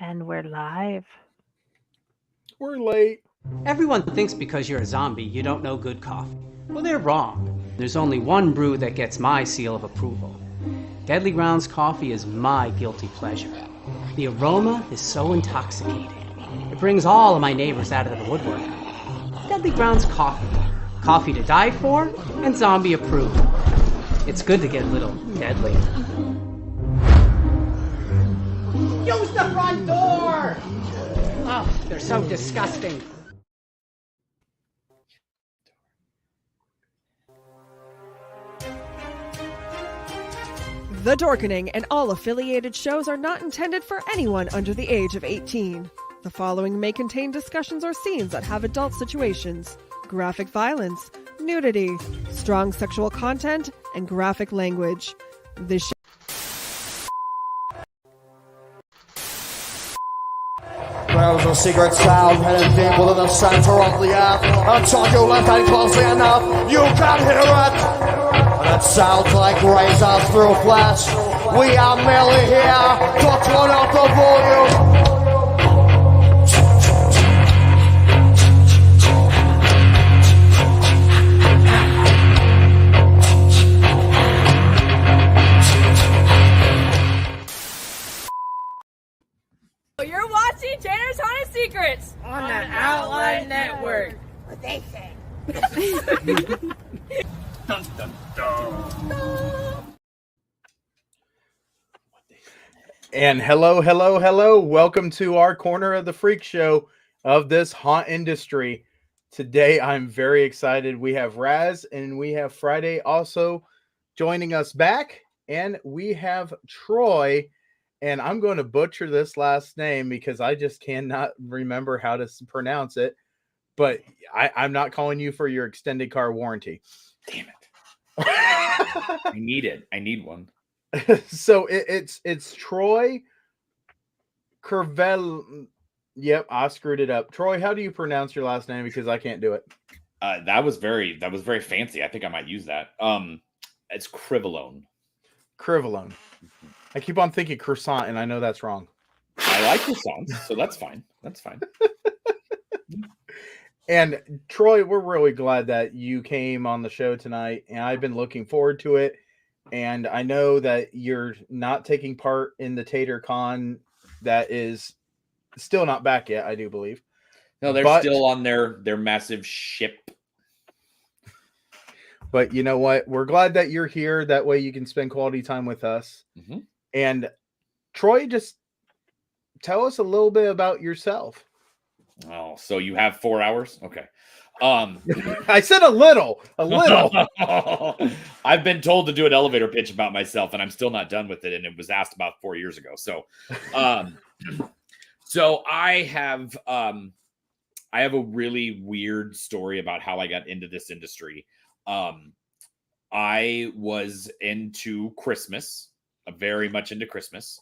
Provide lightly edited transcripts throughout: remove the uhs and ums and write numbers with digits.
And we're live. We're late. Everyone thinks because you're a zombie, you don't know good coffee. Well, they're wrong. There's only one brew that gets my seal of approval. Deadly Grounds coffee is my guilty pleasure. The aroma is so intoxicating. It brings all of my neighbors out of the woodwork. Deadly Grounds coffee. Coffee to die for and zombie approved. It's good to get a little deadly. Use the front door! Oh, they're so disgusting. The Dorkening and all affiliated shows are not intended for anyone under the age of 18. The following may contain discussions or scenes that have adult situations, graphic violence, nudity, strong sexual content, and graphic language. This show There's a secret sound hidden deep within the center of the earth. Until you listen closely enough, you can hear it. And it sounds like razors through flesh. We are merely here to turn up the volume. You're watching Tanner's Haunted Secrets on the Outline Network. What they say. Dun, dun, dun. And hello. Welcome to our corner of the freak show of this haunt industry. Today, I'm very excited. We have Raz and we have Friday also joining us back. And we have Troy. And I'm going to butcher this last name because I just cannot remember how to pronounce it. But I'm not calling you for your extended car warranty. Damn it. I need it. I need one. So it's Troy Crivellone. Yep, I screwed it up. Troy, how do you pronounce your last name? Because I can't do it. That was very fancy. I think I might use that. It's Crivellone. Crivellone. I keep on thinking croissant, and I know that's wrong. I like croissants, so that's fine. That's fine. And Troy, we're really glad that you came on the show tonight, and I've been looking forward to it. And I know that you're not taking part in the Tater Con that is still not back yet, I do believe. No, they're still on their massive ship. But you know what? We're glad that you're here. That way you can spend quality time with us. Mm-hmm. And Troy, just tell us a little bit about yourself. Oh, so you have 4 hours? Okay. I said a little. I've been told to do an elevator pitch about myself, and I'm still not done with it. And it was asked about 4 years ago. So, so I have a really weird story about how I got into this industry. I was into Christmas, very much into Christmas.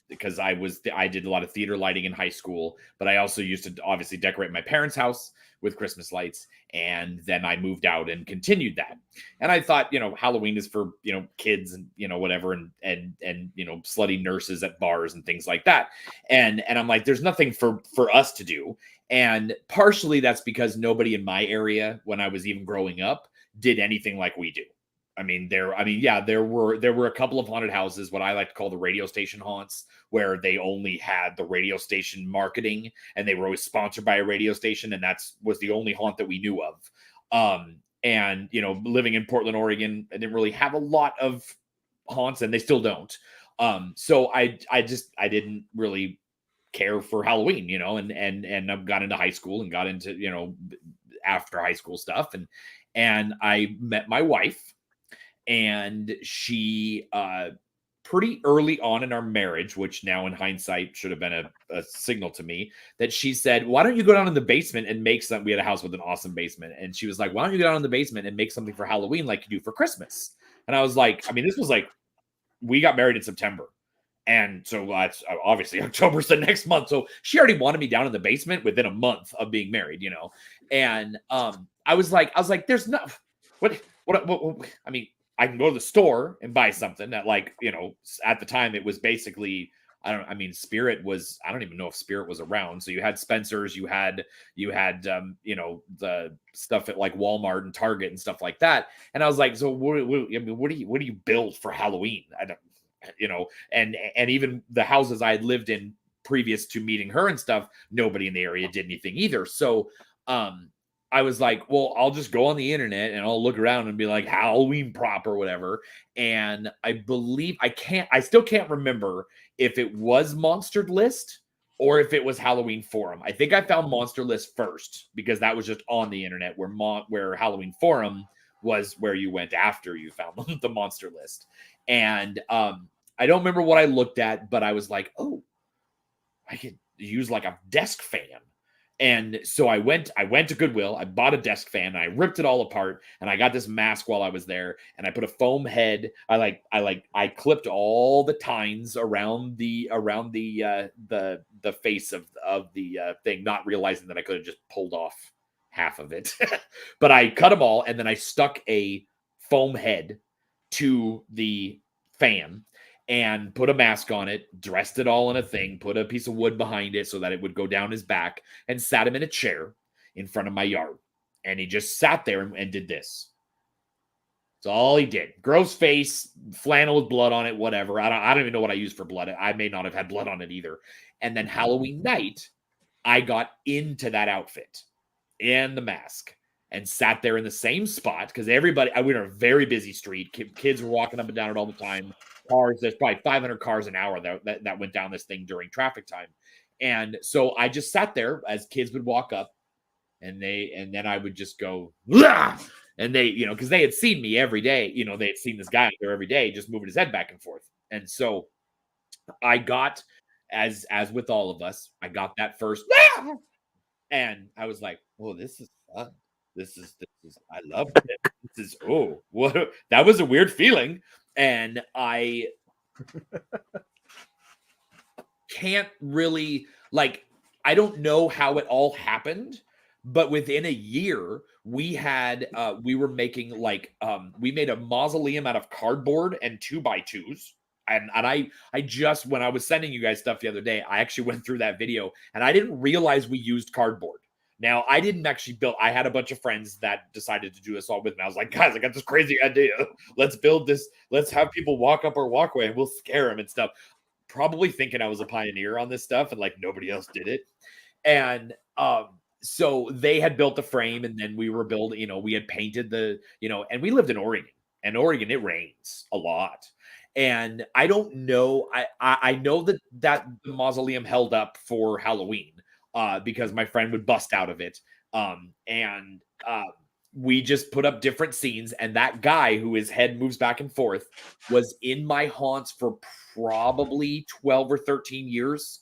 Because I did a lot of theater lighting in high school, but I also used to obviously decorate my parents' house with Christmas lights. And then I moved out and continued that. And I thought, Halloween is for, kids and, whatever, and slutty nurses at bars and things like that. And I'm like, there's nothing for us to do. And partially that's because nobody in my area, when I was even growing up, did anything like we do. There were a couple of haunted houses, what I like to call the radio station haunts, where they only had the radio station marketing and they were always sponsored by a radio station. And was the only haunt that we knew of. And living in Portland, Oregon, I didn't really have a lot of haunts, and they still don't. So I didn't really care for Halloween, and I got into high school and got into, after high school stuff. And I met my wife. And she, pretty early on in our marriage, which now in hindsight should have been a signal to me, that she said, why don't you go down in the basement and make something? We had a house with an awesome basement. And she was like, why don't you go down in the basement and make something for Halloween like you do for Christmas? And I was like, this was like, we got married in September. And so that's obviously October's the next month. So she already wanted me down in the basement within a month of being married, And I was like, there's no, what, I can go to the store and buy something that, at the time it was basically I mean, Spirit was, I don't even know if Spirit was around. So you had Spencer's, you had the stuff at like Walmart and Target and stuff like that. And I was like, so what do you build for Halloween? I don't, and even the houses I had lived in previous to meeting her and stuff, nobody in the area did anything either. So, I was like, well, I'll just go on the internet and I'll look around and be like Halloween prop or whatever. And I believe I still can't remember if it was Monstered List or if it was Halloween Forum. I think I found Monster List first because that was just on the internet, where Halloween Forum was where you went after you found the Monster List. And I don't remember what I looked at, but I was like, oh, I could use like a desk fan. And so I went to Goodwill, I bought a desk fan, and I ripped it all apart, and I got this mask while I was there, and I put a foam head. I clipped all the tines around the face of the thing, not realizing that I could have just pulled off half of it. But I cut them all, and then I stuck a foam head to the fan and put a mask on it, dressed it all in a thing, put a piece of wood behind it so that it would go down his back, and sat him in a chair in front of my yard. And he just sat there and did this. That's all he did. Gross face, flannel with blood on it, whatever. I don't even know what I used for blood. I may not have had blood on it either. And then Halloween night, I got into that outfit and the mask and sat there in the same spot because we were in a very busy street. Kids were walking up and down it all the time. Cars, there's probably 500 cars an hour that went down this thing during traffic time. And so I just sat there as kids would walk up and then I would just go, "Blah!" And they, because they had seen me every day, they had seen this guy out there every day just moving his head back and forth. And so I got, as with all of us, I got that first, "Blah!" And I was like, oh, this is fun. This is, I love it. This is, oh, what? That was a weird feeling. And I can't really, I don't know how it all happened, but within a year, we were making we made a mausoleum out of cardboard and 2x2s. And I just, when I was sending you guys stuff the other day, I actually went through that video and I didn't realize we used cardboard. Now, I didn't actually build, I had a bunch of friends that decided to do this all with me. I was like, guys, I got this crazy idea. Let's build this. Let's have people walk up our walkway and we'll scare them and stuff. Probably thinking I was a pioneer on this stuff and nobody else did it. And so they had built the frame and then we were building, we had painted and we lived in Oregon. And Oregon, it rains a lot. And I don't know, I know that the mausoleum held up for Halloween. Because my friend would bust out of it. We just put up different scenes. And that guy who his head moves back and forth was in my haunts for probably 12 or 13 years.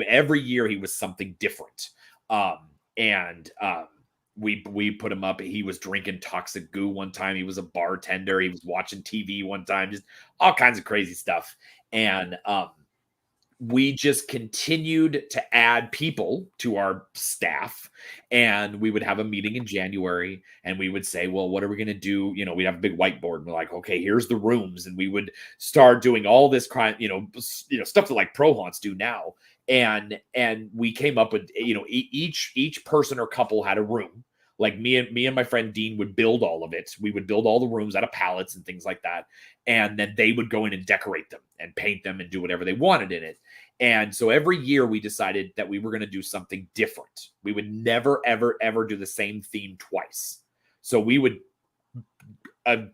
Every year he was something different. We put him up. He was drinking toxic goo one time. He was a bartender. He was watching TV one time, just all kinds of crazy stuff. And, we just continued to add people to our staff, and we would have a meeting in January and we would say, well, what are we going to do? We'd have a big whiteboard and we're like, okay, here's the rooms. And we would start doing all this crime, stuff that pro haunts do now. And we came up with, each person or couple had a room. Like me and my friend Dean would build all of it. We would build all the rooms out of pallets and things like that. And then they would go in and decorate them and paint them and do whatever they wanted in it. And so every year we decided that we were going to do something different. We would never, ever, ever do the same theme twice. So we would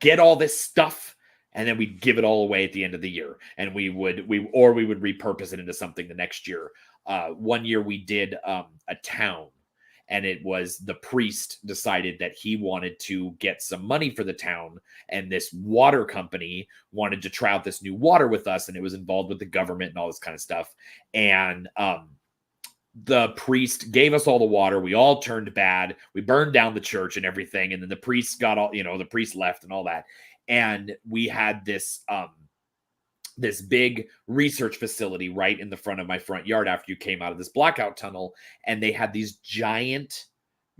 get all this stuff and then we'd give it all away at the end of the year. And we would repurpose it into something the next year. One year we did a town. And it was the priest decided that he wanted to get some money for the town. And this water company wanted to try out this new water with us. And it was involved with the government and all this kind of stuff. And the priest gave us all the water. We all turned bad. We burned down the church and everything. And then the priest got all, the priest left and all that. And we had this big research facility right in the front of my front yard after you came out of this blackout tunnel. And they had these giant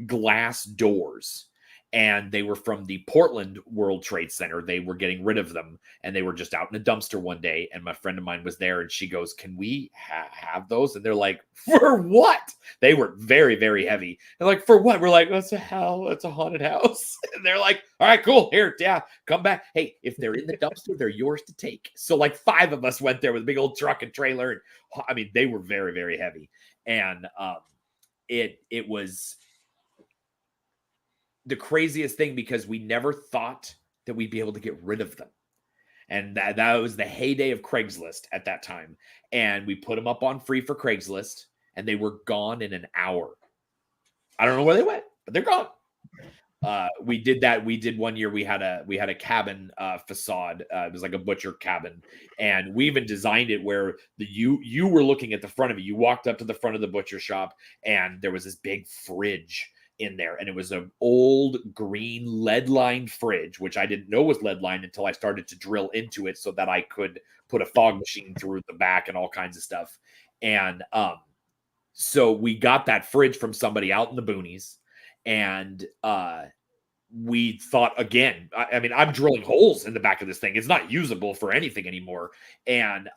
glass doors. and they were from the Portland World Trade Center. They were getting rid of them, and they were just out in a dumpster one day, and my friend of mine was there, and she goes, can we have those? And they're like, for what? They were very, very heavy. They're like, for what? We're like, that's a haunted house. And they're like, all right, cool, here, yeah, come back. Hey, if they're in the dumpster, they're yours to take. So like 5 of us went there with a big old truck and trailer, and I mean, they were very, very heavy. And it was the craziest thing because we never thought that we'd be able to get rid of them. And that was the heyday of Craigslist at that time. And we put them up on free for Craigslist, and they were gone in an hour. I don't know where they went, but they're gone. We did that. We did one year. We had a cabin facade. It was like a butcher cabin, and we even designed it where you were looking at the front of it. You walked up to the front of the butcher shop, and there was this big fridge in there, and it was an old green lead-lined fridge, which I didn't know was lead-lined until I started to drill into it so that I could put a fog machine through the back and all kinds of stuff. And so we got that fridge from somebody out in the boonies, and we thought again, I mean, I'm drilling holes in the back of this thing. It's not usable for anything anymore. And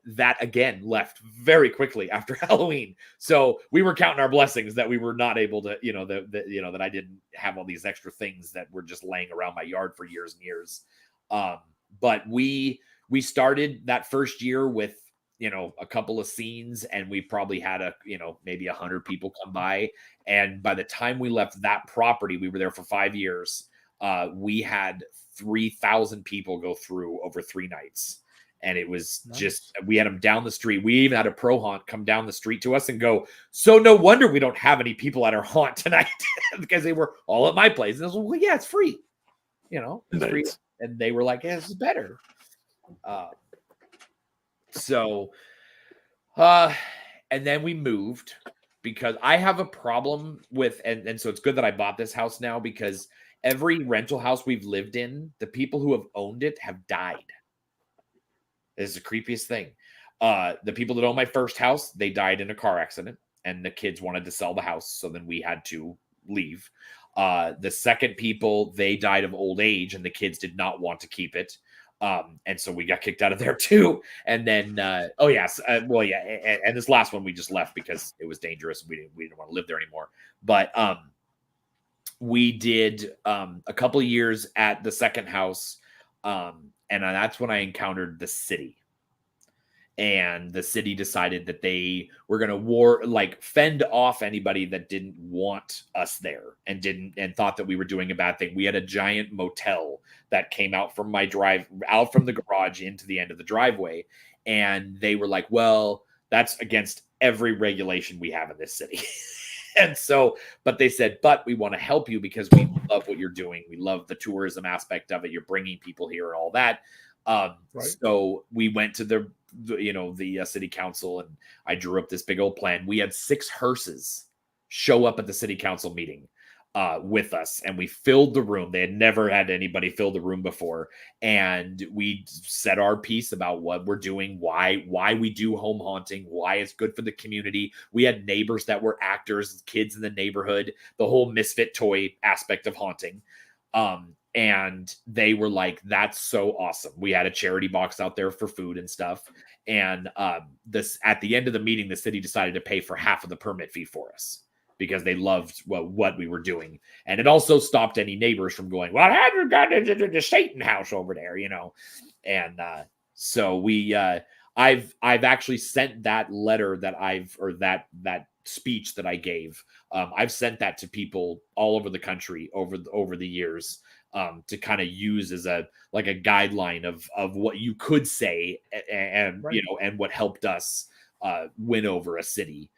that again left very quickly after Halloween. So we were counting our blessings that we were not able to, that I didn't have all these extra things that were just laying around my yard for years and years. But we started that first year with, a couple of scenes, and we probably had maybe 100 people come by. And by the time we left that property, we were there for 5 years. We had 3,000 people go through over 3 nights. And it was just, we had them down the street. We even had a pro haunt come down the street to us and go, so no wonder we don't have any people at our haunt tonight because they were all at my place. And I was like, well, yeah, it's free. It's free. And they were like, yeah, this is better. And then we moved because I have a problem with, and so it's good that I bought this house now, because every rental house we've lived in, the people who have owned it have died. It's the creepiest thing. The people that own my first house, they died in a car accident, and the kids wanted to sell the house. So then we had to leave. The second people, they died of old age, and the kids did not want to keep it. And so we got kicked out of there too. And then, and this last one we just left because it was dangerous. We didn't want to live there anymore. But we did a couple of years at the second house, and that's when I encountered the city. And the city decided that they were going to fend off anybody that didn't want us there and thought that we were doing a bad thing. We had a giant motel that came out from out from the garage into the end of the driveway. And they were like, well, that's against every regulation we have in this city. And so, but they said, but we want to help you because we love what you're doing. We love the tourism aspect of it. You're bringing people here and all that. Right. So we went to the city council, and I drew up this big old plan. We had 6 hearses show up at the city council meeting with us, and we filled the room. They had never had anybody fill the room before. And we said our piece about what we're doing, why we do home haunting, why it's good for the community. We had neighbors that were actors, kids in the neighborhood, the whole misfit toy aspect of haunting. And they were like, that's so awesome. We had a charity box out there for food and stuff. And at the end of the meeting, the city decided to pay for half of the permit fee for us because they loved what we were doing. And it also stopped any neighbors from going, well, have you got the Satan house over there, And so I've actually sent that letter that speech that I gave. I've sent that to people all over the country over the years. To kind of use as a guideline of what you could say and right. And what helped us win over a city.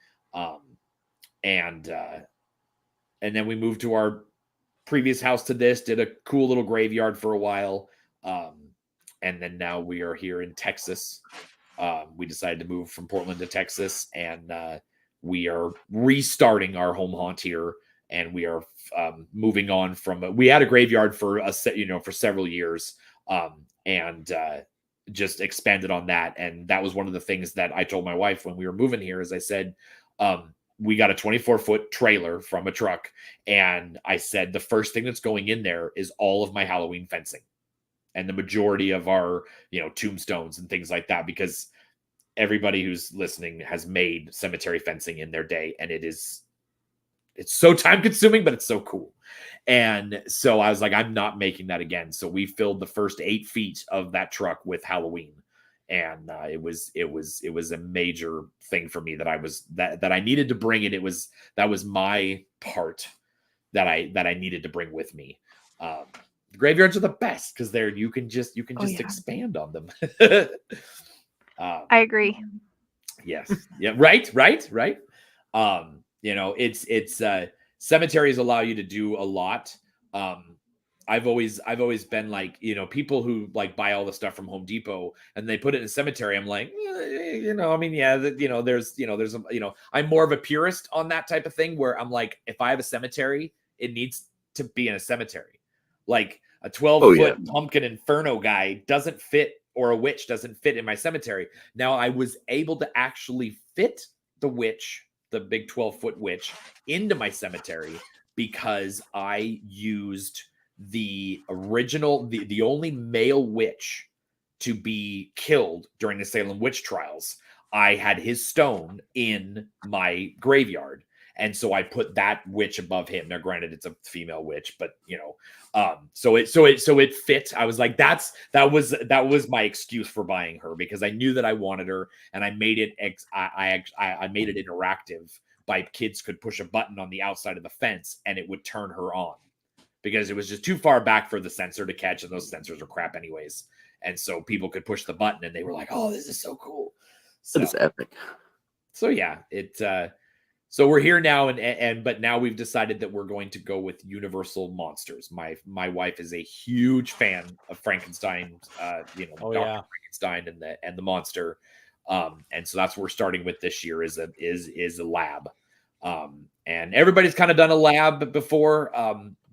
And then we moved to our previous house to this, did a cool little graveyard for a while. And then now we are here in Texas. We decided to move from Portland to Texas, and we are restarting our home haunt here. And we are moving on from. We had a graveyard for for several years, and just expanded on that. And that was one of the things that I told my wife when we were moving here. Is I said, we got a 24-foot trailer from a truck, and I said the first thing that's going in there is all of my Halloween fencing and the majority of our, tombstones and things like that, because everybody who's listening has made cemetery fencing in their day, and it's so time consuming, but it's so cool. And so I was like, I'm not making that again. So we filled the first 8 feet of that truck with Halloween. And it was a major thing for me that I needed to bring it. That was my part that I needed to bring with me. The graveyards are the best because you can just expand on them. I agree. Yes. Yeah. Right. Cemeteries allow you to do a lot. I've always been like, people who like buy all the stuff from Home Depot and they put it in a cemetery. I'm like, I'm more of a purist on that type of thing, where I'm like, if I have a cemetery, it needs to be in a cemetery. Like a 12-foot pumpkin inferno guy doesn't fit, or a witch doesn't fit in my cemetery. Now I was able to actually fit the big 12-foot witch into my cemetery because I used the original, the only male witch to be killed during the Salem witch trials. I had his stone in my graveyard, and so I put that witch above him. Now, granted, it's a female witch, but so it fit. I was like, that was my excuse for buying her, because I knew that I wanted her, and I made it I made it interactive by kids could push a button on the outside of the fence and it would turn her on, because it was just too far back for the sensor to catch, and those sensors are crap anyways. And so people could push the button and they were like, oh, this is so cool. So it's epic. So yeah, so we're here now, but now we've decided that we're going to go with Universal Monsters. My wife is a huge fan of Frankenstein, Dr. Frankenstein and the monster. And so that's what we're starting with this year is a lab. And everybody's kind of done a lab before,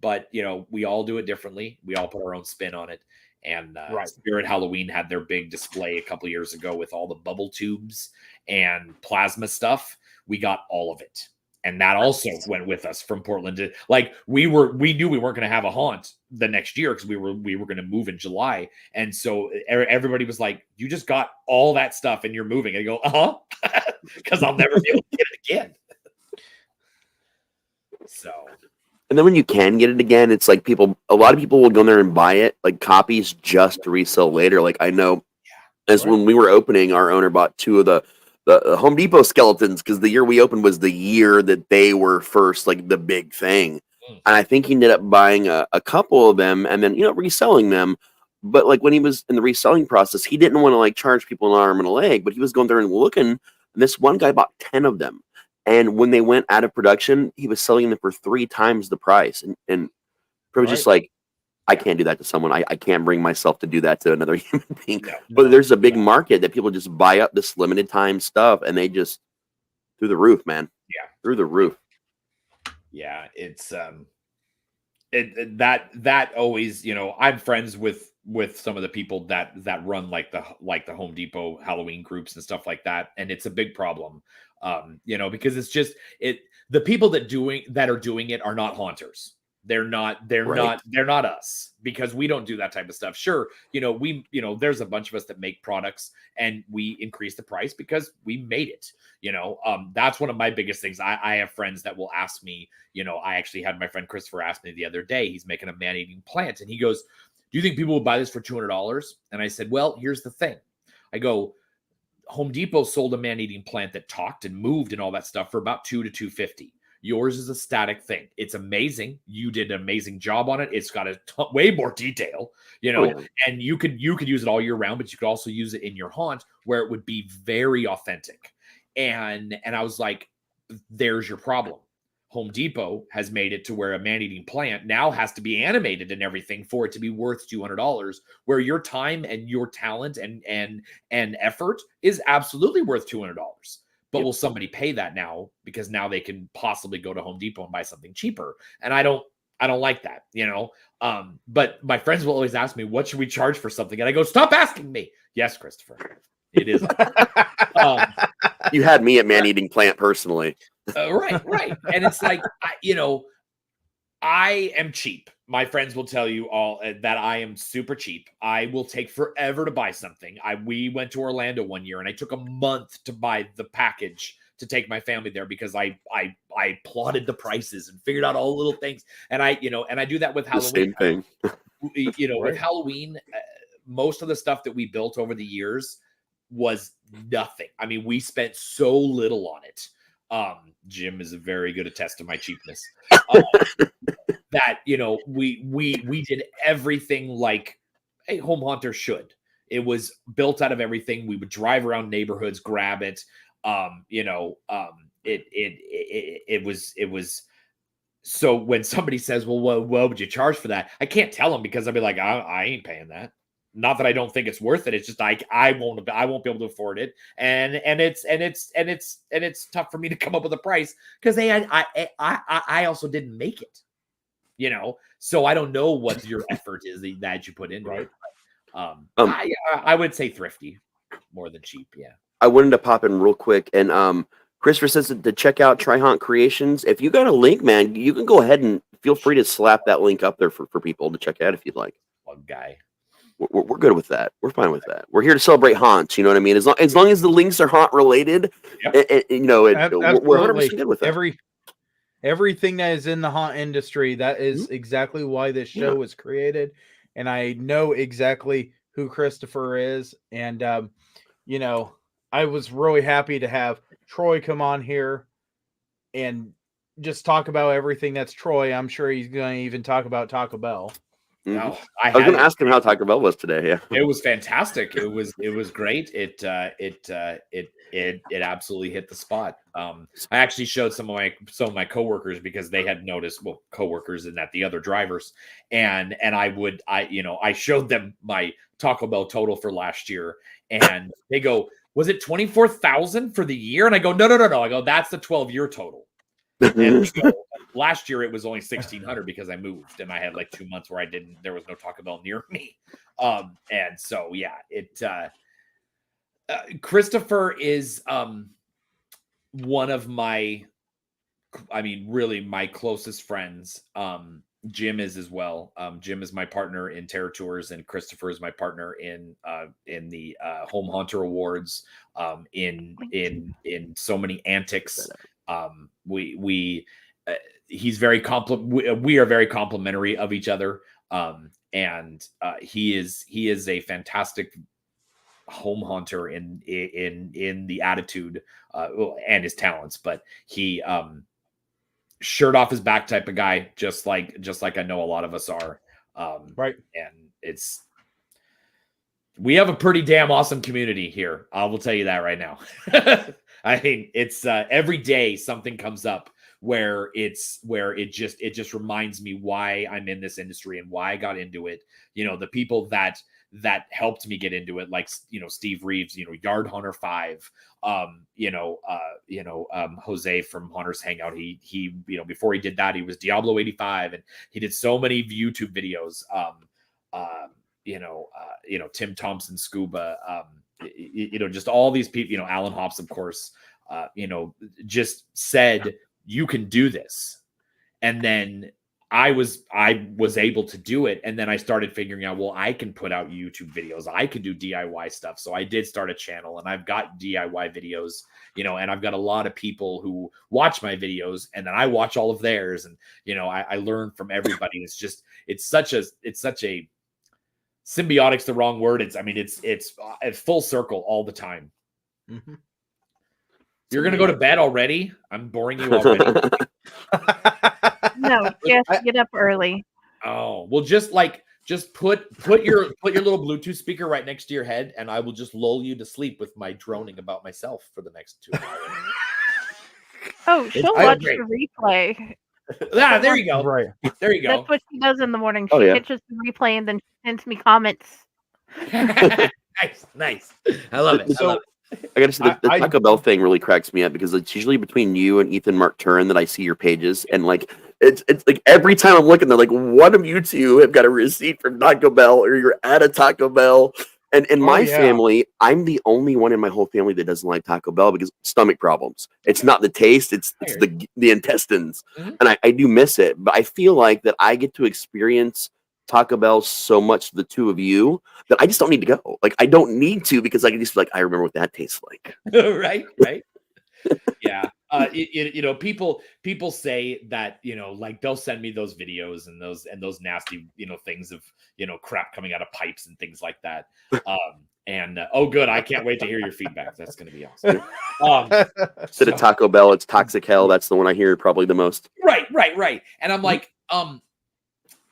but we all do it differently. We all put our own spin on it. And Spirit Halloween had their big display a couple years ago with all the bubble tubes and plasma stuff. We got all of it. And that also went with us from Portland to, like, we knew we weren't going to have a haunt the next year because we were going to move in July. And so everybody was like, you just got all that stuff and you're moving. And I go, because I'll never be able to get it again. So, and then when you can get it again, it's like a lot of people will go there and buy it, like copies, just to resell later. Like I know, when we were opening, our owner bought 2 of the Home Depot skeletons, because the year we opened was the year that they were first, like the big thing. And I think he ended up buying a couple of them and then reselling them. But like when he was in the reselling process, he didn't want to like charge people an arm and a leg, but he was going there and looking. And this one guy bought 10 of them. And when they went out of production, he was selling them for 3 times the price. And it was just like, I can't do that to someone. I can't bring myself to do that to another human being. But there's a big market that people just buy up this limited time stuff, and they just through the roof, man. Yeah, through the roof. Yeah, it's that always, I'm friends with some of the people that run like the Home Depot Halloween groups and stuff like that, and it's a big problem. Because it's just the people that are doing it are not haunters. They're not us, because we don't do that type of stuff. Sure. There's a bunch of us that make products and we increase the price because we made it, that's one of my biggest things. I have friends that will ask me, I actually had my friend Christopher ask me the other day, he's making a man-eating plant and he goes, do you think people will buy this for $200? And I said, well, here's the thing. I go, Home Depot sold a man-eating plant that talked and moved and all that stuff for about $200 to $250. Yours is a static thing. It's amazing. You did an amazing job on it. It's got way more detail, and you could use it all year round, but you could also use it in your haunt where it would be very authentic. And I was like, there's your problem. Home Depot has made it to where a man-eating plant now has to be animated and everything for it to be worth $200, where your time and your talent and effort is absolutely worth $200. But will somebody pay that now? Because now they can possibly go to Home Depot and buy something cheaper. And I don't like that, but my friends will always ask me, what should we charge for something? And I go, stop asking me. Yes, Christopher, it is. You had me at man-eating plant personally. Right. And it's like, I am cheap. My friends will tell you all that I am super cheap. I will take forever to buy something. We went to Orlando one year and I took a month to buy the package to take my family there because I plotted the prices and figured out all the little things. And I do that with Halloween. The same thing. With Halloween, most of the stuff that we built over the years was nothing. I mean, we spent so little on it. Jim is a very good attest to my cheapness. That we did everything like a home haunter should. It was built out of everything. We would drive around neighborhoods, grab it. It was. So when somebody says, "Well, what would you charge for that?" I can't tell them because I'd be like, "I ain't paying that." Not that I don't think it's worth it. It's just like I won't be able to afford it, and it's tough for me to come up with a price because I also didn't make it. So I don't know what your effort is that you put into it. I would say thrifty more than cheap. Yeah. I wanted to pop in real quick, and Christopher says to check out Tri-Haunt Creations. If you got a link, man, you can go ahead and feel free to slap that link up there for people to check out if you'd like. One guy. We're good with that. We're fine with that. We're here to celebrate haunts. You know what I mean? As long as the links are haunt related, we're 100% good with that. Everything that is in the haunt industry, that is exactly why this show was created. And I know exactly who Christopher is. And, I was really happy to have Troy come on here and just talk about everything that's Troy. I'm sure he's going to even talk about Taco Bell. No, I was going to ask him how Taco Bell was today. Yeah, it was fantastic. It was great. It absolutely hit the spot. I actually showed some of my coworkers because they had noticed, coworkers and that the other drivers, and I showed them my Taco Bell total for last year, and they go, "Was it 24,000 for the year?" And I go, No. I go, "That's the 12-year total." And last year it was only 1,600 because I moved and I had like 2 months where there was no Taco Bell near me. And so, Christopher is, one of really my closest friends. Jim is as well. Jim is my partner in Terror Tours, and Christopher is my partner in the Home Haunter Awards. In so many antics. He's very we are very complimentary of each other. And he is a fantastic home haunter in the attitude and his talents, but he shirt off his back type of guy, just like I know a lot of us are. Right. And we have a pretty damn awesome community here. I will tell you that right now. I mean, it's every day something comes up where it just reminds me why I'm in this industry and why I got into it. The people that helped me get into it, like, Steve Reeves, Yard Hunter 5, Jose from Hunters Hangout. He before he did that, he was Diablo 85, and he did so many YouTube videos. Tim Thompson, Scuba, just all these people, Alan Hops, of course, just said, you can do this. And then I was able to do it. And then I started figuring out, well, I can put out YouTube videos. I can do DIY stuff. So I did start a channel, and I've got DIY videos, and I've got a lot of people who watch my videos, and then I watch all of theirs. And, I learn from everybody. It's such a symbiotic's the wrong word. It's full circle all the time. Mm-hmm. You're going to go to bed already? I'm boring you already. No, just get up early. Oh, well, just put your little Bluetooth speaker right next to your head, and I will just lull you to sleep with my droning about myself for the next 2 hours. Oh, she'll watch the replay. Yeah, there you go. Right. There you go. That's what she does in the morning. She catches the replay and then she sends me comments. Nice. I love it. I gotta say, the Taco Bell thing really cracks me up because it's usually between you and Ethan Mark Turin that I see your pages, and like it's like every time I'm looking, they're like, one of you two have got a receipt from Taco Bell, or you're at a Taco Bell, And in my family, I'm the only one in my whole family that doesn't like Taco Bell because stomach problems. It's not the taste, it's the intestines. Mhm. And I do miss it. But I feel like that I get to experience Taco Bell so much, the two of you, that I just don't need to go. Like, I don't need to because I can just be like, I remember what that tastes like. Right. Yeah. People say that, like they'll send me those videos and those nasty, things of, crap coming out of pipes and things like that. Oh, good. I can't wait to hear your feedback. That's going to be awesome. Instead of Taco Bell, it's Toxic Hell. That's the one I hear probably the most. Right. And I'm like,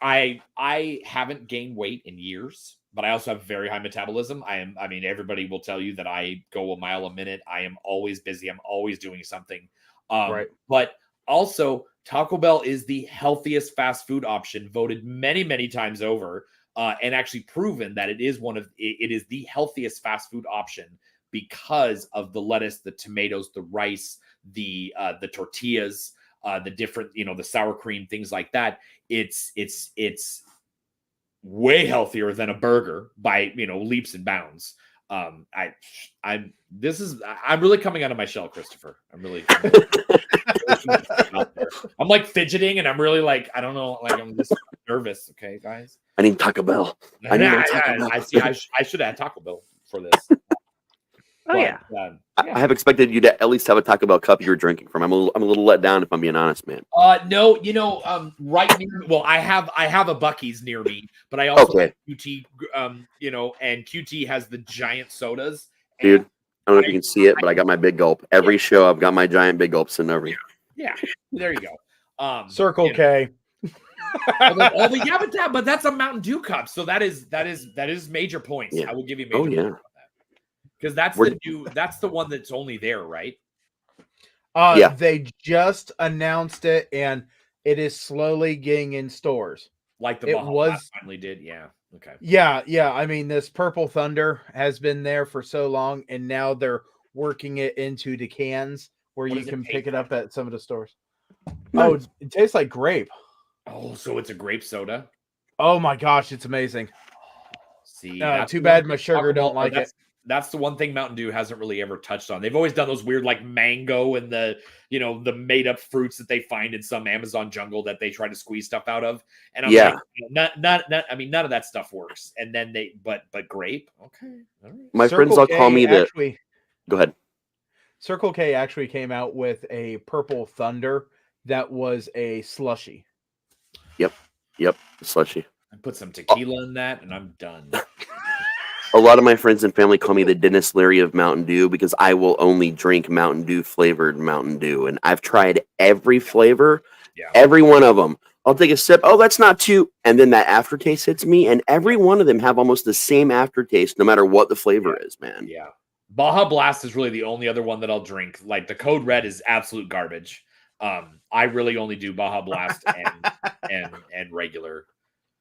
I haven't gained weight in years, but I also have very high metabolism. Everybody will tell you that I go a mile a minute. I am always busy. I'm always doing something. Right. But also Taco Bell is the healthiest fast food option, voted many, many times over, and actually proven that it is the healthiest fast food option because of the lettuce, the tomatoes, the rice, the tortillas, the different, the sour cream, things like that. It's way healthier than a burger by, leaps and bounds. I'm really coming out of my shell, Christopher. I'm like fidgeting and I'm really like, I don't know, like I'm just nervous. Okay, guys. I need Taco Bell. I should have had Taco Bell for this. I have expected you to at least have a Taco Bell cup you're drinking from. I'm a little let down if I'm being honest, man. No, right near. Well, I have a Buc-ee's near me, but I also have QT. And QT has the giant sodas. Dude, I don't know if you can see it, but I got my big gulp. Every show, I've got my giant big gulp sitting over here. Yeah, there you go. Circle K. But that's a Mountain Dew cup, so that is major points. Yeah. I will give you major points. Because that's the one that's only there, right? They just announced it, and it is slowly getting in stores. Like the Baja Blast finally did, yeah. Okay. Yeah. I mean, this Purple Thunder has been there for so long, and now they're working it into the cans where you can pick it up at some of the stores. Oh, it tastes like grape. Oh, so it's a grape soda? Oh my gosh, it's amazing. See, too bad my sugar don't like it. That's the one thing Mountain Dew hasn't really ever touched on. They've always done those weird like mango and the made up fruits that they find in some Amazon jungle that they try to squeeze stuff out of. And I'm like, none of that stuff works. And then but grape, okay. All right. My friends all call me the. Go ahead. Circle K actually came out with a Purple Thunder that was a slushy. Yep, slushy. I put some tequila in that, and I'm done. A lot of my friends and family call me the Dennis Leary of Mountain Dew because I will only drink Mountain Dew flavored Mountain Dew. And I've tried every flavor, every one of them. I'll take a sip. Oh, that's not too. And then that aftertaste hits me. And every one of them have almost the same aftertaste, no matter what the flavor is, man. Yeah. Baja Blast is really the only other one that I'll drink. Like the Code Red is absolute garbage. I really only do Baja Blast and regular.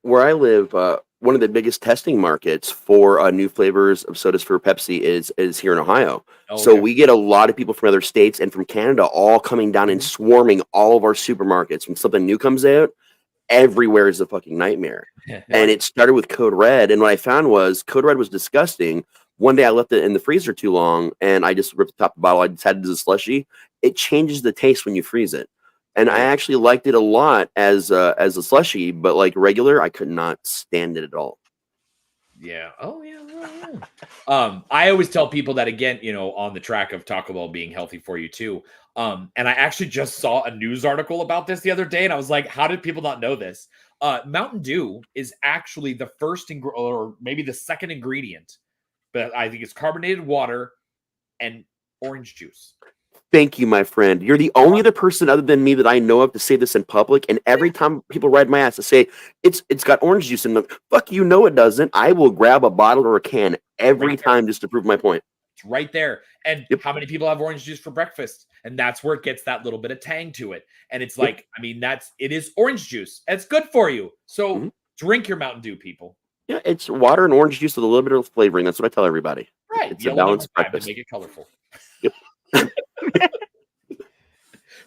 Where I live, one of the biggest testing markets for new flavors of sodas for Pepsi is here in Ohio. So we get a lot of people from other states and from Canada all coming down and swarming all of our supermarkets. When something new comes out, everywhere is a fucking nightmare. And it started with Code Red. And what I found was Code Red was disgusting. One day I left it in the freezer too long and I just ripped the top of the bottle. I decided to do a slushy. It changes the taste when you freeze it. And I actually liked it a lot as a slushy, but like regular, I could not stand it at all. Yeah. Oh yeah. I always tell people that again, on the track of Taco Bell being healthy for you too. And I actually just saw a news article about this the other day, and I was like, how did people not know this? Mountain Dew is actually the first or maybe the second ingredient, but I think it's carbonated water and orange juice. Thank you, my friend. You're the only other person other than me that I know of to say this in public. And every time people ride my ass to say it's got orange juice in them, fuck you, no, it doesn't. I will grab a bottle or a can every time just to prove my point. It's right there. And how many people have orange juice for breakfast? And that's where it gets that little bit of tang to it. And it's like, I mean, it is orange juice. It's good for you. So drink your Mountain Dew, people. Yeah, it's water and orange juice with a little bit of flavoring. That's what I tell everybody. Right. It's a balanced breakfast. To make it colorful. Yep.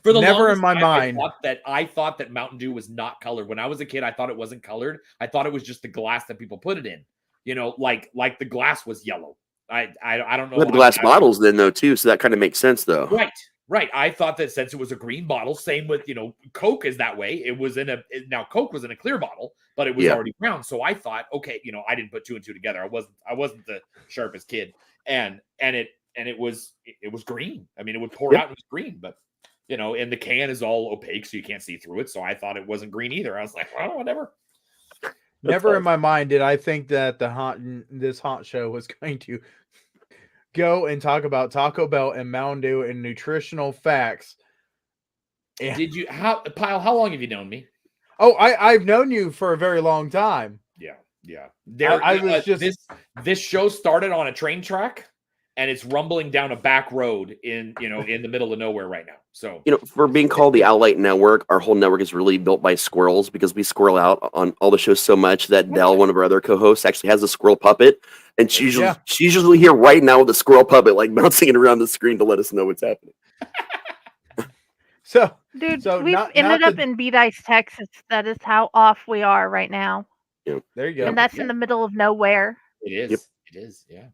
For the never in my time, mind. I thought that Mountain Dew was not colored. When I was a kid, I thought it wasn't colored. I thought it was just the glass that people put it in. You know, like the glass was yellow. I don't know. We had the glass bottles then though too, so that kind of makes sense though. Right. I thought that since it was a green bottle, same with Coke is that way. It was now Coke was in a clear bottle, but it was already brown. So I thought, okay, I didn't put two and two together. I wasn't the sharpest kid, and it was green. I mean, it would pour out and it was green, but and the can is all opaque, so you can't see through it. So I thought it wasn't green either. I was like, well, whatever. Never in my mind did I think that this haunt show was going to go and talk about Taco Bell and Mountain Dew and nutritional facts. And Pyle, how long have you known me? Oh, I've known you for a very long time. Yeah. This show started on a train track, and it's rumbling down a back road in the middle of nowhere right now. So for being called the Outlight Network, our whole network is really built by squirrels because we squirrel out on all the shows so much that Dell, one of our other co-hosts, actually has a squirrel puppet, and she's usually here right now with a squirrel puppet, like bouncing it around the screen to let us know what's happening. We've ended up in Bedice, Texas. That is how off we are right now. Yeah. There you go. And that's in the middle of nowhere. It is. Yep. It is. Yeah.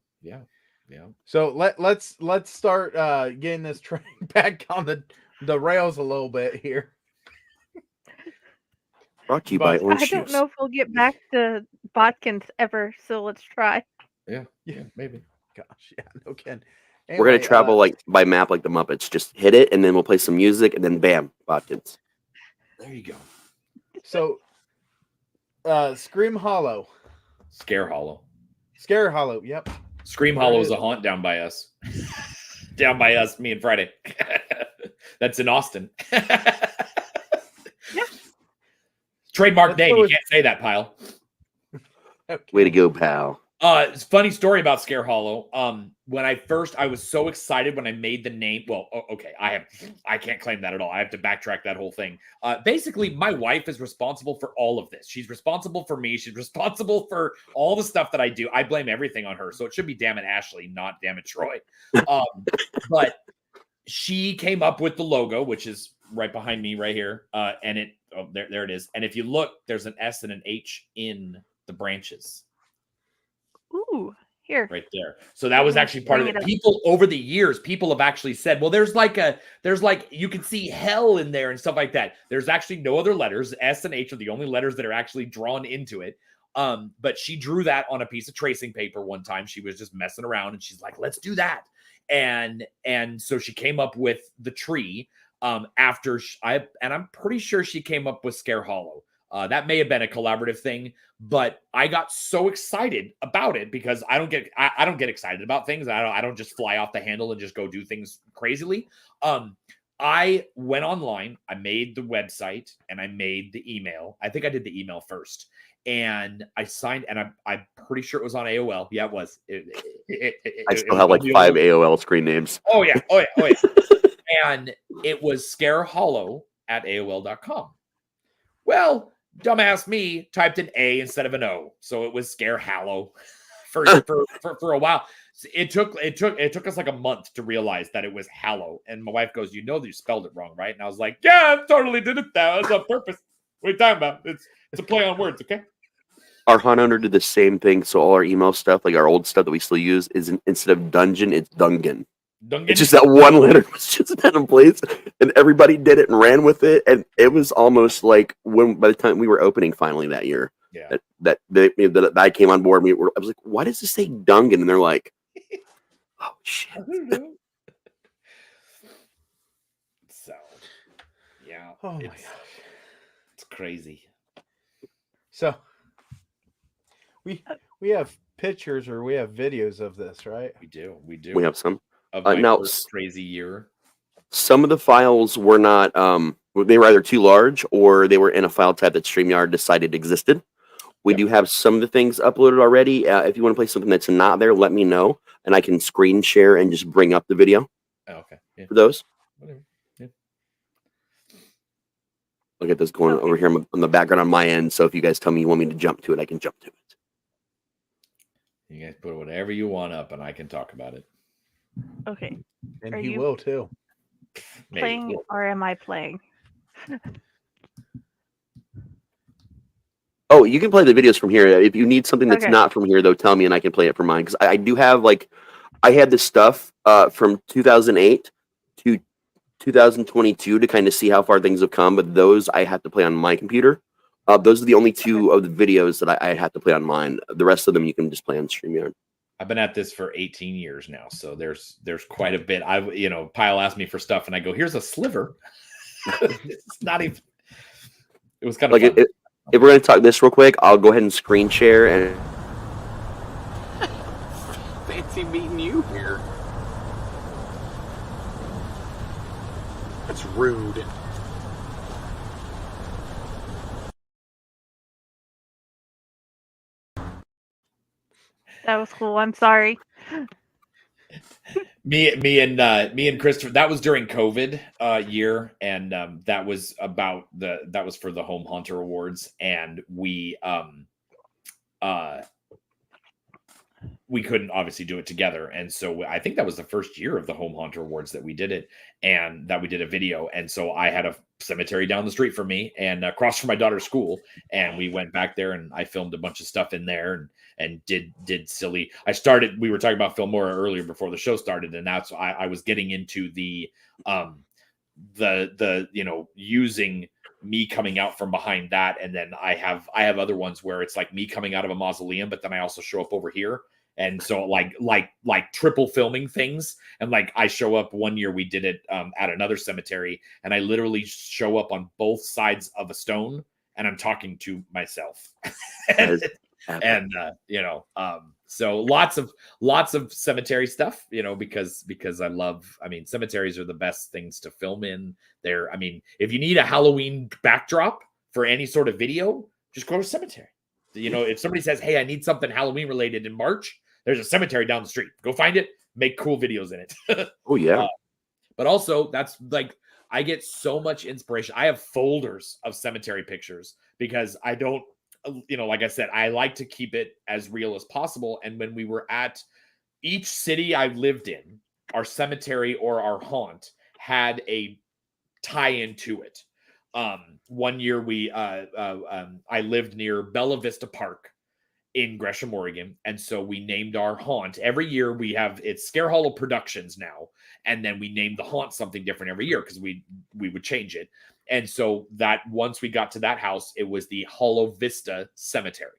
So let's start getting this train back on the rails a little bit here. Brought to you by Orange I don't Juice. know if we'll get back to Botkins ever, so let's try. Yeah, maybe. Gosh, yeah, no kidding. We're gonna travel like by map, like the Muppets. Just hit it, and then we'll play some music, and then bam, Botkins. There you go. So, Scream Hollow, Scare Hollow. Yep. Scream Hollow is a haunt down by us. Down by us, me and Friday. That's in Austin. Trademark name. You can't say that, Pyle. Okay. Way to go, pal. It's a funny story about Scare Hollow. When I was so excited when I made the name. Well, okay, I can't claim that at all. I have to backtrack that whole thing. Basically, my wife is responsible for all of this. She's responsible for me. She's responsible for all the stuff that I do. I blame everything on her. So it should be damn it, Ashley, not damn it, Troy. But she came up with the logo, which is right behind me right here. And there it is. And if you look, there's an S and an H in the branches. Ooh, here. Right there. So that was actually part of it. People over the years, people have actually said, well, there's like you can see hell in there and stuff like that. There's actually no other letters. S and H are the only letters that are actually drawn into it. But she drew that on a piece of tracing paper one time. She was just messing around and she's like, let's do that. And so she came up with the tree and I'm pretty sure she came up with Scare Hollow. That may have been a collaborative thing, but I got so excited about it because I don't get excited about things. I don't just fly off the handle and just go do things crazily. I went online, I made the website, and I made the email. I think I did the email first, and I signed, and I'm pretty sure it was on AOL. Yeah, it was. I still have like 5 AOL screen names. Oh yeah. And it was scarehollow@AOL.com. Well, dumbass me typed an A instead of an O, so it was Scare Hollow for a while. It took us like a month to realize that it was Hallow. And my wife goes, "You spelled it wrong, right?" And I was like, "Yeah, I totally did it. That was on purpose. What are you talking about? It's a play on words, okay?" Our haunt owner did the same thing. So all our email stuff, like our old stuff that we still use, is instead of dungeon, it's Dungan. It's just that one letter was just that in place, and everybody did it and ran with it, and it was almost like by the time we were opening finally that year, that I came on board. I was like, "Why does this say Dungan?" And they're like, "Oh shit!" So, yeah, oh my gosh, it's crazy. So we have pictures or we have videos of this, right? We do. We have some. Of my now, first crazy year. Some of the files were not, they were either too large or they were in a file type that StreamYard decided existed. We do have some of the things uploaded already. If you want to play something that's not there, let me know, and I can screen share and just bring up the video. Oh, okay. Yeah. For those. Whatever. Yeah. Look at this going over here on the background on my end, so if you guys tell me you want me to jump to it, I can jump to it. You guys put whatever you want up, and I can talk about it. Okay. And he will too. Playing or am I playing? Oh, you can play the videos from here. If you need something that's Okay. not from here, though, tell me and I can play it from mine. Because I do have, like, I had this stuff from 2008 to 2022 to kind of see how far things have come, but those I have to play on my computer. Those are the only two of the videos that I have to play on mine. The rest of them you can just play on StreamYard. I've been at this for 18 years now, so there's quite a bit. Pyle asked me for stuff, and I go, "Here's a sliver." It's not even. It was kind of like fun. If we're gonna talk this real quick, I'll go ahead and screen share and. Fancy meeting you here. That's rude. That was cool. I'm sorry. Me and Christopher. That was during COVID year, and that was for the Home Hunter Awards, and we couldn't obviously do it together, and so I think that was the first year of the Home Hunter Awards that we did it, and that we did a video. And so I had a cemetery down the street from me and across from my daughter's school, and we went back there and I filmed a bunch of stuff in there and did silly. We were talking about Filmora earlier before the show started, and that's I was getting into the using me coming out from behind that, and then I have other ones where it's like me coming out of a mausoleum, but then I also show up over here. And so like triple filming things. And like I show up one year, we did it at another cemetery, and I literally show up on both sides of a stone and I'm talking to myself. So lots of cemetery stuff, because cemeteries are the best things to film in there. If you need a Halloween backdrop for any sort of video, just go to a cemetery. If somebody says, "Hey, I need something Halloween related in March," there's a cemetery down the street. Go find it, make cool videos in it. Oh yeah. But also that's like, I get so much inspiration. I have folders of cemetery pictures because I don't, like I said, I like to keep it as real as possible. And when we were at each city I lived in, our cemetery or our haunt had a tie-in to it. One year I lived near Bella Vista Park in Gresham, Oregon. And so we named our haunt. Every year it's Scare Hollow Productions now. And then we named the haunt something different every year because we would change it. And so that once we got to that house, it was the Hollow Vista Cemetery.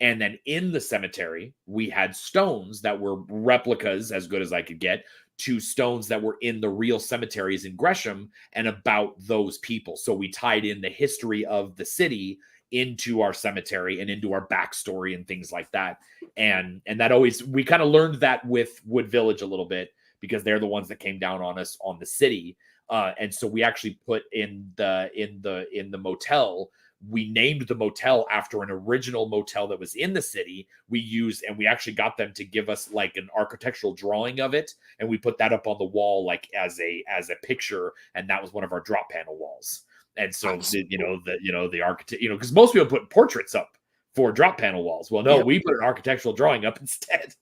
And then in the cemetery, we had stones that were replicas, as good as I could get, to stones that were in the real cemeteries in Gresham and about those people. So we tied in the history of the city into our cemetery and into our backstory and things like that. And that always, we kind of learned that with Wood Village a little bit because they're the ones that came down on us on the city. And so we actually put in the motel, we named the motel after an original motel that was in the city. We actually got them to give us like an architectural drawing of it. And we put that up on the wall, like as a picture. And that was one of our drop panel walls. And so, the architect, because most people put portraits up for drop panel walls. Well, no, we put an architectural drawing up instead.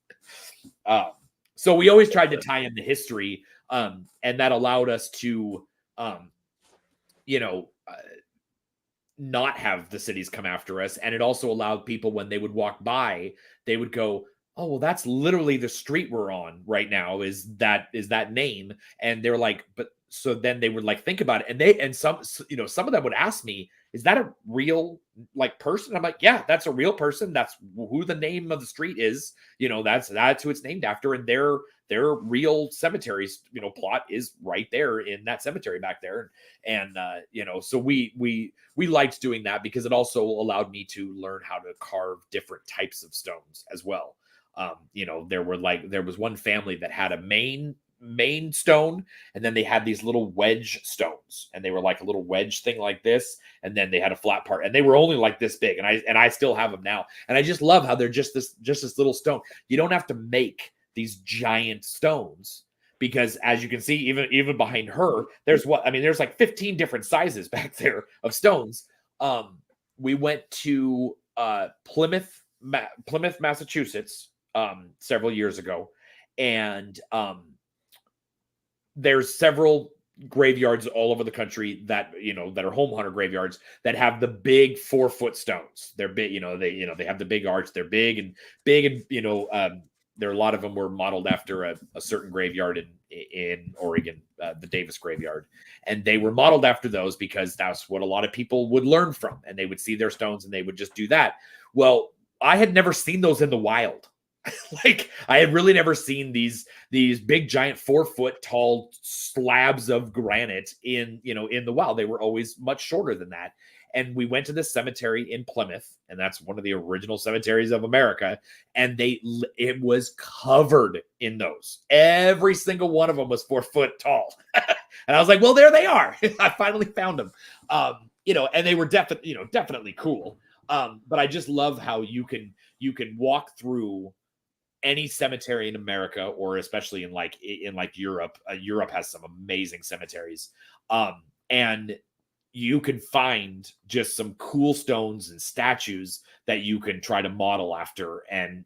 So we always tried to tie in the history. And that allowed us to, not have the cities come after us. And it also allowed people, when they would walk by, they would go, "Oh, well, that's literally the street we're on right now is that name." And they're like, but so then they would like think about it. And some of them would ask me, "Is that a real like person?" I'm like, "Yeah, that's a real person. That's who the name of the street is. That's who it's named after." And their real cemeteries, plot is right there in that cemetery back there. And so we liked doing that because it also allowed me to learn how to carve different types of stones as well. There was one family that had a main stone, and then they had these little wedge stones, and they were like a little wedge thing like this, and then they had a flat part, and they were only like this big, and I still have them now. And I just love how they're just this little stone. You don't have to make these giant stones, because as you can see, even behind her, there's like 15 different sizes back there of stones. We went to Plymouth, Massachusetts several years ago, and there's several graveyards all over the country that that are home hunter graveyards that have the big 4-foot stones. They're big, they have the big arch. They're big and there are a lot of them were modeled after a certain graveyard in Oregon, the Davis graveyard, and they were modeled after those because that's what a lot of people would learn from, and they would see their stones and they would just do that. Well, I had never seen those in the wild. Like I had really never seen these big giant 4-foot tall slabs of granite in the wild. They were always much shorter than that. And we went to this cemetery in Plymouth, and that's one of the original cemeteries of America. And it was covered in those. Every single one of them was 4 foot tall. And I was like, well, there they are. I finally found them. And they were definitely cool. But I just love how you can walk through any cemetery in America, or especially in Europe. Europe has some amazing cemeteries. And you can find just some cool stones and statues that you can try to model after and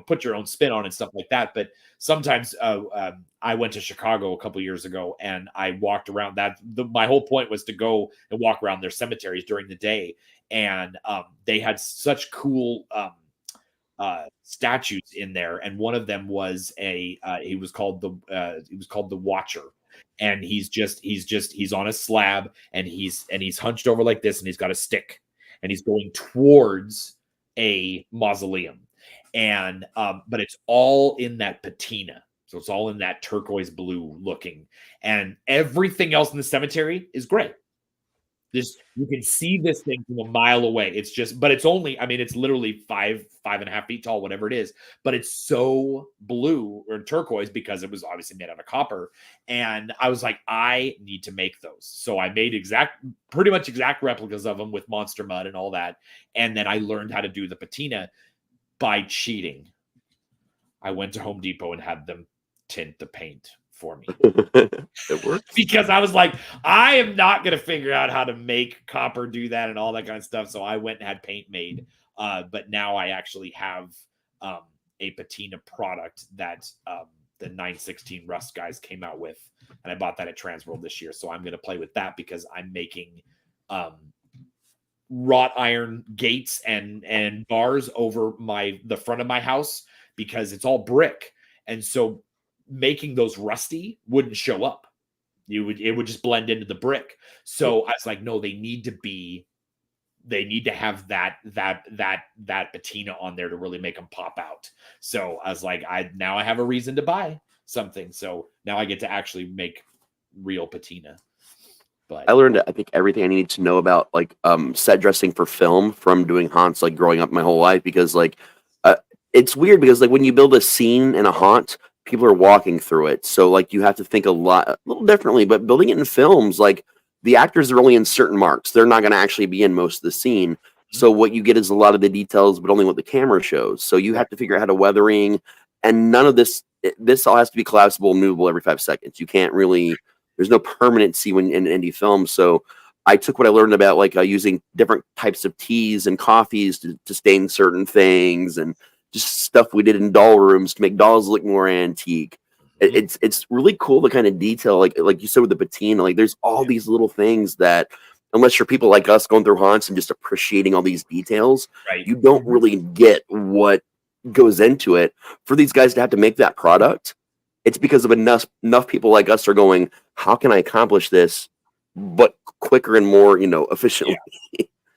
put your own spin on and stuff like that. But sometimes I went to Chicago a couple years ago and I walked around my whole point was to go and walk around their cemeteries during the day. And they had such cool statues in there. And one of them was he was called the Watcher. And he's on a slab and he's hunched over like this and he's got a stick and he's going towards a mausoleum. And but it's all in that patina. So it's all in that turquoise blue looking. And everything else in the cemetery is gray. You can see this thing from a mile away. But it's only, it's literally 5.5 feet tall, whatever it is. But it's so blue or turquoise because it was obviously made out of copper. And I was like, I need to make those. So I made pretty much exact replicas of them with monster mud and all that. And then I learned how to do the patina by cheating. I went to Home Depot and had them tint the paint for me. It works. Because I was like, I am not going to figure out how to make copper do that and all that kind of stuff. So I went and had paint made. But now I actually have a patina product that the 916 Rust guys came out with. And I bought that at Transworld this year. So I'm going to play with that because I'm making wrought iron gates and bars over the front of my house because it's all brick. And so making those rusty wouldn't show up. It would just blend into the brick. So I was like, no, they need to have that patina on there to really make them pop out. So I was like, now I have a reason to buy something. So now I get to actually make real patina. But I learned, I think, everything I needed to know about set dressing for film from doing haunts growing up my whole life, because it's weird because when you build a scene in a haunt, people are walking through it. So you have to think a little differently, but building it in films, the actors are only in certain marks. They're not going to actually be in most of the scene. So what you get is a lot of the details, but only what the camera shows. So you have to figure out how to weathering, and none of this all has to be collapsible and movable every 5 seconds. You can't really, there's no permanency in indie film. So I took what I learned about using different types of teas and coffees to stain certain things, and just stuff we did in doll rooms to make dolls look more antique. It's really cool, the kind of detail, like you said with the patina. There's all these little things that, unless you're people like us going through haunts and just appreciating all these details, right, you don't really get what goes into it. For these guys to have to make that product, it's because of enough people like us are going, how can I accomplish this, but quicker and more, efficiently?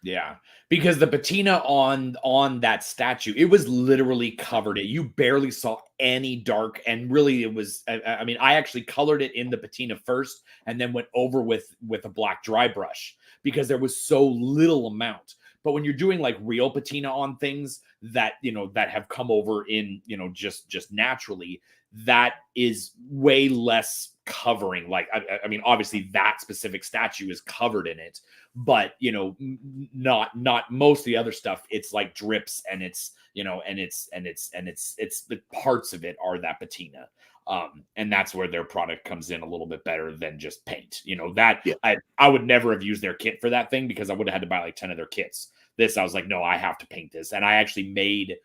Yeah. Because the patina on that statue, it was literally covered. You barely saw any dark, and really it was, I actually colored it in the patina first and then went over with a black dry brush because there was so little amount. But when you're doing real patina on things that, that have come over in, just naturally, that is way less covering. Obviously that specific statue is covered in it, but not most of the other stuff. It's drips, and it's the parts of it are that patina. And that's where their product comes in a little bit better than just paint. I would never have used their kit for that thing because I would have had to buy 10 of their kits. I was like, no, I have to paint this. And I actually made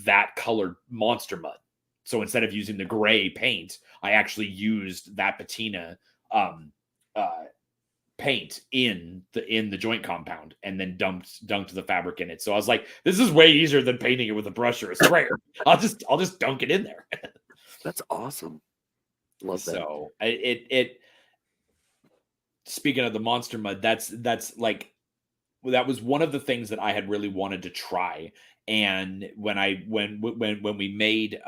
that colored monster mud. So instead of using the gray paint, I actually used that patina paint in the joint compound and then dunked the fabric in it. So I was like, this is way easier than painting it with a brush or a sprayer. I'll just dunk it in there. That's awesome. Love that. So it speaking of the monster mud, that's like, that was one of the things that I had really wanted to try. And when we made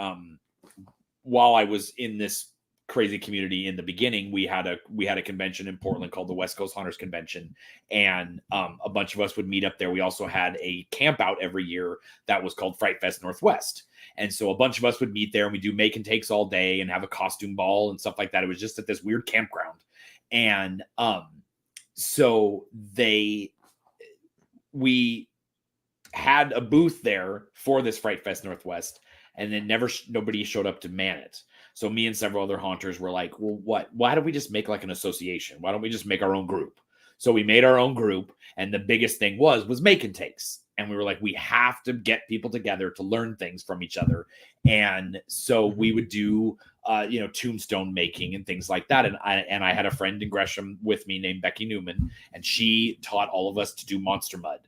while I was in this crazy community in the beginning, we had a convention in Portland called the West Coast Hunters Convention, and a bunch of us would meet up there. We also had a camp out every year that was called Fright Fest Northwest, and so a bunch of us would meet there and we do make and takes all day and have a costume ball and stuff like that. It was just at this weird campground, and so we had a booth there for this Fright Fest Northwest, and then nobody showed up to man it. So me and several other haunters were like, well, why don't we just make like an association? Why don't we just make our own group? So we made our own group, and the biggest thing was make and takes. And we were like, we have to get people together to learn things from each other. And so we would do, tombstone making and things like that. And I had a friend in Gresham with me named Becky Newman, and she taught all of us to do monster mud.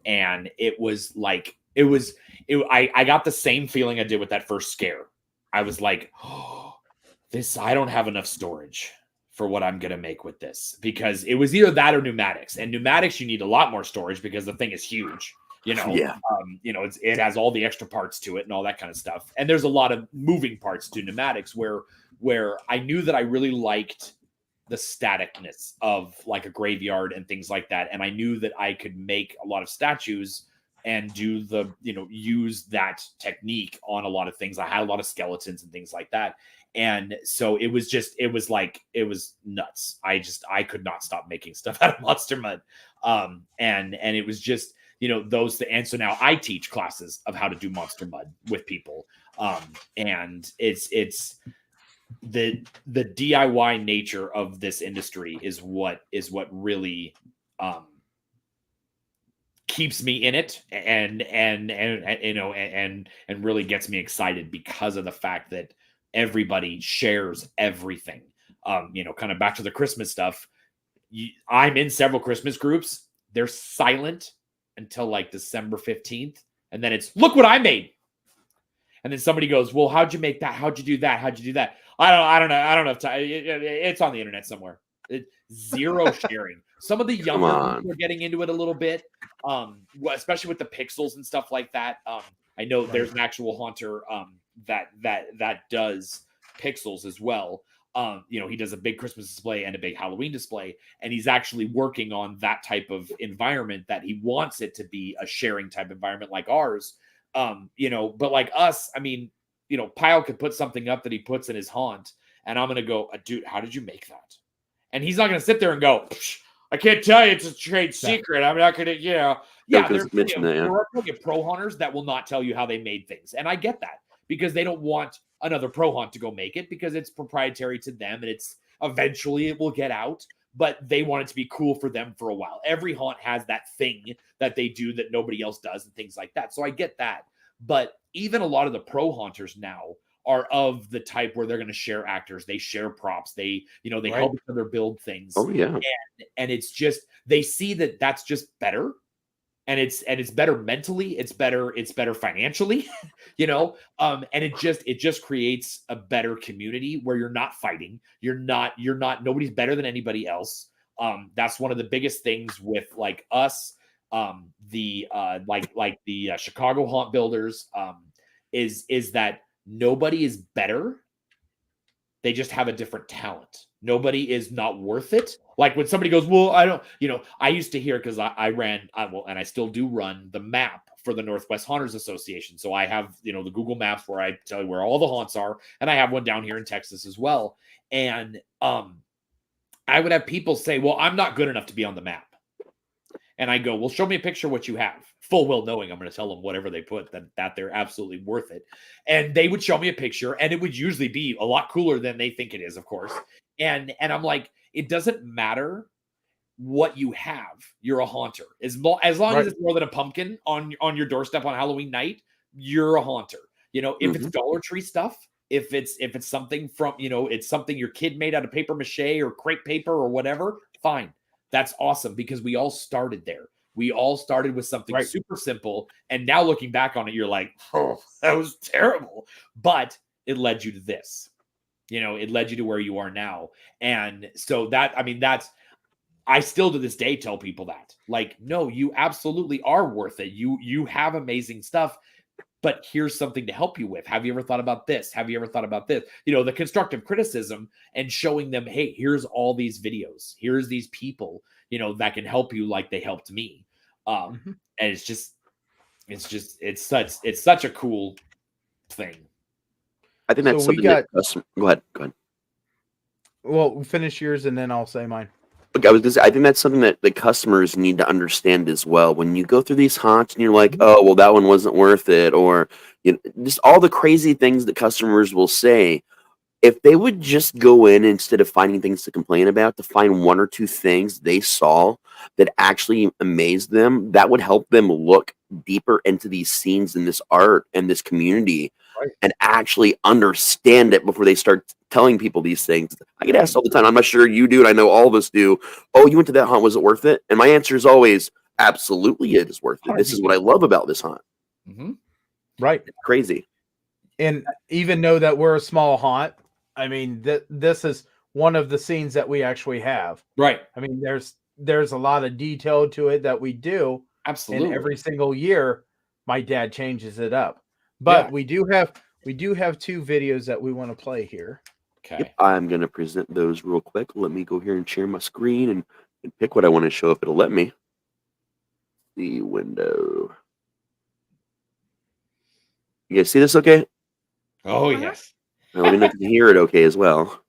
And it was like, I got the same feeling I did with that first scare. I was like, I don't have enough storage for what I'm going to make with this, because it was either that or pneumatics, and pneumatics, you need a lot more storage because the thing is huge, Yeah. It has all the extra parts to it and all that kind of stuff. And there's a lot of moving parts to pneumatics where I knew that I really liked the staticness of like a graveyard and things like that. And I knew that I could make a lot of statues and do use that technique on a lot of things. I had a lot of skeletons and things like that. And so it was nuts. I could not stop making stuff out of monster mud. And it was just, and so now I teach classes of how to do monster mud with people. And it's the DIY nature of this industry is what really, keeps me in it and really gets me excited because of the fact that everybody shares everything. Kind of back to the Christmas stuff. I'm in several Christmas groups. They're silent until like December 15th. And then it's, look what I made. And then somebody goes, well, how'd you make that? How'd you do that? How'd you do that? I don't know. I don't know. It's on the internet somewhere. Zero sharing. Some of the younger people are getting into it a little bit, especially with the pixels and stuff like that. I know there's an actual haunter that does pixels as well. He does a big Christmas display and a big Halloween display, and he's actually working on that type of environment that he wants it to be a sharing type environment like ours. But like us, Pyle could put something up that he puts in his haunt, and I'm going to go, dude, how did you make that? And he's not going to sit there and go, I can't tell you, it's a trade secret. I'm not going to, there are pro hunters that will not tell you how they made things. And I get that, because they don't want another pro hunt to go make it, because it's proprietary to them, and it's eventually it will get out, but they want it to be cool for them for a while. Every haunt has that thing that they do that nobody else does and things like that. So I get that. But even a lot of the pro hunters now are of the type where they're going to share actors, they share props, they help each other build things. Oh yeah. And it's just, they see that that's just better. And it's better mentally, it's better financially, and it just creates a better community where you're not fighting. Nobody's better than anybody else. That's one of the biggest things with like us, the Chicago haunt builders, is that nobody is better. They just have a different talent. Nobody is not worth it. Like when somebody goes, well, I don't, I used to hear, because I ran, and I still do run the map for the Northwest Haunters Association. So I have, the Google Maps where I tell you where all the haunts are. And I have one down here in Texas as well. And I would have people say, well, I'm not good enough to be on the map. And I go, well, show me a picture of what you have. Full well knowing I'm going to tell them whatever they put, that they're absolutely worth it. And they would show me a picture, and it would usually be a lot cooler than they think it is, of course. And I'm like, it doesn't matter what you have. You're a haunter. As long as it's more than a pumpkin on your doorstep on Halloween night, you're a haunter. If it's Dollar Tree stuff, If it's something from, it's something your kid made out of paper mache or crepe paper or whatever, fine. That's awesome, because we all started there. We all started with something super simple. And now looking back on it, you're like, oh, that was terrible. But it led you to this. It led you to where you are now. And so I still to this day tell people that, like, no, you absolutely are worth it. You have amazing stuff, but here's something to help you with. Have you ever thought about this? Have you ever thought about this? The constructive criticism and showing them, hey, here's all these videos. Here's these people, that can help you like they helped me. And it's such a cool thing. I think that's something that go ahead. Well, finish yours and then I'll say mine. Look, I was gonna say, I think that's something that the customers need to understand as well. When you go through these haunts and you're like, oh, well, that one wasn't worth it, or just all the crazy things that customers will say. If they would just go in, instead of finding things to complain about, to find one or two things they saw that actually amazed them, that would help them look deeper into these scenes and this art and this community, and actually understand it before they start telling people these things. I get asked all the time, I'm not sure you do, and I know all of us do, oh, you went to that haunt, was it worth it? And my answer is always, absolutely it is worth it. This is what I love about this haunt. Right. It's crazy. And even though that we're a small haunt, I mean, this is one of the scenes that we actually have. Right. I mean, there's a lot of detail to it that we do. Absolutely. And every single year, my dad changes it up. But we do have two videos that we want to play here. Okay. Yep, I'm going to present those real quick. Let me go here and share my screen and pick what I want to show if it'll let me. The window. You guys see this okay? Oh, yes. Now, let me know if you can hear it okay as well.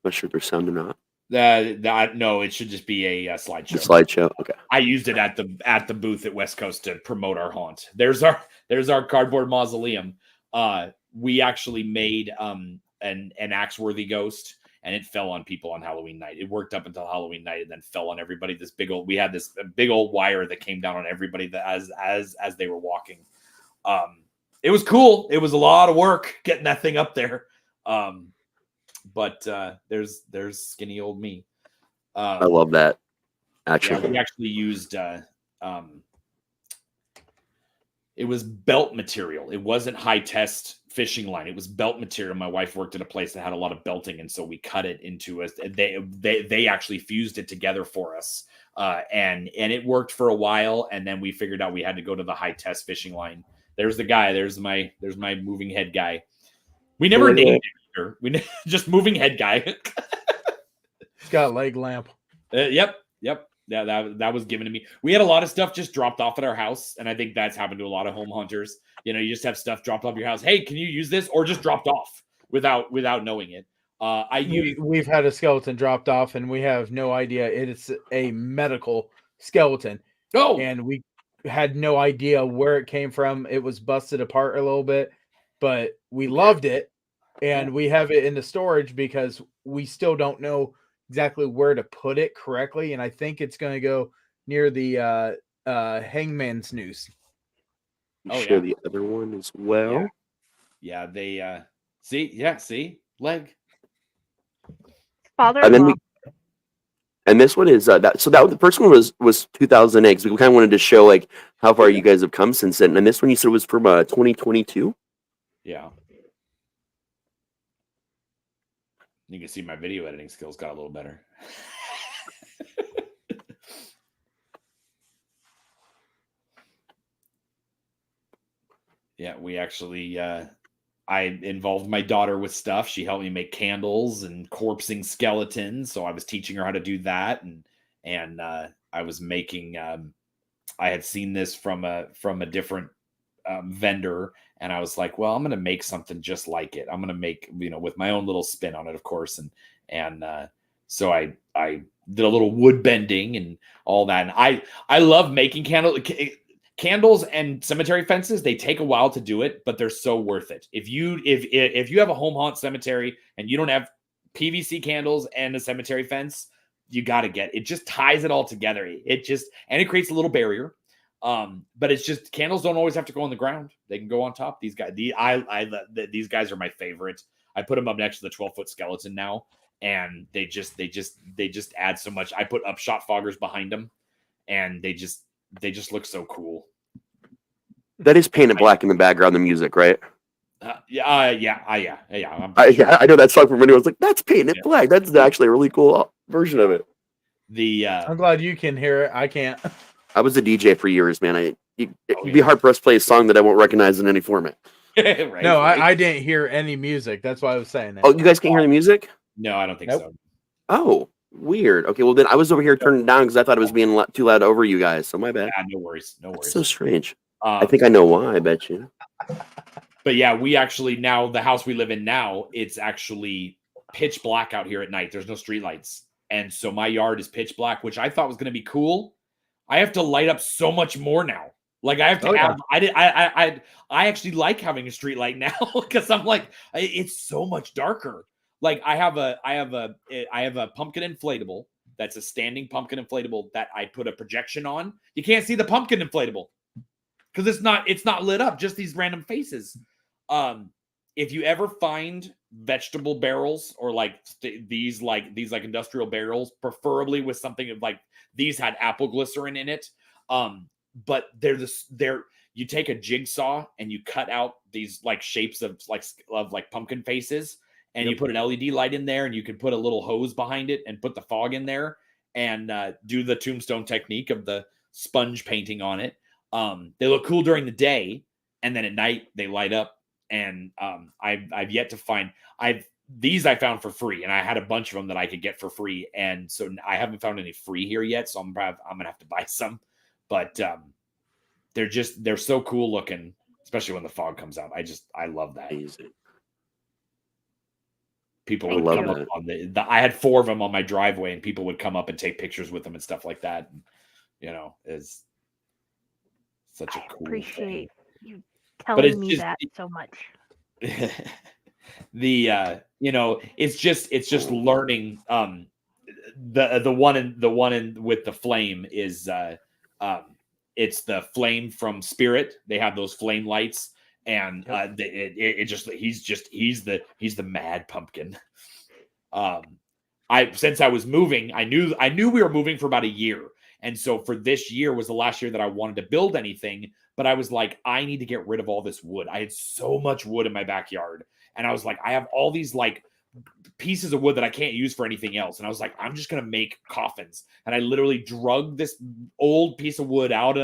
Not sure if there's sound or not. No, it should just be a slideshow. The slideshow, okay. I used it at the booth at West Coast to promote our haunt. There's our cardboard mausoleum. We actually made an axe-worthy ghost, and it fell on people on Halloween night. It worked up until Halloween night, and then fell on everybody. We had this big old wire that came down on everybody as they were walking. It was cool. It was a lot of work getting that thing up there. But there's skinny old me. I love that. Actually, yeah, we actually used it was belt material. It wasn't high test fishing line. It was belt material. My wife worked at a place that had a lot of belting, and so we cut it into they actually fused it together for us. And it worked for a while, and then we figured out we had to go to the high test fishing line. There's the guy. There's my moving head guy. We never named him. We just moving head guy. He's got a leg lamp. Yep. Yeah, that was given to me. We had a lot of stuff just dropped off at our house, and I think that's happened to a lot of home hunters. You just have stuff dropped off your house. Hey, can you use this? Or just dropped off without knowing it. We've had a skeleton dropped off, and we have no idea it's a medical skeleton. Oh, and we had no idea where it came from. It was busted apart a little bit, but we loved it, and we have it in the storage because we still don't know exactly where to put it correctly, and I think it's going to go near the hangman's noose. Share the other one as well. Yeah, they see leg. Father. And then and this one is the first one was 2,000 eggs. We kind of wanted to show like how far you guys have come since then. And this one you said was from 2022. Yeah. You can see my video editing skills got a little better. Yeah, we actually I involved my daughter with stuff. She helped me make candles and corpsing skeletons. So I was teaching her how to do that. And I was making, I had seen this from a different vendor. And I was like, well, I'm going to make something just like it. I'm going to make, with my own little spin on it, of course. And so I did a little wood bending and all that. And I love making candles and cemetery fences. They take a while to do it, but they're so worth it. If you have a home haunt cemetery and you don't have PVC candles and a cemetery fence, you got to get it. Just ties it all together. It creates a little barrier. But it's just candles don't always have to go on the ground. They can go on top. These guys, these guys are my favorite. I put them up next to the 12-foot skeleton now, and they just add so much. I put upshot foggers behind them, and they just look so cool. That is painted black in the background, the music, right? Yeah. I know that song from when I was like, that's painted black. That's actually a really cool version of it. I'm glad you can hear it. I can't. I was a DJ for years, man. You'd be hard pressed to play a song that I won't recognize in any format. Right, no, right. I didn't hear any music. That's why I was saying that. Oh, you guys can't hear the music? No, I don't think so. Oh, weird. Okay, well then I was over here turning it down because I thought it was being too loud over you guys. So my bad. Yeah, no worries. That's so strange. I think I know why. I bet you. But yeah, we actually now the house we live in now, it's actually pitch black out here at night. There's no street lights, and so my yard is pitch black, which I thought was going to be cool. I have to light up so much more now. Like I have to have. I actually like having a street light now because I'm like it's so much darker. Like I have a pumpkin inflatable that's a standing pumpkin inflatable that I put a projection on. You can't see the pumpkin inflatable because it's not lit up. Just these random faces. If you ever find vegetable barrels or like these industrial barrels, preferably with something like these had apple glycerin in it. But you take a jigsaw and you cut out these like shapes of pumpkin faces and you put an LED light in there and you can put a little hose behind it and put the fog in there and do the tombstone technique of the sponge painting on it. They look cool during the day and then at night they light up. And I've yet to find these I found for free, and I had a bunch of them that I could get for free, and so I haven't found any free here yet. So I'm gonna have to buy some, but they're so cool looking, especially when the fog comes out. I love that. Amazing. People would come up on I had 4 of them on my driveway, and people would come up and take pictures with them and stuff like that. And, it's such a cool appreciate thing. You telling me that so much. It's just learning. The one with the flame is it's the flame from Spirit. They have those flame lights, and he's the mad pumpkin. Since I was moving, I knew we were moving for about a year. And so for this year was the last year that I wanted to build anything, but I was like, I need to get rid of all this wood. I had so much wood in my backyard. And I was like, I have all these like pieces of wood that I can't use for anything else. And I was like, I'm just going to make coffins. And I literally drug this old piece of wood out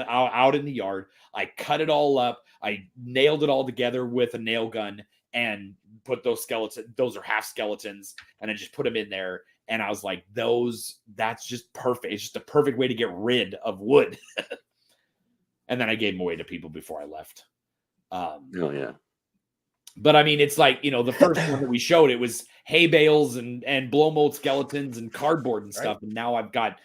in the yard. I cut it all up. I nailed it all together with a nail gun and put those skeletons. Those are half skeletons. And I just put them in there. And I was like, that's just perfect. It's just a perfect way to get rid of wood. And then I gave them away to people before I left. Yeah. But I mean, it's like, the first one that we showed, it was hay bales and blow mold skeletons and cardboard and stuff. Right. And now I've got,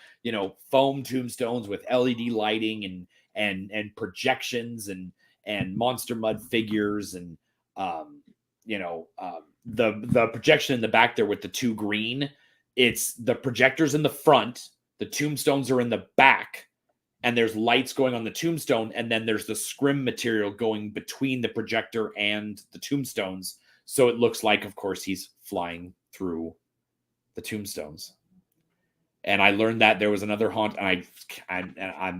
foam tombstones with LED lighting and projections and monster mud figures. And, the projection in the back there with the 2 green, it's the projectors in the front, the tombstones are in the back, and there's lights going on the tombstone, and then there's the scrim material going between the projector and the tombstones. So it looks like, of course, he's flying through the tombstones. And I learned that there was another haunt, and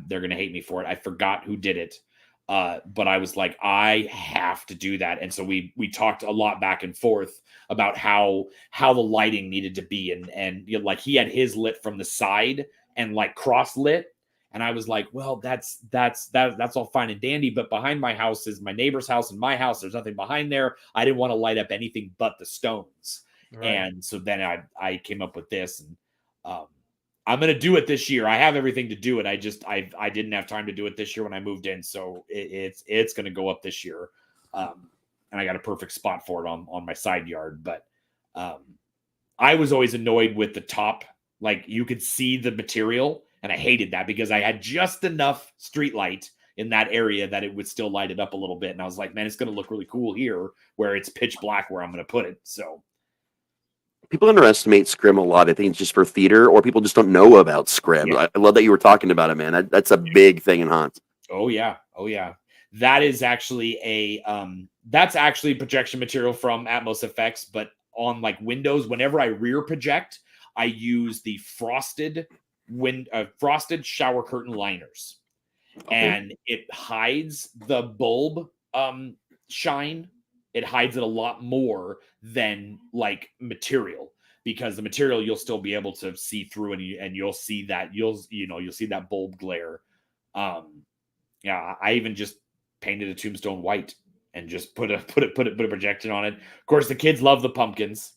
they're going to hate me for it. I forgot who did it. But I was like, I have to do that. And so we talked a lot back and forth about how the lighting needed to be. And like he had his lit from the side and like cross lit. And I was like, well, that's all fine and dandy. But behind my house is my neighbor's house and my house. There's nothing behind there. I didn't want to light up anything but the stones. Right. And so then I came up with this, and I'm going to do it this year. I have everything to do it. I didn't have time to do it this year when I moved in. So it's going to go up this year. And I got a perfect spot for it on my side yard. But I was always annoyed with the top. Like you could see the material, and I hated that because I had just enough street light in that area that it would still light it up a little bit. And I was like, man, it's going to look really cool here where it's pitch black where I'm going to put it. So people underestimate scrim a lot. I think it's just for theater, or people just don't know about scrim. Yeah. I love that you were talking about it, man. That's a big thing in haunts. Oh yeah. That is actually that's actually projection material from Atmos Effects, but on like Windows, whenever I rear project, I use the frosted shower curtain liners. Okay. And it hides the bulb shine. It hides it a lot more than like material, because the material you'll still be able to see through, and you'll see that you'll see that bulb glare. Yeah, I even just painted a tombstone white and just put a projection on it. Of course, the kids love the pumpkins.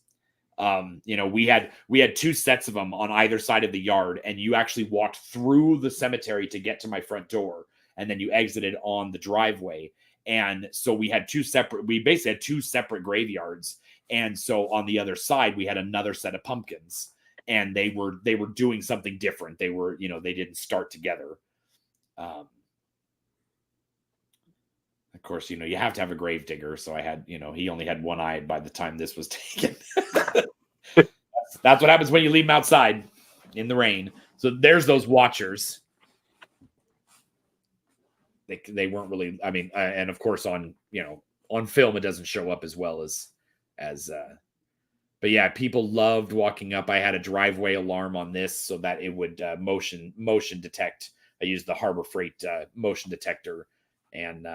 We had 2 sets of them on either side of the yard, and you actually walked through the cemetery to get to my front door, and then you exited on the driveway. And so we basically had 2 separate graveyards. And so on the other side, we had another set of pumpkins, and they were doing something different. They were, they didn't start together. Of course, you have to have a grave digger. So I had, he only had one eye by the time this was taken. That's what happens when you leave him outside in the rain. So there's those watchers. They weren't really, and of course on film, it doesn't show up as well as, but yeah, people loved walking up. I had a driveway alarm on this so that it would motion detect. I used the Harbor Freight motion detector. And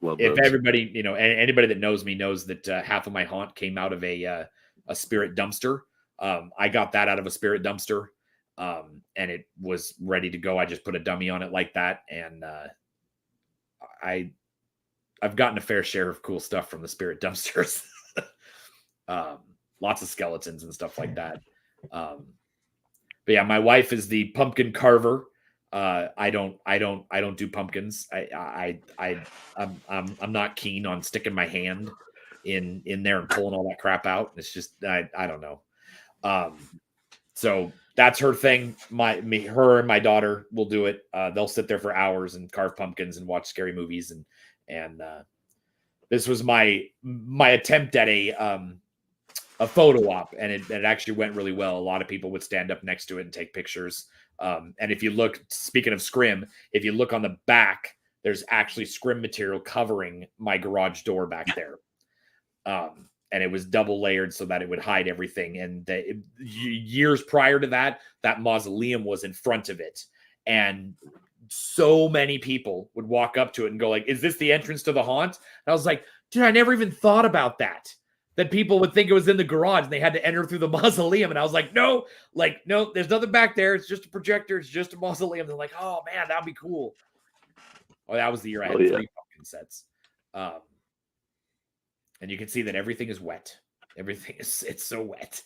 if everybody, anybody that knows me knows that half of my haunt came out of a spirit dumpster. I got that out of a spirit dumpster, and it was ready to go. I just put a dummy on it like that. And I've gotten a fair share of cool stuff from the spirit dumpsters. Lots of skeletons and stuff like that. But yeah, my wife is the pumpkin carver. I don't do pumpkins. I'm not keen on sticking my hand in there and pulling all that crap out. It's just, I don't know. So that's her thing. Her and my daughter will do it. They'll sit there for hours and carve pumpkins and watch scary movies. And this was my attempt at a photo op, and it actually went really well. A lot of people would stand up next to it and take pictures. And if you look, speaking of scrim, if you look on the back, there's actually scrim material covering my garage door back there. And it was double layered so that it would hide everything. And years prior to that mausoleum was in front of it. And so many people would walk up to it and go like, is this the entrance to the haunt? And I was like, dude, I never even thought about that people would think it was in the garage and they had to enter through the mausoleum. And I was like, no, there's nothing back there. It's just a projector. It's just a mausoleum. They're like, oh man, that'd be cool. Oh, that was the year I had 3 pumpkin sets. And you can see that everything is wet. It's so wet.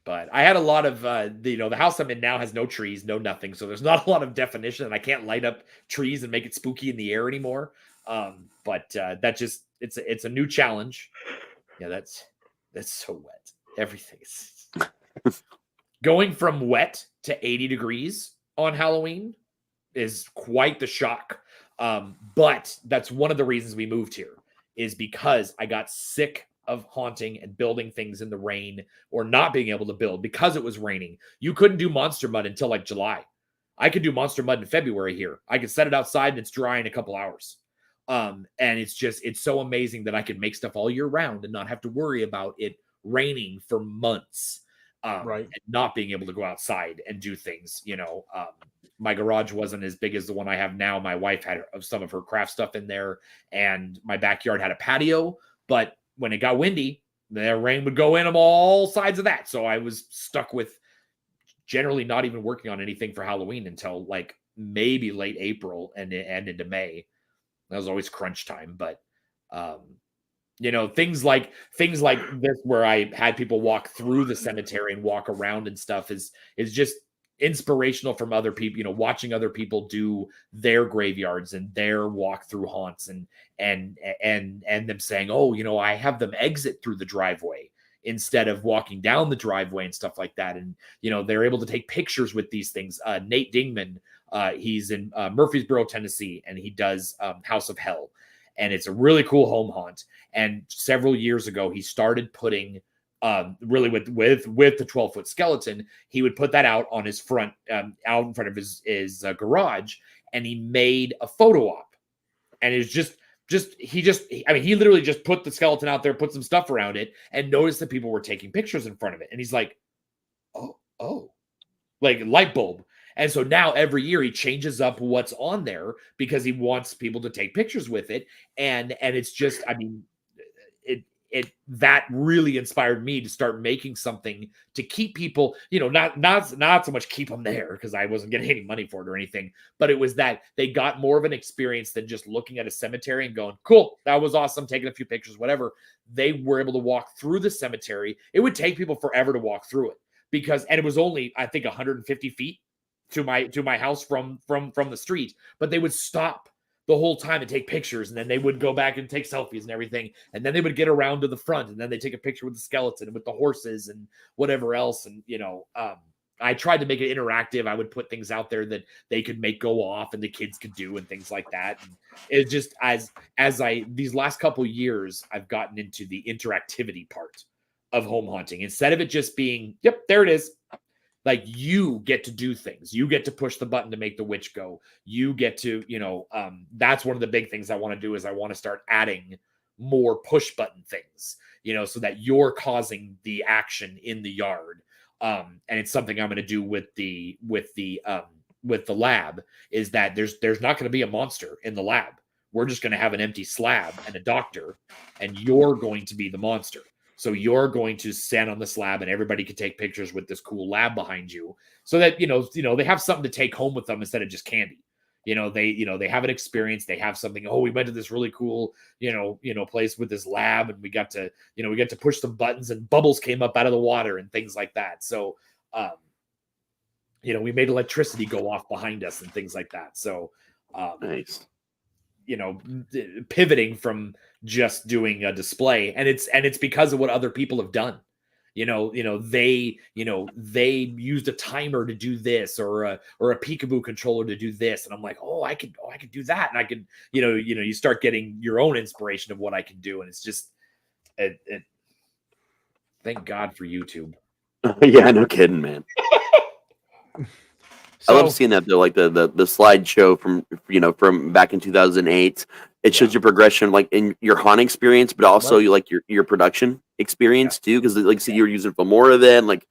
But I had a lot of, the house I'm in now has no trees, no nothing. So there's not a lot of definition, and I can't light up trees and make it spooky in the air anymore. But that just, it's a new challenge. Yeah, that's so wet. Everything is going from wet to 80 degrees on Halloween is quite the shock. But that's one of the reasons we moved here, is because I got sick of haunting and building things in the rain, or not being able to build because it was raining. You couldn't do monster mud until like July. I could do monster mud in February here. I could set it outside and it's dry in a couple hours. And it's so amazing that I can make stuff all year round and not have to worry about it raining for months. Right. And not being able to go outside and do things, my garage wasn't as big as the one I have now. My wife had some of her craft stuff in there, and my backyard had a patio, but when it got windy, the rain would go in on all sides of that. So I was stuck with generally not even working on anything for Halloween until like maybe late April and into May. That was always crunch time. But, things like this, where I had people walk through the cemetery and walk around and stuff is just inspirational from other people, watching other people do their graveyards and their walk through haunts and them saying, oh, I have them exit through the driveway instead of walking down the driveway and stuff like that. And, they're able to take pictures with these things. Nate Dingman, he's in Murfreesboro, Tennessee, and he does House of Hell. And it's a really cool home haunt. And several years ago, he started putting really with the 12-foot skeleton, he would put that out on his front, out in front of his garage, and he made a photo op. And it was he literally just put the skeleton out there, put some stuff around it, and noticed that people were taking pictures in front of it. And he's like, oh, like light bulb. And so now every year he changes up what's on there because he wants people to take pictures with it. And it's just, I mean, that really inspired me to start making something to keep people, not so much keep them there because I wasn't getting any money for it or anything, but it was that they got more of an experience than just looking at a cemetery and going, cool, that was awesome, taking a few pictures, whatever. They were able to walk through the cemetery. It would take people forever to walk through it and it was only, I think, 150 feet to my house from the street, but they would stop the whole time and take pictures, and then they would go back and take selfies and everything, and then they would get around to the front, and then they take a picture with the skeleton and with the horses and whatever else. And I tried to make it interactive. I would put things out there that they could make go off and the kids could do and things like that. And it's just as these last couple years, I've gotten into the interactivity part of home haunting instead of it just being, yep, there it is. Like, you get to do things. You get to push the button to make the witch go. You get to, that's one of the big things I want to do is I want to start adding more push button things, so that you're causing the action in the yard. And it's something I'm going to do with the lab, is that there's not going to be a monster in the lab. We're just going to have an empty slab and a doctor, and you're going to be the monster. So you're going to stand on the slab and everybody can take pictures with this cool lab behind you so that, they have something to take home with them instead of just candy. They have an experience. They have something. Oh, we went to this really cool, place with this lab, and we got to push some buttons and bubbles came up out of the water and things like that. So, we made electricity go off behind us and things like that. So, nice. Pivoting from just doing a display, and it's because of what other people have done. They used a timer to do this or a peekaboo controller to do this, and I'm like, I could do that, and I could, you start getting your own inspiration of what I can do, and it's just, thank God for YouTube. Yeah, no kidding, man. I love seeing that though, like the slideshow from back in 2008. It shows your progression, like in your haunting experience, but also your production experience too. Because like, see, you were using Filmora then, like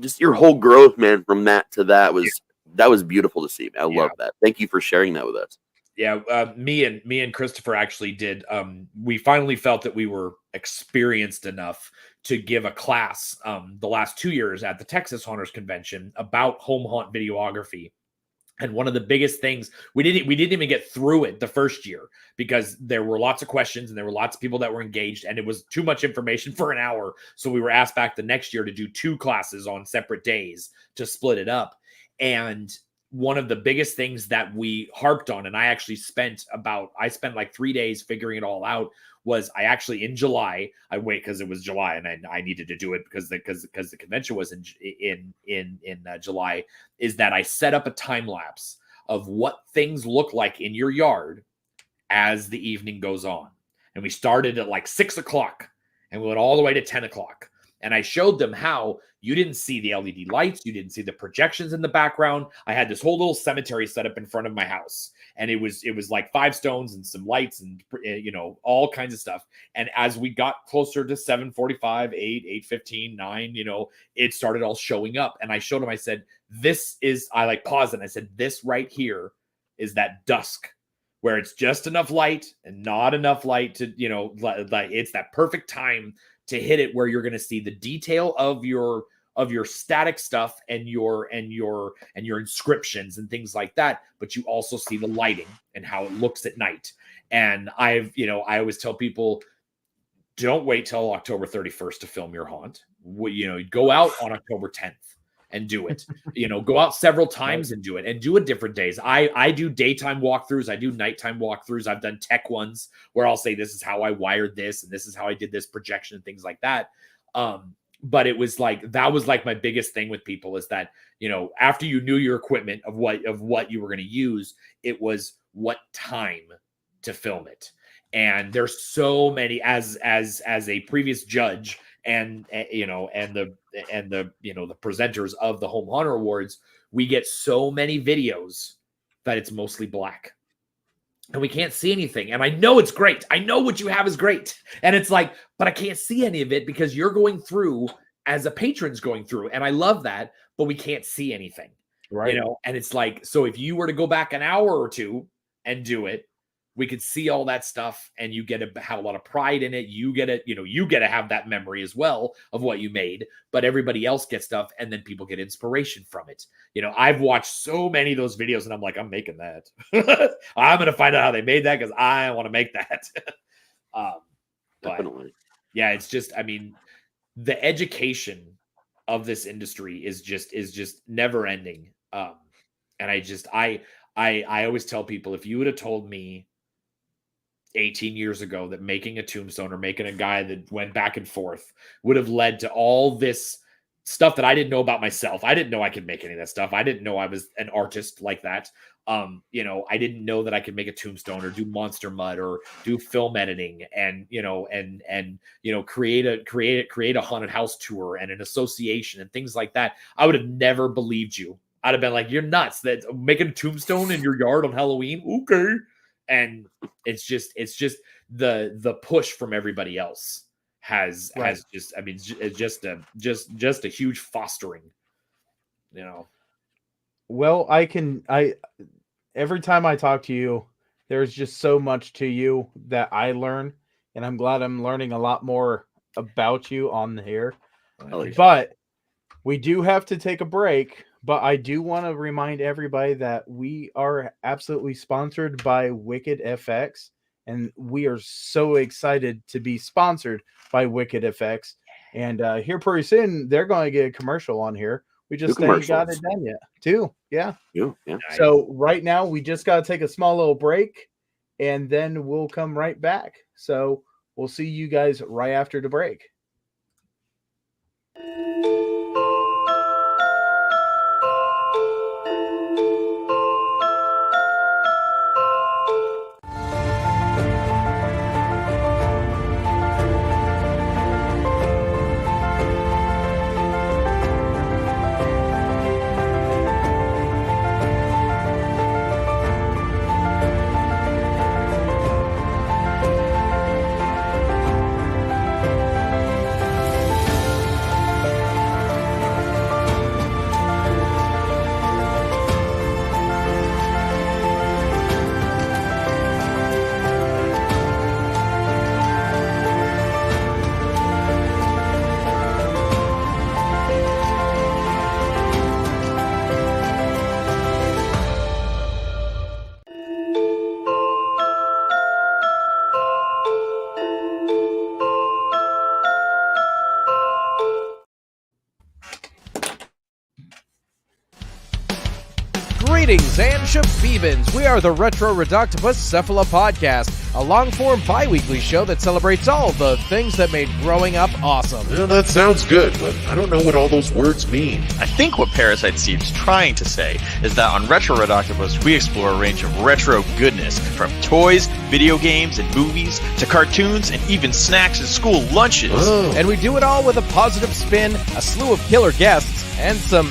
just your whole growth, man, from that to that was beautiful to see. I love that. Thank you for sharing that with us. Yeah, me and Christopher actually did. We finally felt that we were experienced enough to give a class the last 2 years at the Texas Haunters Convention about home haunt videography. And one of the biggest things, we didn't even get through it the first year because there were lots of questions and there were lots of people that were engaged, and it was too much information for an hour. So we were asked back the next year to do 2 classes on separate days to split it up. And one of the biggest things that we harped on, and I spent like 3 days figuring it all out, was I actually in July, because it was July and I needed to do it because the convention was in July, is that I set up a time lapse of what things look like in your yard as the evening goes on. And we started at like 6 o'clock and we went all the way to 10 o'clock. And I showed them how you didn't see the LED lights. You didn't see the projections in the background. I had this whole little cemetery set up in front of my house. And it was like 5 stones and some lights and, all kinds of stuff. And as we got closer to 7:45, 8, 8:15, 9, it started all showing up. And I showed them, I said, I paused and I said, this right here is that dusk where it's just enough light and not enough light to, like it's that perfect time to hit it where you're going to see the detail of your static stuff and your inscriptions and things like that, but you also see the lighting and how it looks at night. And I always tell people, don't wait till October 31st to film your haunt. Go out on October 10th and do it. Go out several times and do it, and do it different days. I do daytime walkthroughs. I do nighttime walkthroughs. I've done tech ones where I'll say, this is how I wired this, and this is how I did this projection and things like that. But it was like, that was like my biggest thing with people is that, after you knew your equipment of what you were going to use, it was what time to film it. And there's so many, as a previous judge and the presenters of the Home Hunter Awards, we get so many videos that it's mostly black. And we can't see anything. And I know it's great. I know what you have is great. And it's like, but I can't see any of it because you're going through as a patron's going through. And I love that, but we can't see anything. Right. And it's like, so if you were to go back an hour or two and do it, we could see all that stuff, and you get to have a lot of pride in it. You get it, you get to have that memory as well of what you made, but everybody else gets stuff, and then people get inspiration from it. I've watched so many of those videos, and I'm like, I'm making that. I'm going to find out how they made that because I want to make that. Definitely. Yeah, it's just, the education of this industry is just never ending. And I always tell people, if you would have told me 18 years ago that making a tombstone or making a guy that went back and forth would have led to all this stuff that I didn't know about myself. I didn't know I could make any of that stuff. I didn't know I was an artist like that. I didn't know that I could make a tombstone or do monster mud or do film editing and create a haunted house tour and an association and things like that. I would have never believed you. I'd have been like, you're nuts. That making a tombstone in your yard on Halloween. Okay. And it's just the push from everybody else has just, it's just a huge fostering, Well, every time I talk to you, there's just so much to you that I learn, and I'm glad I'm learning a lot more about you on here. But we do have to take a break. But I do want to remind everybody that we are absolutely sponsored by Wicked FX, and we are so excited to be sponsored by Wicked FX. And here pretty soon, they're going to get a commercial on here. We just ain't got it done yet, too. Yeah. Yeah. So right now, we just got to take a small little break, and then we'll come right back. So we'll see you guys right after the break. Greetings and shabibans. We are the Retro Reductibus Cephala Podcast, a long-form bi-weekly show that celebrates all the things that made growing up awesome. Well, that sounds good, but I don't know what all those words mean. I think what Parasite seems trying to say is that on Retro Reductibus, we explore a range of retro goodness, from toys, video games, and movies, to cartoons, and even snacks and school lunches. Oh. And we do it all with a positive spin, a slew of killer guests, and some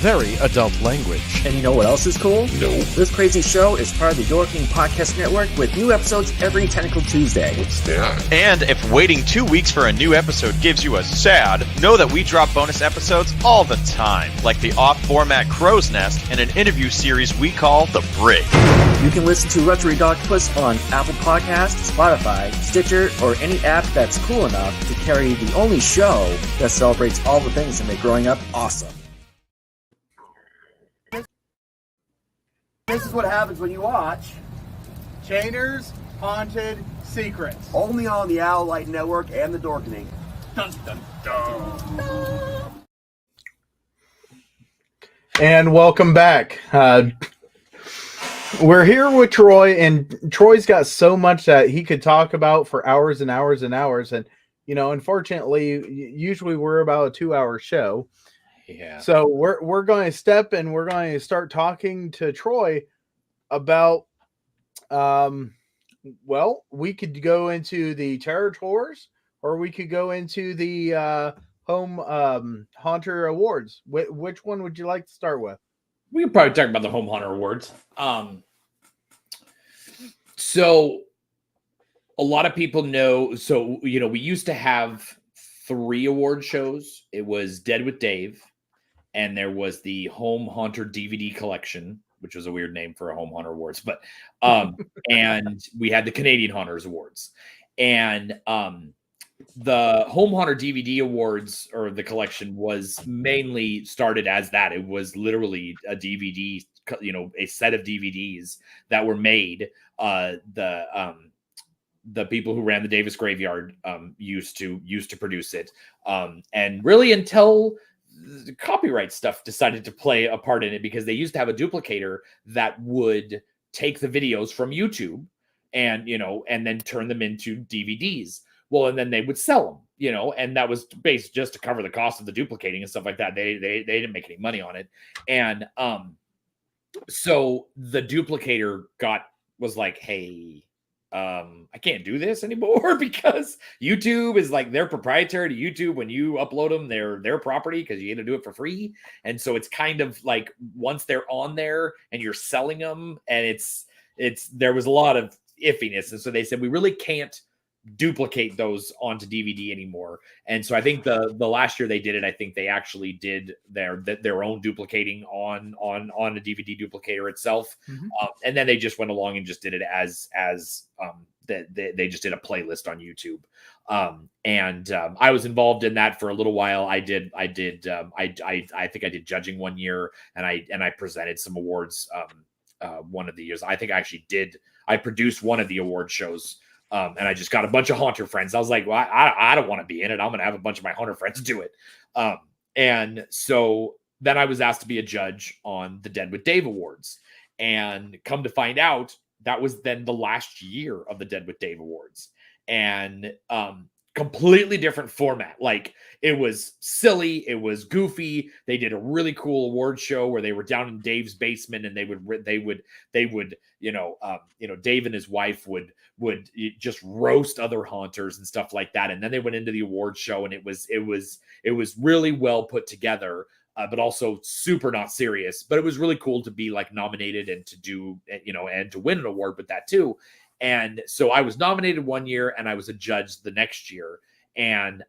very adult language. And you know what else is cool? No. This crazy show is part of the Your King Podcast Network with new episodes every Tentacle Tuesday. What's that? And if waiting 2 weeks for a new episode gives you a sad, know that we drop bonus episodes all the time, like the off-format Crow's Nest and an interview series we call The Brig. You can listen to Retro Reductibus on Apple Podcasts, Spotify, Stitcher, or any app that's cool enough to carry the only show that celebrates all the things that make growing up awesome. This is what happens when you watch Chainer's Haunted Secrets. only on the Owl Light Network and the Dorkening. Dun, dun, dun. And welcome back. We're here with Troy, and Troy's got so much that he could talk about for hours and hours and hours. And, unfortunately, usually we're about a 2-hour show. Yeah. So we're going to step and we're going to start talking to Troy about, we could go into the territories, or we could go into the home haunter awards. Which one would you like to start with? We could probably talk about the home haunter awards. So a lot of people know. So we used to have 3 award shows. It was Dead with Dave, and there was the Home Haunter DVD collection, which was a weird name for a Home Haunter Awards, but and we had the Canadian Haunters Awards, and the Home Haunter DVD Awards, or the collection, was mainly started as that. It was literally a DVD, a set of DVDs that were made. The people who ran the Davis Graveyard used to produce it, and really until the copyright stuff decided to play a part in it, because they used to have a duplicator that would take the videos from YouTube and then turn them into DVDs. Well, and then they would sell them, and that was based just to cover the cost of the duplicating and stuff like that. They didn't make any money on it, and so the duplicator was like, hey, I can't do this anymore because YouTube is like, they're proprietary to YouTube. When you upload them, they're their property because you get to do it for free. And so it's kind of like, once they're on there and you're selling them, and there was a lot of iffiness. And so they said, we really can't duplicate those onto DVD anymore. And so I think the last year they did it, I think they actually did their own duplicating on a DVD duplicator itself. Mm-hmm. And then they just went along and just did it as they just did a playlist on YouTube. And I was involved in that for a little while. I think I did judging one year, and I presented some awards one of the years. I think I produced one of the award shows. And I just got a bunch of haunter friends. I was like, well, I don't want to be in it. I'm going to have a bunch of my haunter friends do it. And so then I was asked to be a judge on the Dead with Dave Awards. And come to find out, that was then the last year of the Dead with Dave Awards. And completely different format. Like, it was silly, it was goofy. They did a really cool award show where they were down in Dave's basement, and they would Dave and his wife would just roast other haunters and stuff like that. And then they went into the award show, and it was really well put together, but also super not serious. But it was really cool to be like nominated and to do, and to win an award with that too. And so I was nominated one year, and I was a judge the next year. And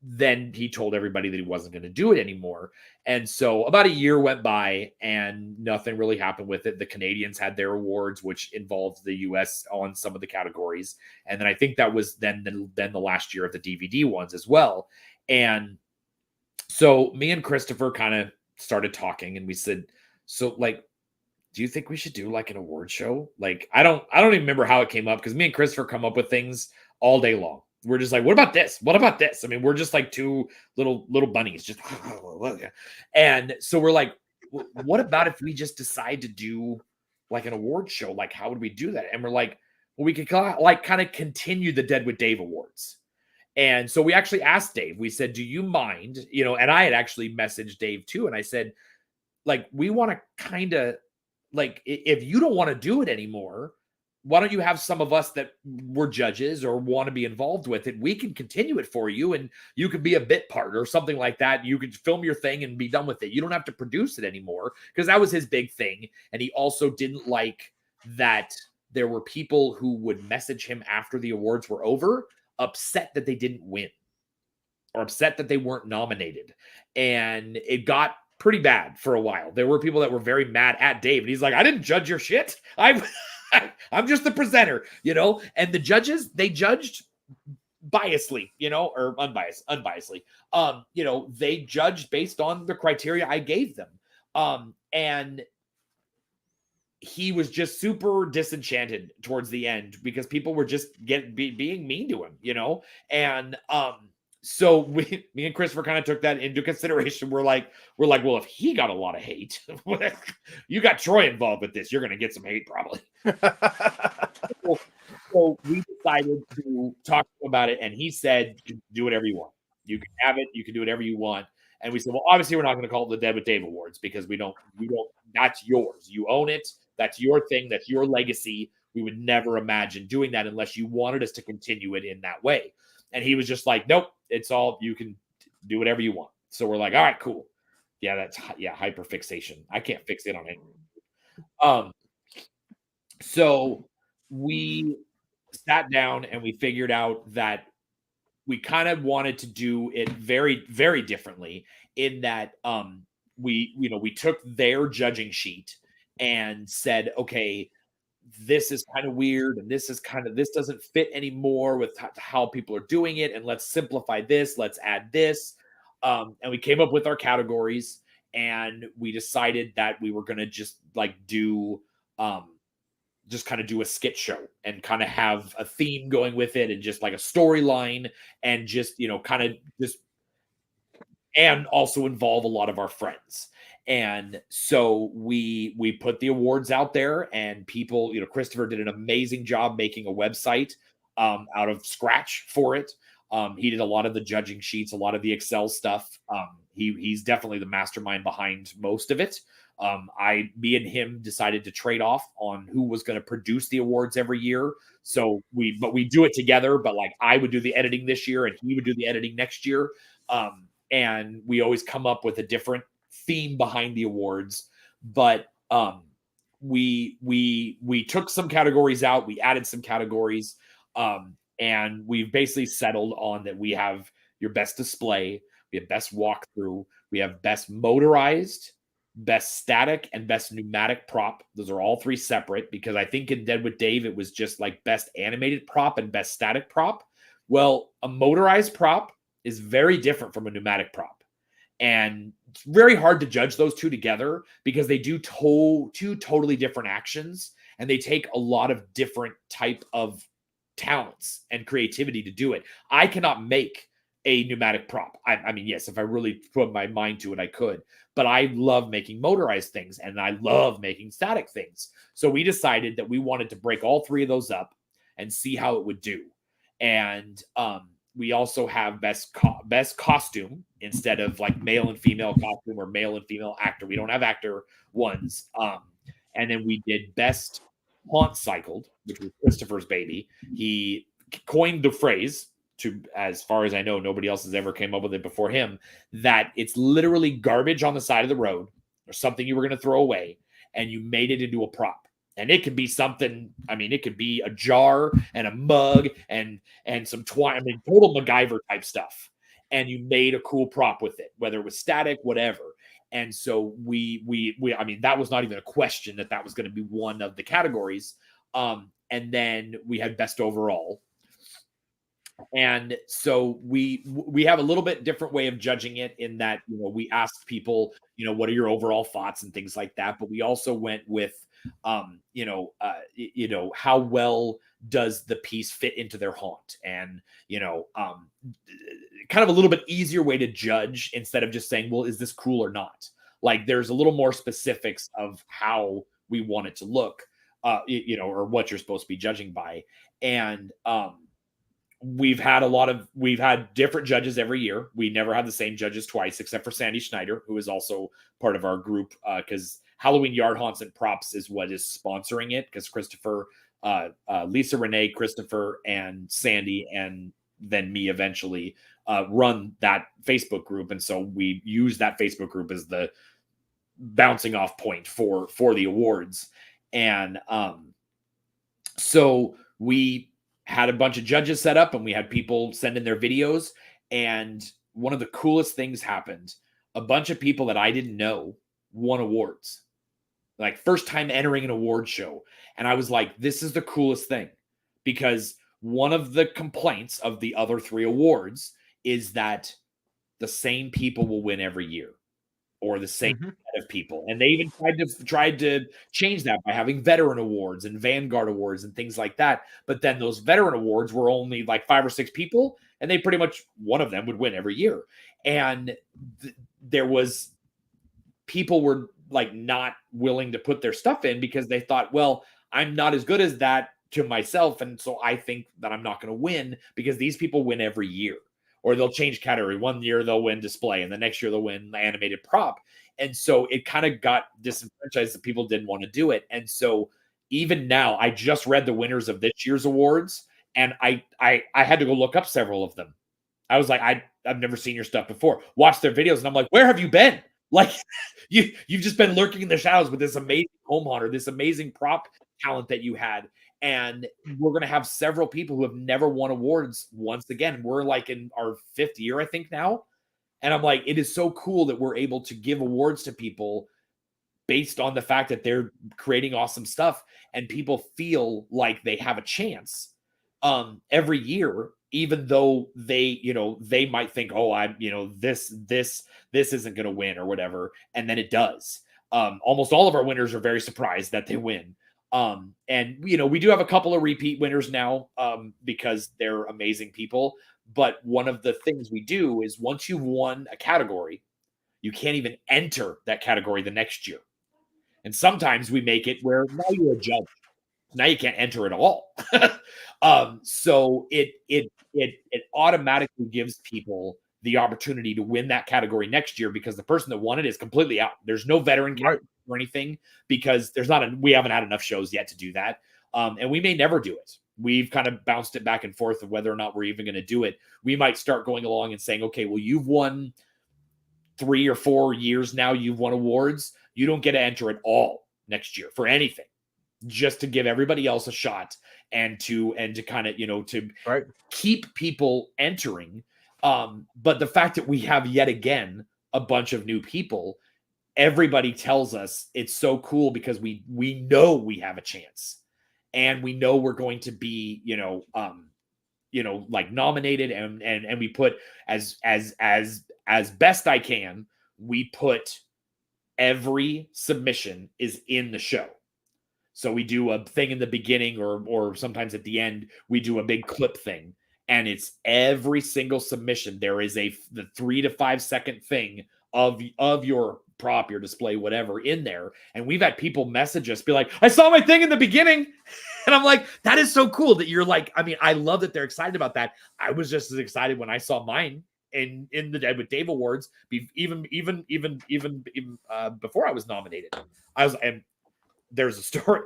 then he told everybody that he wasn't going to do it anymore. And so about a year went by, and nothing really happened with it. The Canadians had their awards, which involved the US on some of the categories. And then I think that was then the last year of the DVD ones as well. And so me and Christopher kind of started talking, and we said, so like, do you think we should do like an award show? Like, I don't even remember how it came up, because me and Christopher come up with things all day long. We're just like, what about this? What about this? I mean, we're just like two little bunnies, just, and so we're like, what about if we just decide to do like an award show? Like, how would we do that? And we're like, well, we could like kind of continue the Dead with Dave Awards. And so we actually asked Dave, we said, do you mind, and I had actually messaged Dave too. And I said, like, we want to kind of, like, if you don't want to do it anymore, why don't you have some of us that were judges or want to be involved with it? We can continue it for you, and you could be a bit part or something like that. You could film your thing and be done with it. You don't have to produce it anymore, because that was his big thing. And he also didn't like that there were people who would message him after the awards were over, upset that they didn't win or upset that they weren't nominated. And it got pretty bad for a while. There were people that were very mad at Dave, and he's like, I didn't judge your shit. I'm just the presenter, and the judges, they judged biasly, or unbiasedly. They judged based on the criteria I gave them. And he was just super disenchanted towards the end, because people were just being mean to him, and so me and Christopher kind of took that into consideration. We're like, well, if he got a lot of hate, you got Troy involved with this, you're going to get some hate probably. So we decided to talk about it, and he said, do whatever you want. You can have it. You can do whatever you want. And we said, well, obviously we're not going to call it the Dead with Dave Awards, because we don't, that's yours. You own it. That's your thing. That's your legacy. We would never imagine doing that unless you wanted us to continue it in that way. And he was just like, nope, it's all, you can do whatever you want. So we're like, all right, cool. Yeah, that's hyperfixation. I can't fix it on anything. So we sat down and we figured out that we kind of wanted to do it very, very differently in that we took their judging sheet and said, okay, this is kind of weird and this doesn't fit anymore with how people are doing it, and let's simplify this, let's add this. And we came up with our categories, and we decided that we were going to just do a skit show and kind of have a theme going with it, and just like a storyline, and just and also involve a lot of our friends. And so we put the awards out there, and people, Christopher did an amazing job making a website out of scratch for it. He did a lot of the judging sheets, a lot of the Excel stuff. He's definitely the mastermind behind most of it. Me and him decided to trade off on who was going to produce the awards every year. So we do it together, but I would do the editing this year and he would do the editing next year. And we always come up with a different theme behind the awards. But we took some categories out, we added some categories, and we've basically settled on that we have your best display, we have best walkthrough, we have best motorized, best static, and best pneumatic prop. Those are all three separate, because I think in Dead with Dave it was just best animated prop and best static prop. Well, a motorized prop is very different from a pneumatic prop, and it's very hard to judge those two together because they do two totally different actions, and they take a lot of different type of talents and creativity to do it. I cannot make a pneumatic prop. I mean, yes, if I really put my mind to it, I could, but I love making motorized things and I love making static things. So we decided that we wanted to break all three of those up and see how it would do. And we also have best costume instead of male and female costume or male and female actor. We don't have actor ones. And then we did best haunt cycled, which was Christopher's baby. He coined the phrase, as far as I know, nobody else has ever came up with it before him, that it's literally garbage on the side of the road or something you were going to throw away, and you made it into a prop. And it could be something, it could be a jar and a mug and some twine, total MacGyver type stuff. And you made a cool prop with it, whether it was static, whatever. And so we that was not even a question that was going to be one of the categories. And then we had best overall. And so we have a little bit different way of judging it in that, we asked people, what are your overall thoughts and things like that. But we also went with, how well does the piece fit into their haunt, and, kind of a little bit easier way to judge instead of just saying, well, is this cool or not? There's a little more specifics of how we want it to look, or what you're supposed to be judging by. And, we've had different judges every year. We never have the same judges twice, except for Sandy Schneider, who is also part of our group, because Halloween Yard Haunts and Props is what is sponsoring it, because Christopher, Lisa Renee, Christopher, and Sandy, and then me eventually run that Facebook group. And so we use that Facebook group as the bouncing off point for the awards. And so we had a bunch of judges set up, and we had people send in their videos. And one of the coolest things happened. A bunch of people that I didn't know won awards, first time entering an award show. And I was like, this is the coolest thing, because one of the complaints of the other three awards is that the same people will win every year, or the same set of people. And they even tried to change that by having veteran awards and Vanguard awards and things like that. But then those veteran awards were only 5 or 6 people, and they pretty much, one of them would win every year. And there was, people were not willing to put their stuff in because they thought, well, I'm not as good as that to myself, and so I think that I'm not going to win because these people win every year. Or they'll change category. One year they'll win display, and the next year they'll win animated prop. And so it kind of got disenfranchised that people didn't want to do it. And so even now, I just read the winners of this year's awards, And I had to go look up several of them. I was like, I've never seen your stuff before. Watch their videos, and I'm like, where have you been? Like, you've just been lurking in the shadows with this amazing home hunter, this amazing prop talent that you had. And we're going to have several people who have never won awards once again. We're like in our 5th year, I think, now. And I'm like, it is so cool that we're able to give awards to people based on the fact that they're creating awesome stuff, and people feel like they have a chance every year, even though they might think, oh, this isn't going to win or whatever. And then it does. Almost all of our winners are very surprised that they win. And we do have a couple of repeat winners now, because they're amazing people. But one of the things we do is once you've won a category, you can't even enter that category the next year. And sometimes we make it where now you're a judge. Now you can't enter at all. So it automatically gives people the opportunity to win that category next year, because the person that won it is completely out. There's no veteran category or anything, because we haven't had enough shows yet to do that. And we may never do it. We've kind of bounced it back and forth of whether or not we're even going to do it. We might start going along and saying, okay, well, you've won 3 or 4 years now. You've won awards. You don't get to enter at all next year for anything, just to give everybody else a shot and to kind of, to keep people entering. But the fact that we have yet again a bunch of new people, everybody tells us it's so cool because we know we have a chance, and we know we're going to be, like nominated, and we put as best I can, we put every submission is in the show. So we do a thing in the beginning, or sometimes at the end, we do a big clip thing, and it's every single submission. There is the 3 to 5 second thing of your prop, your display, whatever in there. And we've had people message us, be like, I saw my thing in the beginning. And I'm like, that is so cool that you're like, I mean, I love that they're excited about that. I was just as excited when I saw mine in the Dead with Dave Awards, even before I was nominated. And there's a story.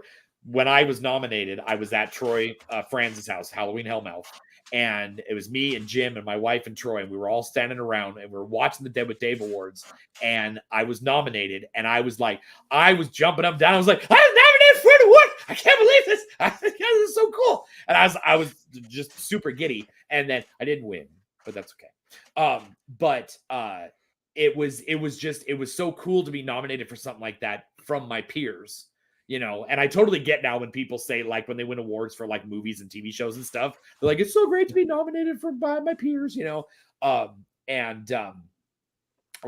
When I was nominated, I was at Troy Franz's house, Halloween Hellmouth, and it was me and Jim and my wife and Troy, and we were all standing around and we were watching the Dead with Dave Awards, and I was nominated, and I was jumping up and down. I was like, I was nominated for an award. I can't believe this. This is so cool. And I was just super giddy. And then I didn't win, but that's okay. It was so cool to be nominated for something like that from my peers. And I totally get now when people say, like, when they win awards for like movies and TV shows and stuff, they're like, it's so great to be nominated by my peers, I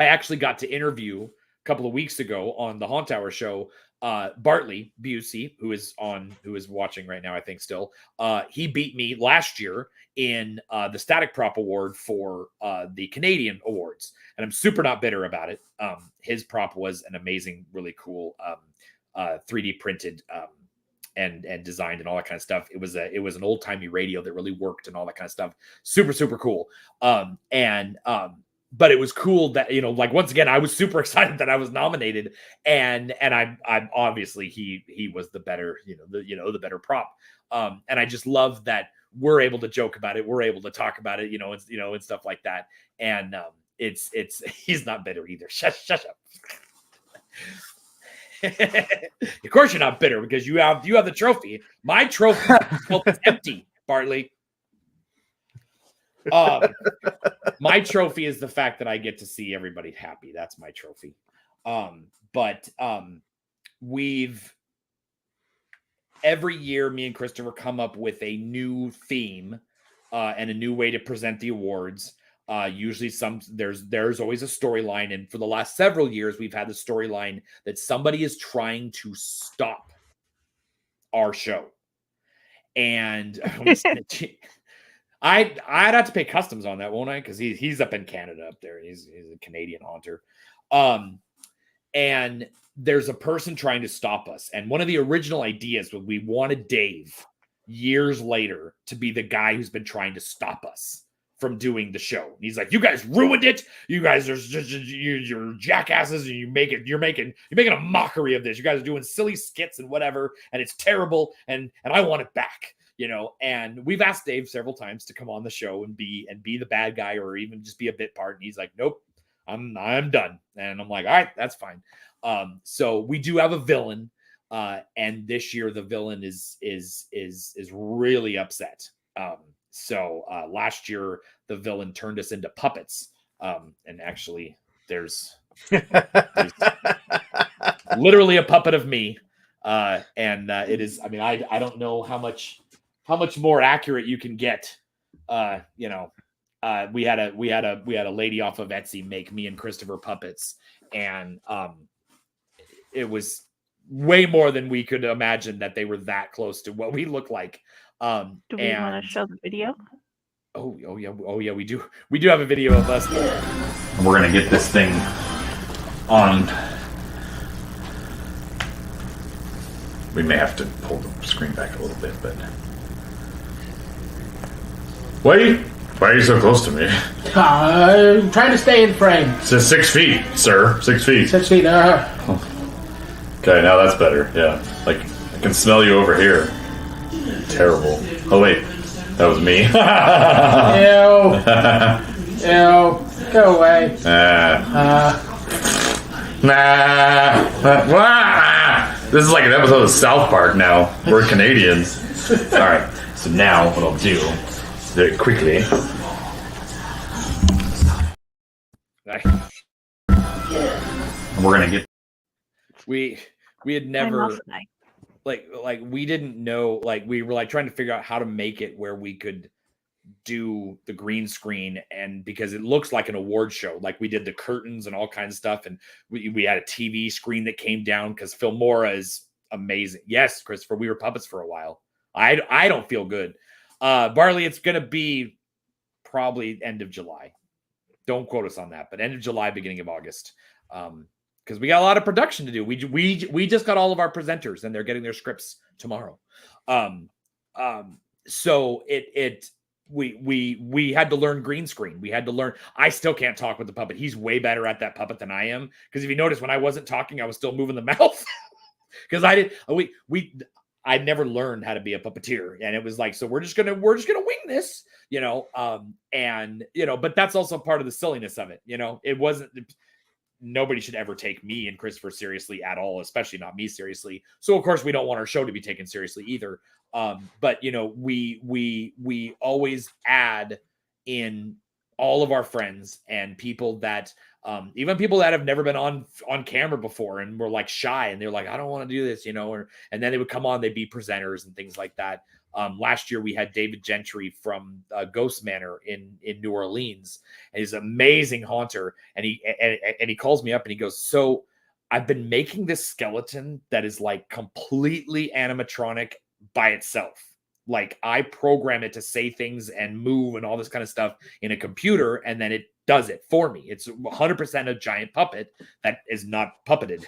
actually got to interview a couple of weeks ago on the Haunt Hour show, Bartley Busey, who is watching right now, I think still. He beat me last year in the Static Prop Award for the Canadian Awards, and I'm super not bitter about it. His prop was an amazing, really cool 3D printed and designed and all that kind of stuff. It was an old timey radio that really worked and all that kind of stuff. Super, super cool. But it was cool that, like, once again, I was super excited that I was nominated, and I'm obviously he was the better, the better prop. And I just love that we're able to joke about it. We're able to talk about it, and stuff like that. And it's he's not bitter either. Shut up. Of course you're not bitter, because you have the trophy. My trophy is empty, Bartley. My trophy is the fact that I get to see everybody happy. That's my trophy. But we've every year, me and Christopher come up with a new theme and a new way to present the awards. Usually there's always a storyline, and for the last several years we've had the storyline that somebody is trying to stop our show. And I'd have to pay customs on that, won't I? Because he's up in Canada up there. He's a Canadian haunter. And there's a person trying to stop us. And one of the original ideas was we wanted Dave years later to be the guy who's been trying to stop us from doing the show. And he's like, you guys ruined it. You guys are just, you're jackasses, and you're making a mockery of this. You guys are doing silly skits and whatever, and it's terrible. And I want it back. and we've asked Dave several times to come on the show and be the bad guy or even just be a bit part. And he's like, nope, I'm done. And I'm like, all right, that's fine. So we do have a villain. And this year the villain is really upset. So last year the villain turned us into puppets. And actually there's literally a puppet of me. And it is, I mean, I don't know how much more accurate you can get. We had a lady off of Etsy make me and Christopher puppets, and it was way more than we could imagine that they were that close to what we look like. Do we want to show the video? Oh yeah, we do have a video of us. We're gonna get this thing on. We may have to pull the screen back a little bit, but wait, why are you so close to me? I'm trying to stay in frame. It says 6 feet, sir. 6 feet. 6 feet. Okay, now that's better. Yeah, like I can smell you over here. Terrible. Oh wait, that was me. Ew. Go away. This is like an episode of South Park now. We're Canadians. All right. So now what I'll do very quickly. We're gonna get. We had never like we didn't know, like we were like trying to figure out how to make it where we could do the green screen, and because it looks like an award show, like we did the curtains and all kinds of stuff, and we had a TV screen that came down because Filmora is amazing. Yes, Christopher, we were puppets for a while. I don't feel good. Barley, it's gonna be probably end of July. Don't quote us on that, but end of July, beginning of August. Because we got a lot of production to do. We just got all of our presenters and they're getting their scripts tomorrow. So we had to learn green screen. We had to learn. I still can't talk with the puppet. He's way better at that puppet than I am. Because if you notice, when I wasn't talking, I was still moving the mouth. Because I never learned how to be a puppeteer, and it was like, so we're just gonna wing this, but that's also part of the silliness of it. It wasn't. Nobody should ever take me and Christopher seriously at all, especially not me seriously. So of course we don't want our show to be taken seriously either. But we always add in all of our friends and people that even people that have never been on camera before and were like shy, and they're like, I don't want to do this, and then they would come on, they'd be presenters and things like that. Last year we had David Gentry from Ghost Manor in New Orleans, and he's an amazing haunter. And he calls me up and he goes, so I've been making this skeleton that is like completely animatronic by itself. Like I program it to say things and move and all this kind of stuff in a computer, and then it does it for me. It's 100% a giant puppet that is not puppeted.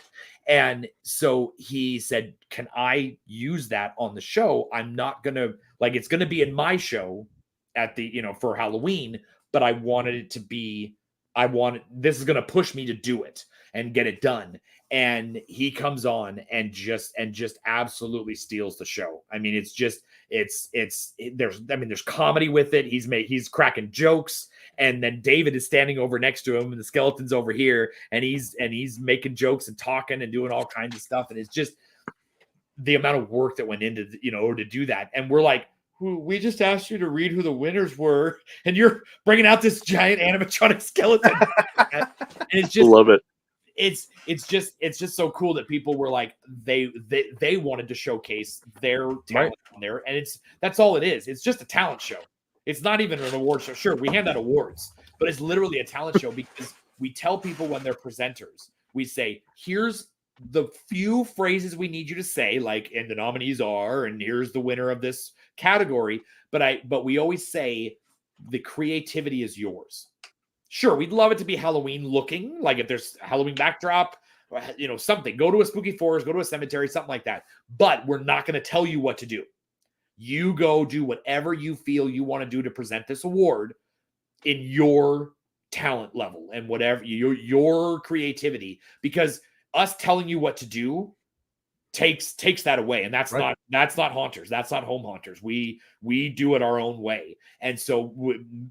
And so he said, can I use that on the show? I'm not going to, like, it's going to be in my show at the, for Halloween, but I wanted it to be, this is going to push me to do it and get it done. And he comes on and just absolutely steals the show. I mean, there's comedy with it. He's cracking jokes. And then David is standing over next to him and the skeleton's over here, and he's making jokes and talking and doing all kinds of stuff. And it's just the amount of work that went into, to do that. And we're like, we just asked you to read who the winners were, and you're bringing out this giant animatronic skeleton. And it's just, love it. It's just so cool that people were like, they wanted to showcase their talent on there. And that's all it is. It's just a talent show. It's not even an award show. Sure, we hand out awards, but it's literally a talent show because we tell people when they're presenters, we say, here's the few phrases we need you to say, like, and the nominees are, and here's the winner of this category. But we always say the creativity is yours. Sure, we'd love it to be Halloween looking, like if there's a Halloween backdrop, something. Go to a spooky forest, go to a cemetery, something like that. But we're not going to tell you what to do. You go do whatever you feel you want to do to present this award in your talent level and whatever your creativity, because us telling you what to do takes that away, and that's not haunters. That's not home haunters. We do it our own way. And so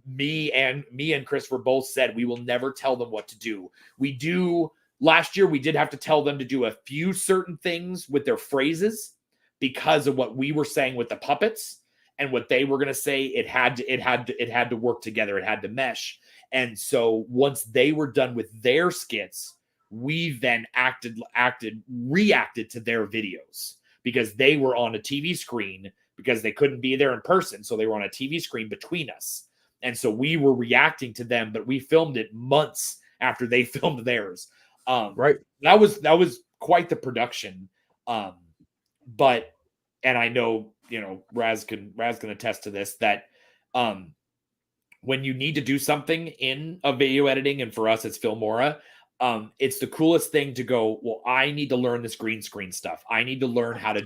me and Christopher both said we will never tell them what to do. Last year we did have to tell them to do a few certain things with their phrases because of what we were saying with the puppets and what they were going to say. It had to work together. It had to mesh. And so once they were done with their skits, we then reacted to their videos because they were on a TV screen because they couldn't be there in person. So they were on a TV screen between us. And so we were reacting to them, but we filmed it months after they filmed theirs. That was quite the production. But, and I know, Raz can attest to this, that, when you need to do something in a video editing, and for us, it's Filmora, it's the coolest thing to go, well, I need to learn this green screen stuff. I need to learn how to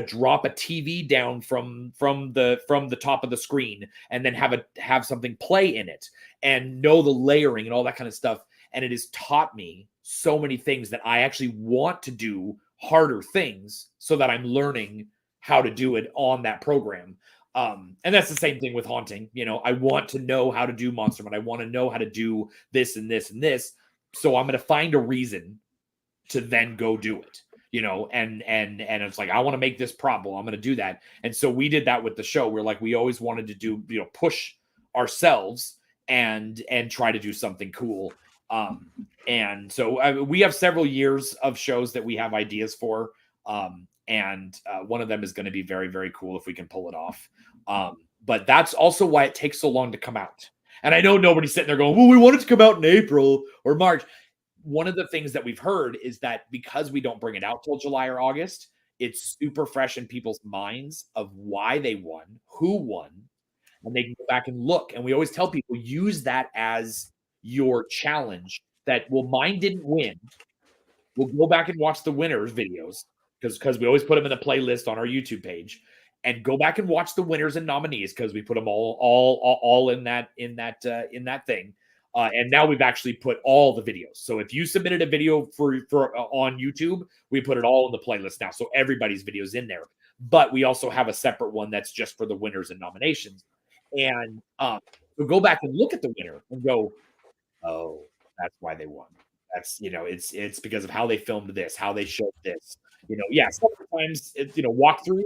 drop a TV down from the top of the screen and then have something play in it and know the layering and all that kind of stuff. And it has taught me so many things that I actually want to do harder things so that I'm learning how to do it on that program. And that's the same thing with haunting. I want to know how to do Monster Hunt. I want to know how to do this and this and this. So I'm going to find a reason to then go do it, and it's like, I want to make this prop. Well, I'm going to do that. And so we did that with the show. We're like, we always wanted to do, push ourselves and try to do something cool. And so we have several years of shows that we have ideas for. And one of them is going to be very, very cool if we can pull it off. But that's also why it takes so long to come out. And I know nobody's sitting there going, well, we want it to come out in April or March. One of the things that we've heard is that because we don't bring it out till July or August, it's super fresh in people's minds of why they won, who won, and they can go back and look. And we always tell people, use that as your challenge that, well, mine didn't win. We'll go back and watch the winners' videos because we always put them in a playlist on our YouTube page. And go back and watch the winners and nominees because we put them all in that thing. And now we've actually put all the videos. So if you submitted a video for on YouTube, we put it all in the playlist now. So everybody's video's in there. But we also have a separate one that's just for the winners and nominations. And so go back and look at the winner and go, oh, that's why they won. That's it's because of how they filmed this, how they showed this. Sometimes walkthroughs.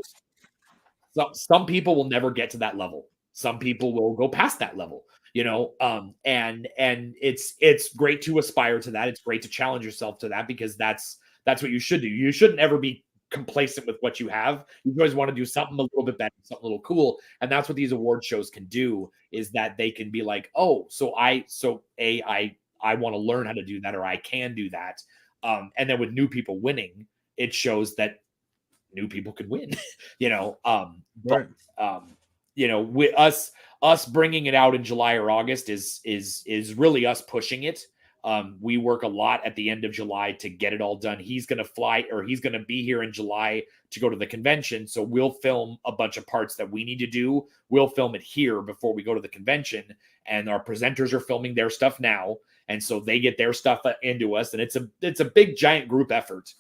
Some people will never get to that level. Some people will go past that level, and it's great to aspire to that. It's great to challenge yourself to that because that's what you should do. You shouldn't ever be complacent with what you have. You always want to do something a little bit better, something a little cool. And that's what these award shows can do, is that they can be like, oh, I want to learn how to do that, or I can do that. And then with new people winning, it shows that new people could win, with us bringing it out in July or August is really us pushing it. We work a lot at the end of July to get it all done. He's going to be here in July to go to the convention. So we'll film a bunch of parts that we need to do. We'll film it here before we go to the convention, and our presenters are filming their stuff now. And so they get their stuff into us, and it's a big giant group effort.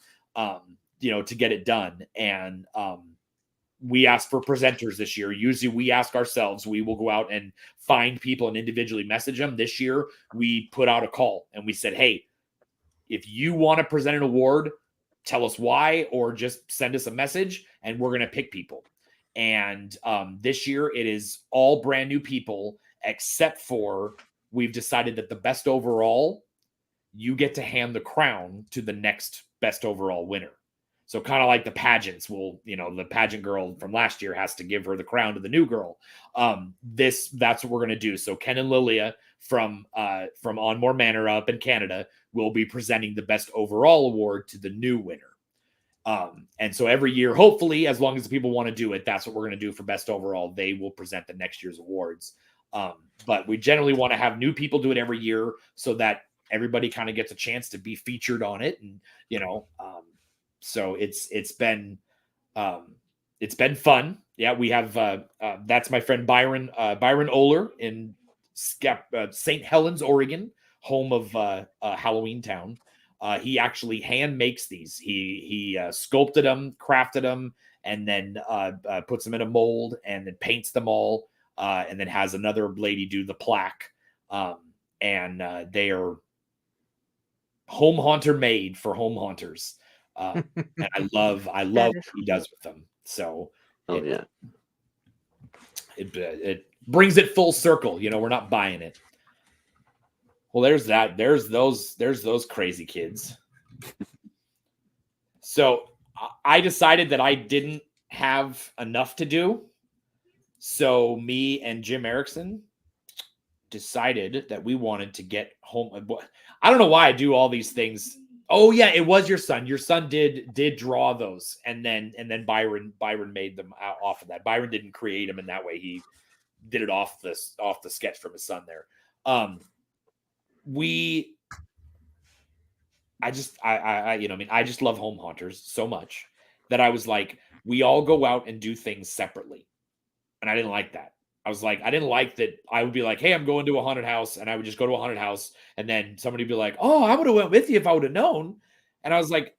To get it done. And we ask for presenters this year. Usually we ask ourselves. We will go out and find people and individually message them. This year we put out a call and we said, hey, if you want to present an award, tell us why, or just send us a message and we're going to pick people. And this year it is all brand new people, except for we've decided that the best overall, you get to hand the crown to the next best overall winner. So kind of like the pageants, the pageant girl from last year has to give her the crown to the new girl. That's what we're going to do. So Ken and Lilia from On More Manor up in Canada will be presenting the best overall award to the new winner. And so every year, hopefully, as long as the people want to do it, that's what we're going to do for best overall. They will present the next year's awards. But we generally want to have new people do it every year so that everybody kind of gets a chance to be featured on it. And, so it's been fun. Yeah, we have that's my friend Byron Oler in St. Helens, Oregon, home of Halloween Town. He actually hand makes these. He sculpted them, crafted them, and then puts them in a mold and then paints them all, and then has another lady do the plaque. And they are home haunter made for home haunters. And I love what he does with them. So it brings it full circle. You know, we're not buying it. Well, there's that. There's those crazy kids. So I decided that I didn't have enough to do. So me and Jim Erickson decided that we wanted to get home. I don't know why I do all these things. Oh yeah, it was your son. Your son did draw those, and then Byron made them out off of that. Byron didn't create them in that way. He did it off the sketch from his son there. I just love home haunters so much that I was like, we all go out and do things separately. And I didn't like that. I didn't like that I would be like, hey, I'm going to a haunted house. And I would just go to a haunted house. And then somebody would be like, oh, I would have went with you if I would have known. And I was like,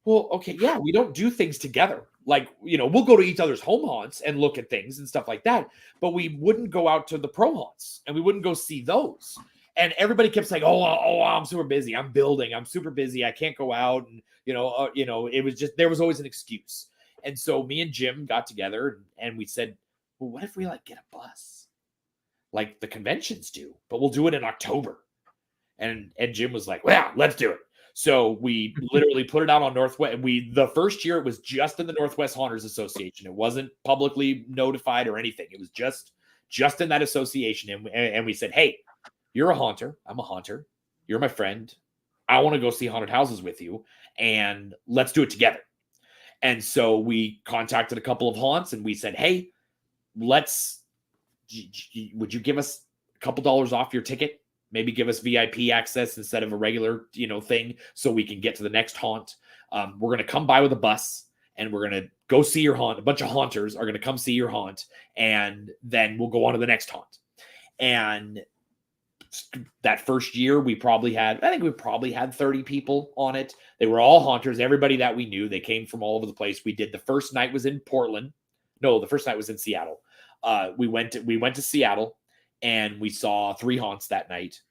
well, okay, yeah, we don't do things together. Like, you know, we'll go to each other's home haunts and look at things and stuff like that. But we wouldn't go out to the pro haunts and we wouldn't go see those. And everybody kept saying, oh, I'm super busy. I'm building. I'm super busy. I can't go out. And, it was just, there was always an excuse. And so me and Jim got together and we said, well, what if we get a bus like the conventions do, but we'll do it in October. And Jim was like, well, let's do it. So we literally put it out on Northwest. The first year it was just in the Northwest Haunters Association. It wasn't publicly notified or anything. It was just in that association. And we said, hey, you're a haunter. I'm a haunter. You're my friend. I want to go see haunted houses with you, and let's do it together. And so we contacted a couple of haunts and we said, hey, would you give us a couple dollars off your ticket? Maybe give us VIP access instead of a regular, thing so we can get to the next haunt. We're going to come by with a bus and we're going to go see your haunt. A bunch of haunters are going to come see your haunt, and then we'll go on to the next haunt. And that first year we probably had 30 people on it. They were all haunters, everybody that we knew. They came from all over the place. We did, the first night was in Portland. No, the first night was in Seattle. We went to Seattle and we saw 3 haunts that night.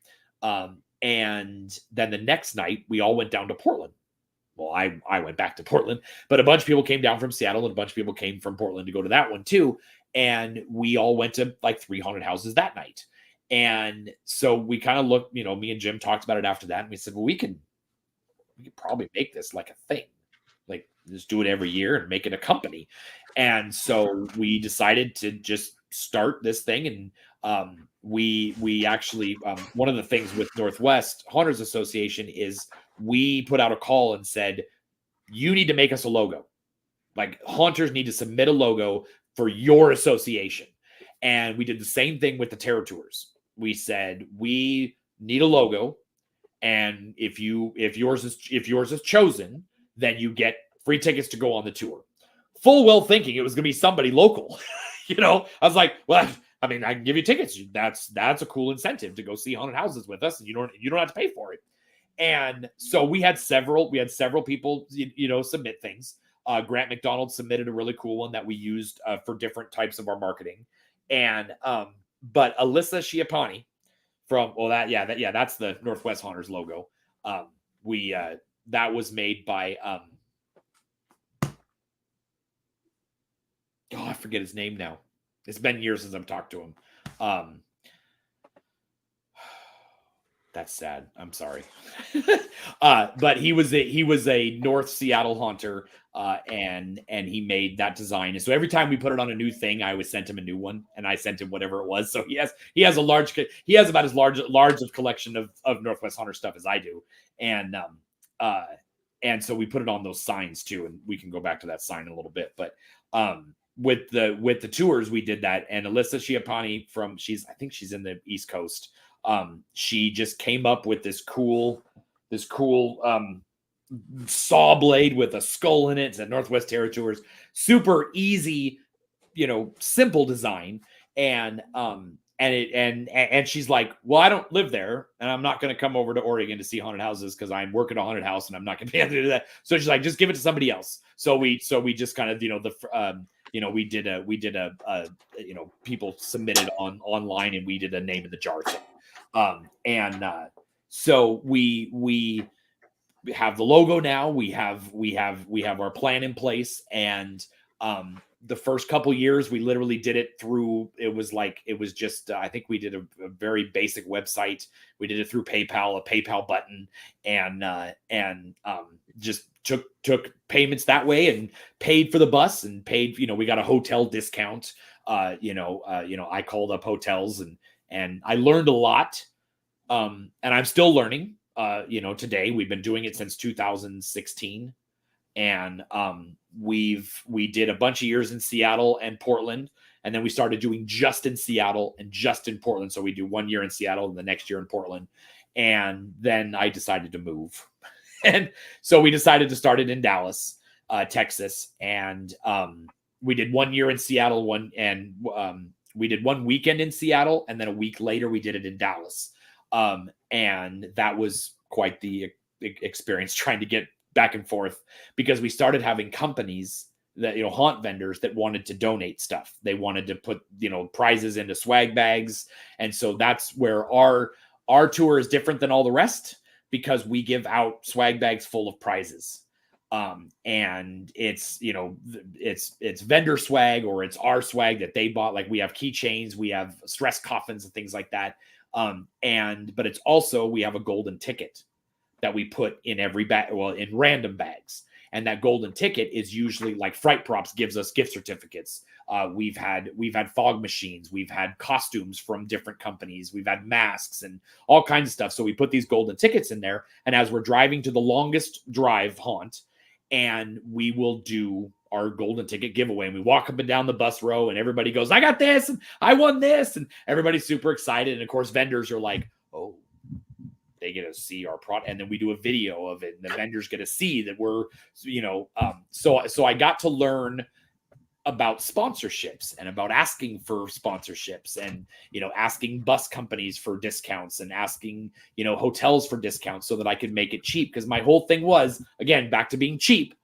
And then the next night we all went down to Portland. Well, I went back to Portland, but a bunch of people came down from Seattle and a bunch of people came from Portland to go to that one too. And we all went to 3 haunted houses that night. And so we kind of looked, me and Jim talked about it after that. And we said, well, we could probably make this like a thing, like just do it every year and make it a company. And so we decided to just start this thing. And we actually, one of the things with Northwest Haunters Association is we put out a call and said, you need to make us a logo. Like, haunters need to submit a logo for your association. And we did the same thing with the Terror Tours. We said, we need a logo. And if yours is chosen, then you get free tickets to go on the tour. Full well thinking it was going to be somebody local. I was like, well, I mean, I can give you tickets. That's a cool incentive to go see haunted houses with us, and you don't have to pay for it. And so we had several people, submit things. Grant McDonald submitted a really cool one that we used for different types of our marketing. And but Alyssa Schiappani from that's the Northwest Haunters logo. That was made by I forget his name now. It's been years since I've talked to him. That's sad. I'm sorry. But he was a North Seattle haunter, and he made that design. And so every time we put it on a new thing, I always sent him a new one, and I sent him whatever it was. So he has about as large of collection of Northwest Haunter stuff as I do. And so we put it on those signs too, and we can go back to that sign in a little bit. But with the tours, we did that. And Alyssa Schiappani I think she's in the East Coast. She just came up with this cool saw blade with a skull in it. It's at Northwest Terror Tours. Super easy, simple design. And and she's like, well, I don't live there, and I'm not going to come over to Oregon to see haunted houses because I'm working a haunted house and I'm not going to be able to do that. So she's like, just give it to somebody else. So we just kind of, we did a people submitted online, and we did a name in the jar thing. So we have the logo now. We have our plan in place, and the first couple years we literally did it through, it was just I think we did a very basic website. We did it through PayPal, a PayPal button, and just took payments that way, and paid for the bus, and paid, we got a hotel discount. I called up hotels, and I learned a lot, and I'm still learning. Today we've been doing it since 2016. And we did a bunch of years in Seattle and Portland, and then we started doing just in Seattle and just in Portland. So we do 1 year in Seattle and the next year in Portland. And then I decided to move. And so we decided to start it in Dallas, Texas. And we did 1 year in Seattle, we did 1 weekend in Seattle, and then a week later we did it in Dallas. And that was quite the experience, trying to get back and forth, because we started having companies that, haunt vendors that wanted to donate stuff. They wanted to put, prizes into swag bags. And so that's where our tour is different than all the rest, because we give out swag bags full of prizes. And it's, it's vendor swag, or it's our swag that they bought. Like, we have keychains, we have stress coffins and things like that. But it's also, we have a golden ticket that we put in every bag, in random bags. And that golden ticket is usually, like, Fright Props gives us gift certificates. We've had fog machines. We've had costumes from different companies. We've had masks and all kinds of stuff. So we put these golden tickets in there. And as we're driving to the longest drive haunt, and we will do our golden ticket giveaway, and we walk up and down the bus row, and everybody goes, I got this, and I won this. And everybody's super excited. And of course, vendors are like, oh, they get to see our product, and then we do a video of it, and the vendors get to see that we're, so I got to learn about sponsorships, and about asking for sponsorships, and, asking bus companies for discounts, and asking, hotels for discounts, so that I could make it cheap. Because my whole thing was, again, back to being cheap,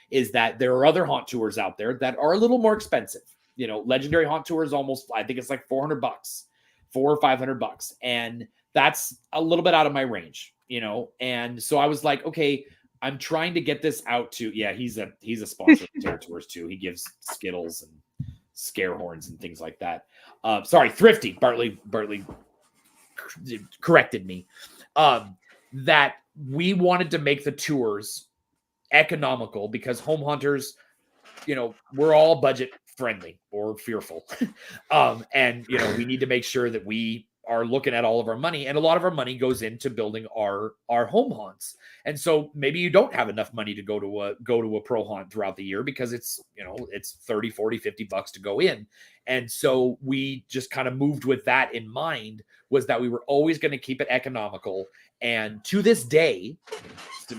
is that there are other haunt tours out there that are a little more expensive. Legendary haunt tours, almost, I think it's like $400, $400 or $500. And that's a little bit out of my range, And so I was like, okay, I'm trying to get this out to, he's a sponsor of Terror Tours too. He gives Skittles and scare horns and things like that. Sorry, Thrifty. Bartley corrected me. That we wanted to make the tours economical, because home hunters, we're all budget friendly or fearful. And we need to make sure that we are looking at all of our money, and a lot of our money goes into building our home haunts. And so maybe you don't have enough money to go to a pro haunt throughout the year, because it's, it's 30, 40, $50 to go in. And so we just kind of moved with that in mind, was that we were always going to keep it economical. And to this day,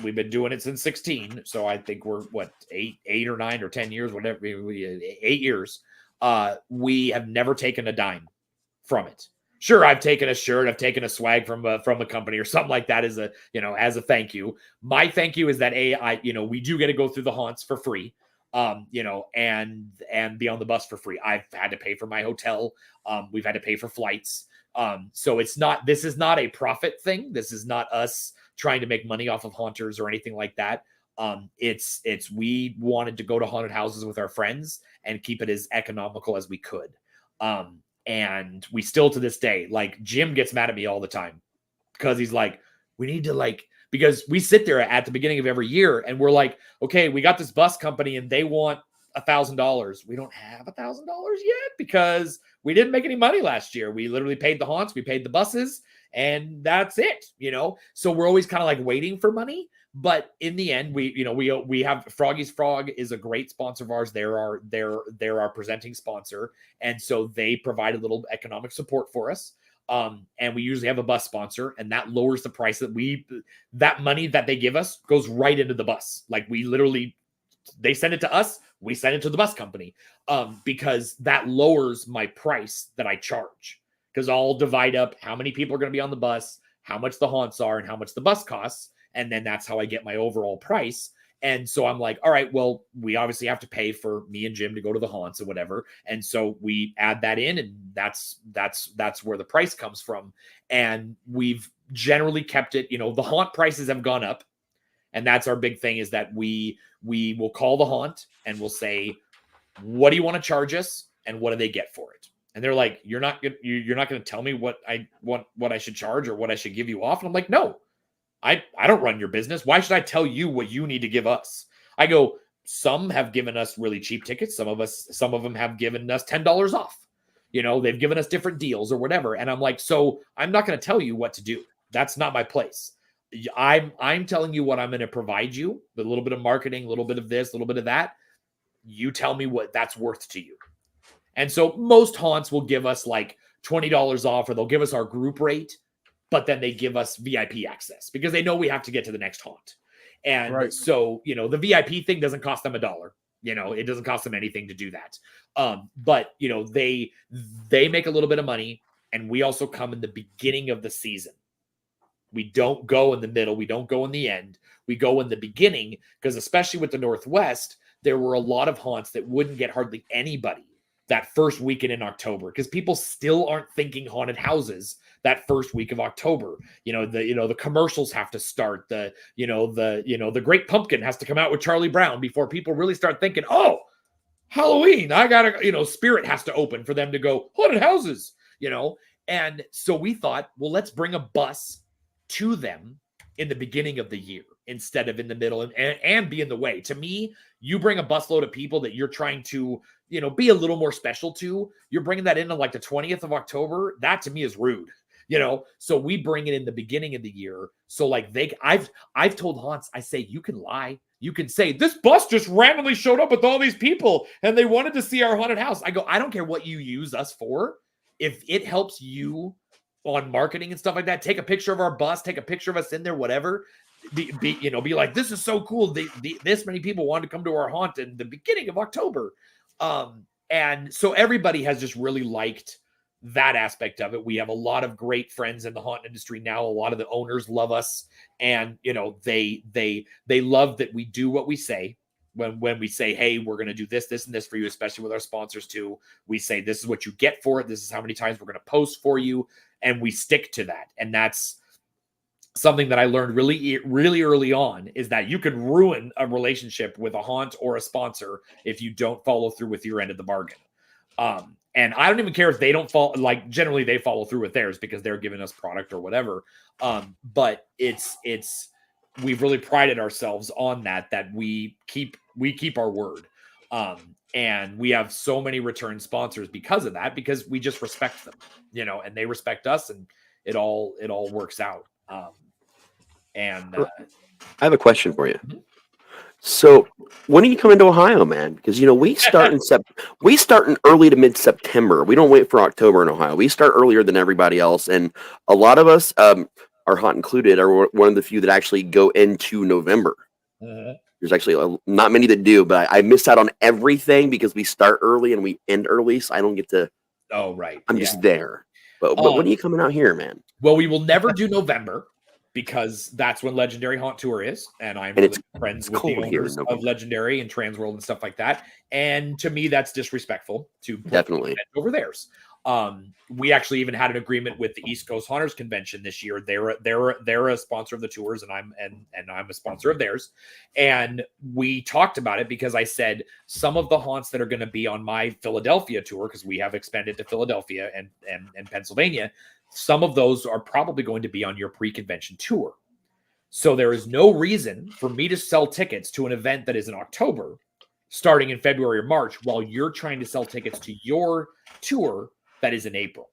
we've been doing it since 16. So I think we're eight or 9 or 10 years, whatever, 8 years. We have never taken a dime from it. Sure, I've taken a shirt, I've taken a swag from a company or something like that as a thank you. My thank you is that we do get to go through the haunts for free, and be on the bus for free. I've had to pay for my hotel. We've had to pay for flights. So this is not a profit thing. This is not us trying to make money off of haunters or anything like that. We wanted to go to haunted houses with our friends and keep it as economical as we could. And we still, to this day, like, Jim gets mad at me all the time, because he's like, we need to, because we sit there at the beginning of every year and we're like, okay, we got this bus company and they want $1,000. We don't have $1,000 yet, because we didn't make any money last year. We literally paid the haunts, we paid the buses, and that's it, So we're always kind of like waiting for money. But in the end, we have Froggy's Frog is a great sponsor of ours. They're our presenting sponsor. And so they provide a little economic support for us. And we usually have a bus sponsor, and that lowers the price that money that they give us goes right into the bus. Like, they send it to us, we send it to the bus company, because that lowers my price that I charge. because I'll divide up how many people are going to be on the bus, how much the haunts are, and how much the bus costs. And then that's how I get my overall price. And so I'm like, all right, well, we obviously have to pay for me and Jim to go to the haunts or whatever. And so we add that in, and that's where the price comes from. And we've generally kept it, the haunt prices have gone up. And that's our big thing, is that we will call the haunt and we'll say, what do you want to charge us? And what do they get for it? And they're like, you're not going to tell me what I should charge or what I should give you off. And I'm like, no, I don't run your business. Why should I tell you what you need to give us? I go, some have given us really cheap tickets. Some of them have given us $10 off. They've given us different deals or whatever. And I'm like, so I'm not going to tell you what to do. That's not my place. I'm telling you what I'm going to provide you, a little bit of marketing, a little bit of this, a little bit of that. You tell me what that's worth to you. And so most haunts will give us like $20 off, or they'll give us our group rate, but then they give us VIP access because they know we have to get to the next haunt. And so, the VIP thing doesn't cost them $1. It doesn't cost them anything to do that. But they make a little bit of money, and we also come in the beginning of the season. We don't go in the middle. We don't go in the end. We go in the beginning, because especially with the Northwest, there were a lot of haunts that wouldn't get hardly anybody that first weekend in October, because people still aren't thinking haunted houses that first week of October. The commercials have to start. The Great Pumpkin has to come out with Charlie Brown before people really start thinking, oh, Halloween, I gotta, Spirit has to open for them to go haunted houses, And so we thought, well, let's bring a bus to them in the beginning of the year instead of in the middle and be in the way. To me, you bring a busload of people that you're trying to, be a little more special to, you're bringing that in on like the 20th of October. That to me is rude, so we bring it in the beginning of the year. So like I've told haunts, I say, you can lie. You can say, this bus just randomly showed up with all these people and they wanted to see our haunted house. I go, I don't care what you use us for. If it helps you on marketing and stuff like that, take a picture of our bus, take a picture of us in there, whatever. Be like, this is so cool. This many people wanted to come to our haunt in the beginning of October. And so everybody has just really liked that aspect of it. We have a lot of great friends in the haunt industry now. A lot of the owners love us, and they love that we do what we say. When we say, hey, we're going to do this, and this for you, especially with our sponsors too, we say, this is what you get for it. This is how many times we're going to post for you. And we stick to that. And that's something that I learned really, really early on, is that you can ruin a relationship with a haunt or a sponsor if you don't follow through with your end of the bargain. And I don't even care if they don't generally they follow through with theirs because they're giving us product or whatever. But we've really prided ourselves on that we keep our word. And we have so many return sponsors because of that, because we just respect them, and they respect us, and it all works out. I have a question for you. Mm-hmm. So when are you coming to Ohio, man? Because we start in early to mid September. We don't wait for October in Ohio. We start earlier than everybody else, and a lot of us, our haunt included, are one of the few that actually go into November. Uh-huh. There's actually not many that do, but I miss out on everything because we start early and we end early, so I don't get to. Oh, right. I'm just there. But when are you coming out here, man? Well, we will never do November, because that's when Legendary Haunt Tour is, and I'm really friends with the owners of Legendary and Transworld and stuff like that. And to me, that's disrespectful to definitely over theirs. We actually even had an agreement with the East Coast Haunters Convention this year. They're a sponsor of the tours, and I'm a sponsor of theirs. And we talked about it because I said some of the haunts that are going to be on my Philadelphia tour, because we have expanded to Philadelphia and Pennsylvania, some of those are probably going to be on your pre-convention tour. So there is no reason for me to sell tickets to an event that is in October, starting in February or March, while you're trying to sell tickets to your tour that is in April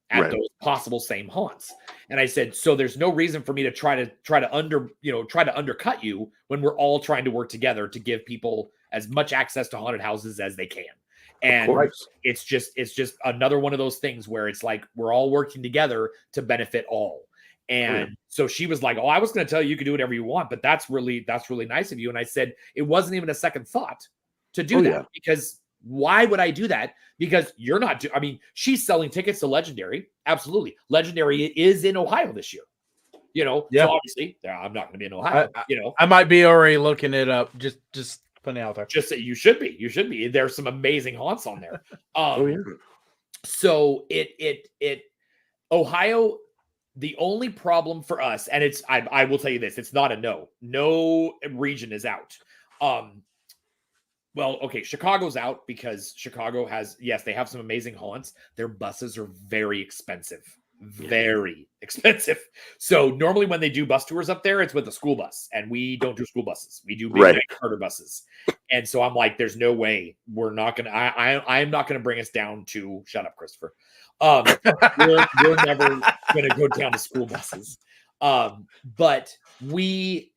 at those possible same haunts. And I said, so there's no reason for me to try to undercut you when we're all trying to work together to give people as much access to haunted houses as they can. And it's just another one of those things where it's like we're all working together to benefit all. And so she was like, oh, I was going to tell you could do whatever you want, but that's really nice of you. And I said, it wasn't even a second thought to do that, because Why would I do that? Because you're not. I mean, she's selling tickets to Legendary. Absolutely, Legendary is in Ohio this year. So obviously, I'm not going to be in Ohio. I might be already looking it up. Just putting it out there. Just say you should be. You should be. There's some amazing haunts on there. So Ohio. The only problem for us, and it's I will tell you this, it's not a no. No region is out. Well, okay, Chicago's out because Chicago has, yes, they have some amazing haunts. Their buses are very expensive. Very expensive. So normally when they do bus tours up there, it's with a school bus, and we don't do school buses. We do big charter buses. And so I'm like, there's no way we're not gonna. I am not gonna bring us down to. Shut up, Christopher. We're never gonna go down to school buses. But we,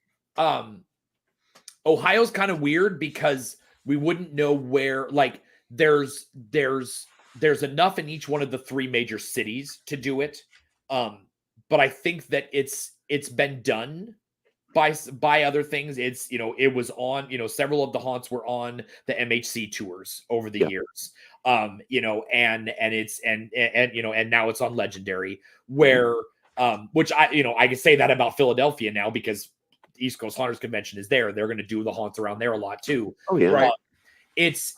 Ohio's kind of weird because we wouldn't know where. Like, there's enough in each one of the 3 major cities to do it. But I think that it's been done by other things. It's, it was on, several of the haunts were on the MHC tours over the years. And it's, and now it's on Legendary where, which I can say that about Philadelphia now because East Coast Haunters Convention is there. They're going to do the haunts around there a lot too. Oh yeah. Right. It's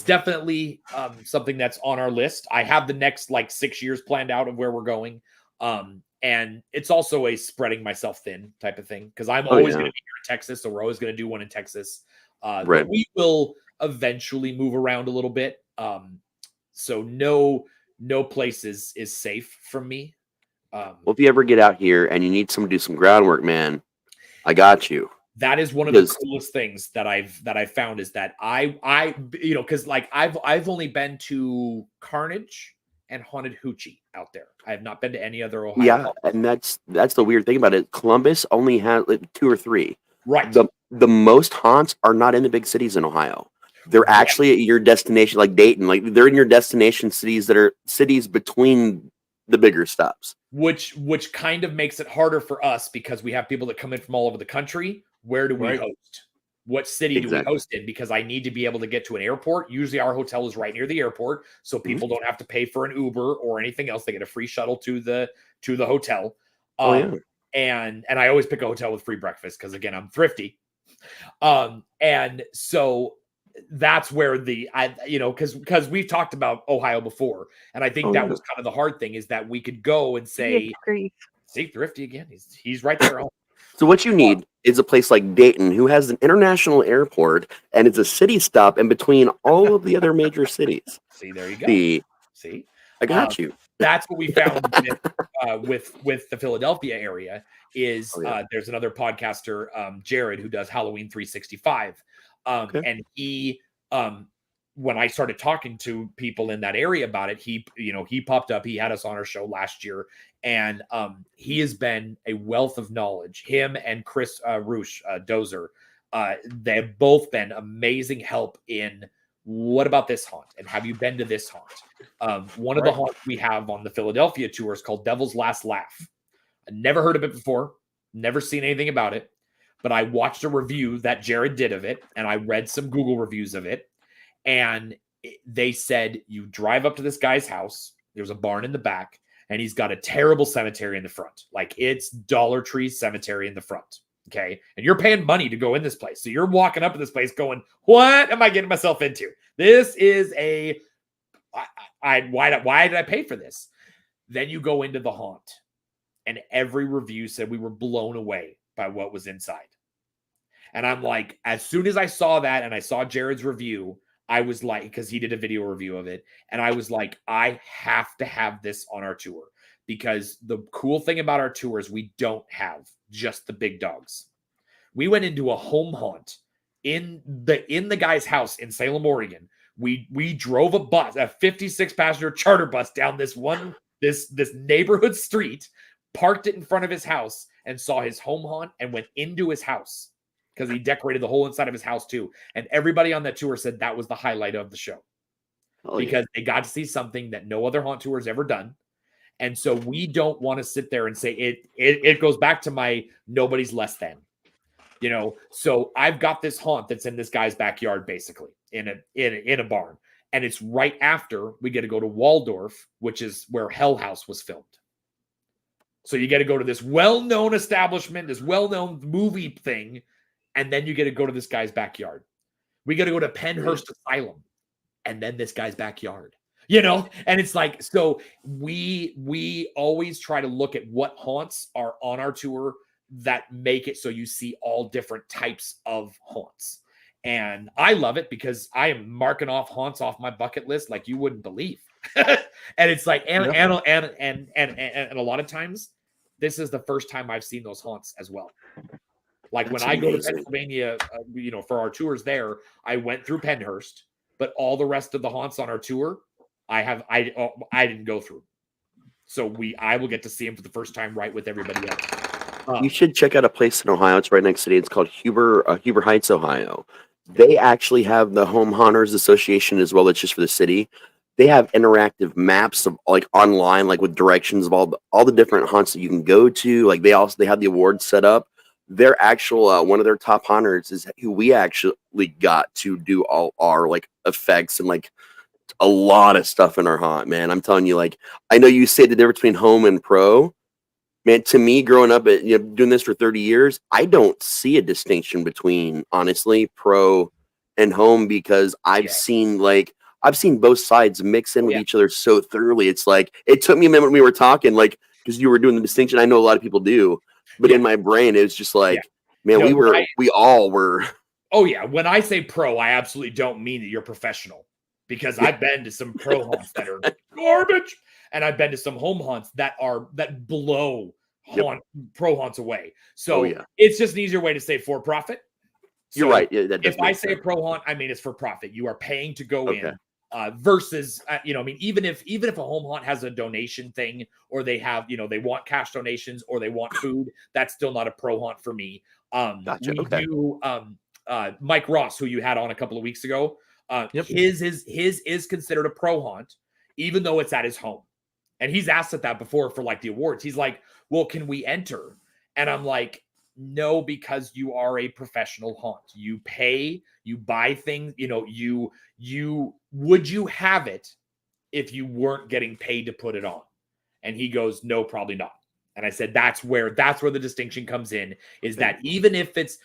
definitely something that's on our list. I have the next 6 years planned out of where we're going. And it's also a spreading myself thin type of thing because I'm always going to be here in Texas. So we're always going to do one in Texas. But we will eventually move around a little bit. So no place is safe from me. Well, if you ever get out here and you need someone to do some groundwork, man, I got you. That is one of the coolest things that I've found is that I because I've only been to Carnage and Haunted Hoochie out there. I have not been to any other Ohio. Yeah, and that's the weird thing about it. Columbus only has 2 or 3. Right. The most haunts are not in the big cities in Ohio. They're actually at your destination, like Dayton. Like they're in your destination cities that are cities between the bigger stops. Which kind of makes it harder for us because we have people that come in from all over the country. Where do we host? What city do we host in? Because I need to be able to get to an airport. Usually our hotel is right near the airport, so people don't have to pay for an Uber or anything else. They get a free shuttle to the hotel. And I always pick a hotel with free breakfast because again, I'm thrifty. And so that's where because we've talked about Ohio before, and I think that was kind of the hard thing is that we could go and say, see, thrifty again. He's right there. So what you need is a place like Dayton, who has an international airport, and it's a city stop in between all of the other major cities. See, there you go. See, I got you. That's what we found with the Philadelphia area. Is there's another podcaster, Jared, who does Halloween 365, and he when I started talking to people in that area about it, he popped up. He had us on our show last year, and he has been a wealth of knowledge. Him and Chris Roosh Dozer, they've both been amazing help in what about this haunt and have you been to this haunt? One of the haunts we have on the Philadelphia tour is called Devil's Last Laugh. I never heard of it before, never seen anything about it, but I watched a review that Jared did of it, and I read some Google reviews of it. And they said, you drive up to this guy's house. There's a barn in the back, and he's got a terrible cemetery in the front. Like it's Dollar Tree Cemetery in the front. Okay. And you're paying money to go in this place. So you're walking up to this place going, what am I getting myself into? This is why did I pay for this? Then you go into the haunt, and every review said we were blown away by what was inside. And I'm like, as soon as I saw that and I saw Jared's review, I was like, because he did a video review of it, and I was like, I have to have this on our tour because the cool thing about our tour is we don't have just the big dogs. We went into a home haunt in the guy's house in Salem, Oregon. We drove a bus, a 56 passenger charter bus down this neighborhood street, parked it in front of his house, and saw his home haunt and went into his house. Because he decorated the whole inside of his house too. And everybody on that tour said that was the highlight of the show. Because they got to see something that no other haunt tour has ever done. And so we don't want to sit there and say it goes back to my nobody's less than. So I've got this haunt that's in this guy's backyard, basically. in a barn. And it's right after we get to go to Waldorf, which is where Hell House was filmed. So you get to go to this well-known establishment, this well-known movie thing, and then you get to go to this guy's backyard. We got to go to Pennhurst Asylum, and then this guy's backyard. And it's like, so we always try to look at what haunts are on our tour that make it so you see all different types of haunts. And I love it because I am marking off haunts off my bucket list like you wouldn't believe. And it's like, and a lot of times, this is the first time I've seen those haunts as well. Like when I go to Pennsylvania, for our tours there, I went through Pennhurst, but all the rest of the haunts on our tour, I didn't go through. So I will get to see them for the first time right with everybody else. You should check out a place in Ohio. It's right next to it. It's called Huber Heights, Ohio. They actually have the Home Haunters Association as well. That's just for the city. They have interactive maps of like online, like with directions of all the different haunts that you can go to. Like they have the awards set up. Their actual one of their top haunters is who we actually got to do all our like effects and like a lot of stuff in our haunt, man. I'm telling you, like, I know you say the difference between home and pro. Man, to me, growing up doing this for 30 years, I don't see a distinction between, honestly, pro and home because I've seen both sides mix in with each other so thoroughly. It's like, it took me a minute when we were talking, like, because you were doing the distinction. I know a lot of people do, but in my brain, it was just like, man, we all were. Oh yeah. When I say pro, I absolutely don't mean that you're professional. Because I've been to some pro haunts that are garbage, and I've been to some home haunts that blow pro haunts away. So it's just an easier way to say for profit. So you're right. Yeah, if I say a pro haunt, I mean it's for profit. You are paying to go in. Versus, even if a home haunt has a donation thing, or they have, they want cash donations or they want food, that's still not a pro haunt for me. Gotcha. We do Mike Ross, who you had on a couple of weeks ago. His is considered a pro haunt, even though it's at his home. And he's asked at that before for like the awards. He's like, well, can we enter? And I'm like, no, because you are a professional haunt. You pay, you buy things, would you have it if you weren't getting paid to put it on? And he goes, no, probably not. And I said, that's where the distinction comes in, is that even if it's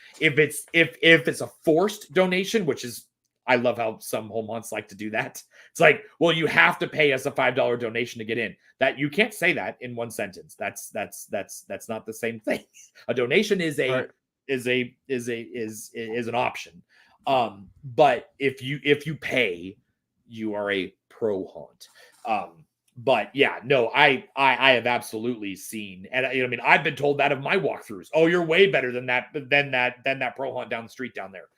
a forced donation, which is, I love how some home haunts like to do that. It's like, well, you have to pay us a $5 donation to get in. That you can't say that in one sentence. That's not the same thing. A donation is an option. But if you pay, you are a pro haunt. But yeah, no, I have absolutely seen, and I've been told that of my walkthroughs. Oh, you're way better than that pro haunt down the street down there.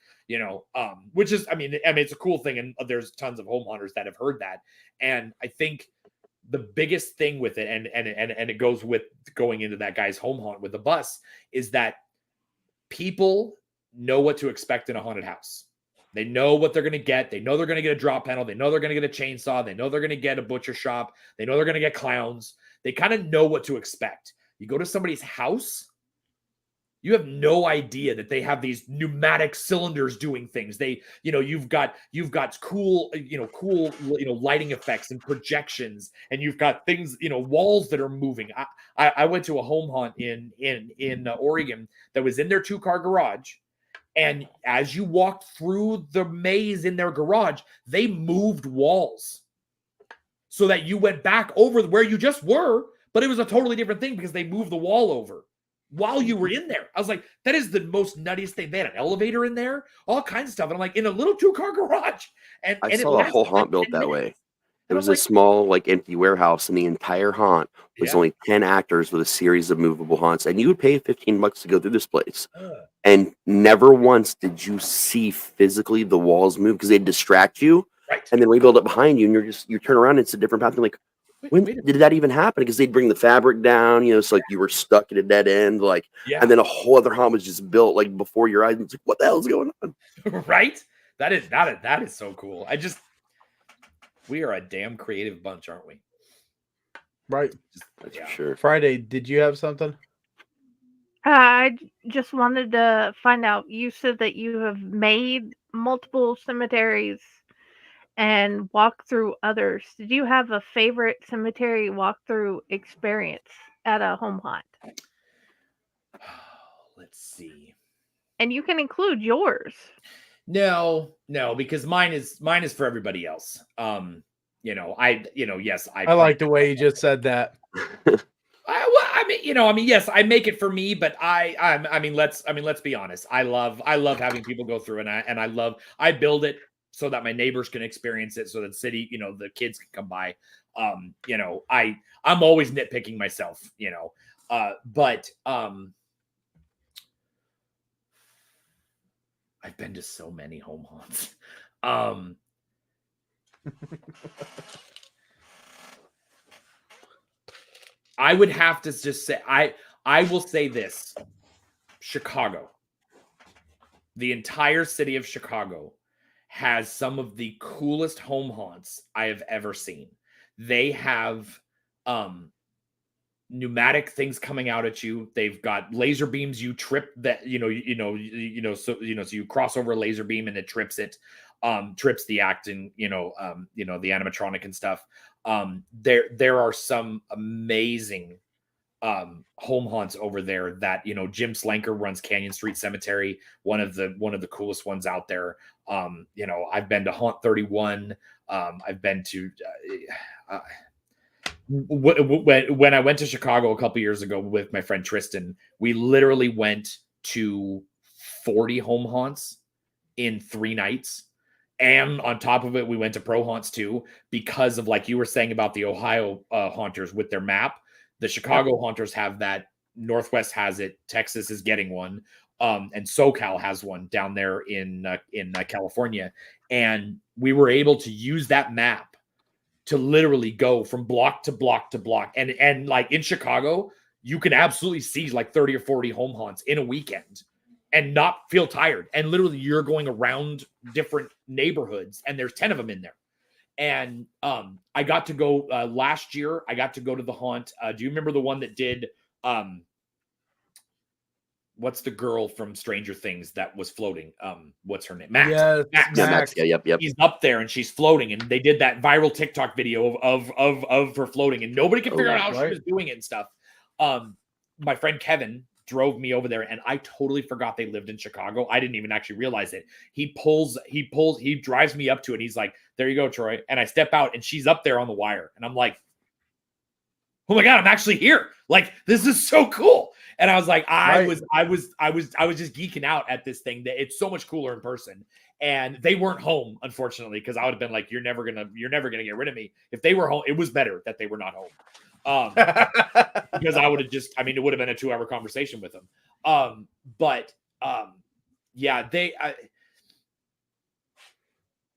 Which is, it's a cool thing. And there's tons of home haunters that have heard that. And I think the biggest thing with it, and it goes with going into that guy's home haunt with the bus, is that people know what to expect in a haunted house. They know what they're going to get. They know they're going to get a drop panel. They know they're going to get a chainsaw. They know they're going to get a butcher shop. They know they're going to get clowns. They kind of know what to expect. You go to somebody's house, you have no idea that they have these pneumatic cylinders doing things. You've got cool lighting effects and projections, and you've got things, walls that are moving. I went to a home haunt in Oregon that was in their 2-car garage, and as you walked through the maze in their garage, they moved walls so that you went back over where you just were, but it was a totally different thing because they moved the wall over while you were in there. I was like, that is the most nuttiest thing. They had an elevator in there, all kinds of stuff. And I'm like, in a little 2-car garage. And I saw a whole haunt built that way. It was a small, empty warehouse, and the entire haunt was only 10 actors with a series of movable haunts. And you would pay $15 to go through this place. And never once did you see physically the walls move because they'd distract you and then rebuild it behind you. And you turn around and it's a different path. And like, when did that even happen? Because they'd bring the fabric down, so you were stuck at a dead end, and then a whole other haunt was just built before your eyes. It's like, what the hell is going on? Right? That is so cool. We are a damn creative bunch, aren't we? Right. That's for sure. Friday, did you have something? I just wanted to find out. You said that you have made multiple cemeteries and walk through others. Did you have a favorite cemetery walkthrough experience at a home haunt? Let's see. And you can include yours. No, because mine is for everybody else. Yes, I like the way you just said that. Yes, I make it for me, but let's be honest. I love having people go through, and I build it so that my neighbors can experience it, so that city, the kids can come by. I'm always nitpicking myself, but I've been to so many home haunts. I would have to just say, I will say this. Chicago. The entire city of Chicago has some of the coolest home haunts I have ever seen. They have pneumatic things coming out at you. They've got laser beams. You trip that, so you cross over a laser beam and it trips it, trips the act and, the animatronic and stuff. There are some amazing home haunts over there that, Jim Slanker runs Canyon Street Cemetery, one of the coolest ones out there. I've been to Haunt 31. I've been to when I went to Chicago a couple years ago with my friend Tristan, we literally went to 40 home haunts in 3 nights. And on top of it, we went to pro haunts too, because of, like you were saying about the Ohio haunters with their map. The Chicago haunters have that. Northwest has it. Texas is getting one. And SoCal has one down there in California. And we were able to use that map to literally go from block to block to block. And like in Chicago, you can absolutely see like 30 or 40 home haunts in a weekend and not feel tired. And literally you're going around different neighborhoods and there's 10 of them in there. And I got to go last year. I got to go to the haunt. Do you remember the one that did what's the girl from Stranger Things that was floating? What's her name? Max. Yes, Max. Yeah, yep. He's up there and she's floating, and they did that viral TikTok video of her floating, and nobody could figure out how she was doing it and stuff. My friend Kevin drove me over there, and I totally forgot they lived in Chicago. I didn't even actually realize it. He drives me up to it. And he's like, "There you go, Troy." And I step out, and she's up there on the wire, and I'm like, "Oh my God, I'm actually here. Like, this is so cool." And I was like, I was just geeking out at this thing, that it's so much cooler in person. And they weren't home, unfortunately, because I would have been like, you're never gonna get rid of me. If they were home, it was better that they were not home. Because I would have it would have been a 2-hour conversation with them.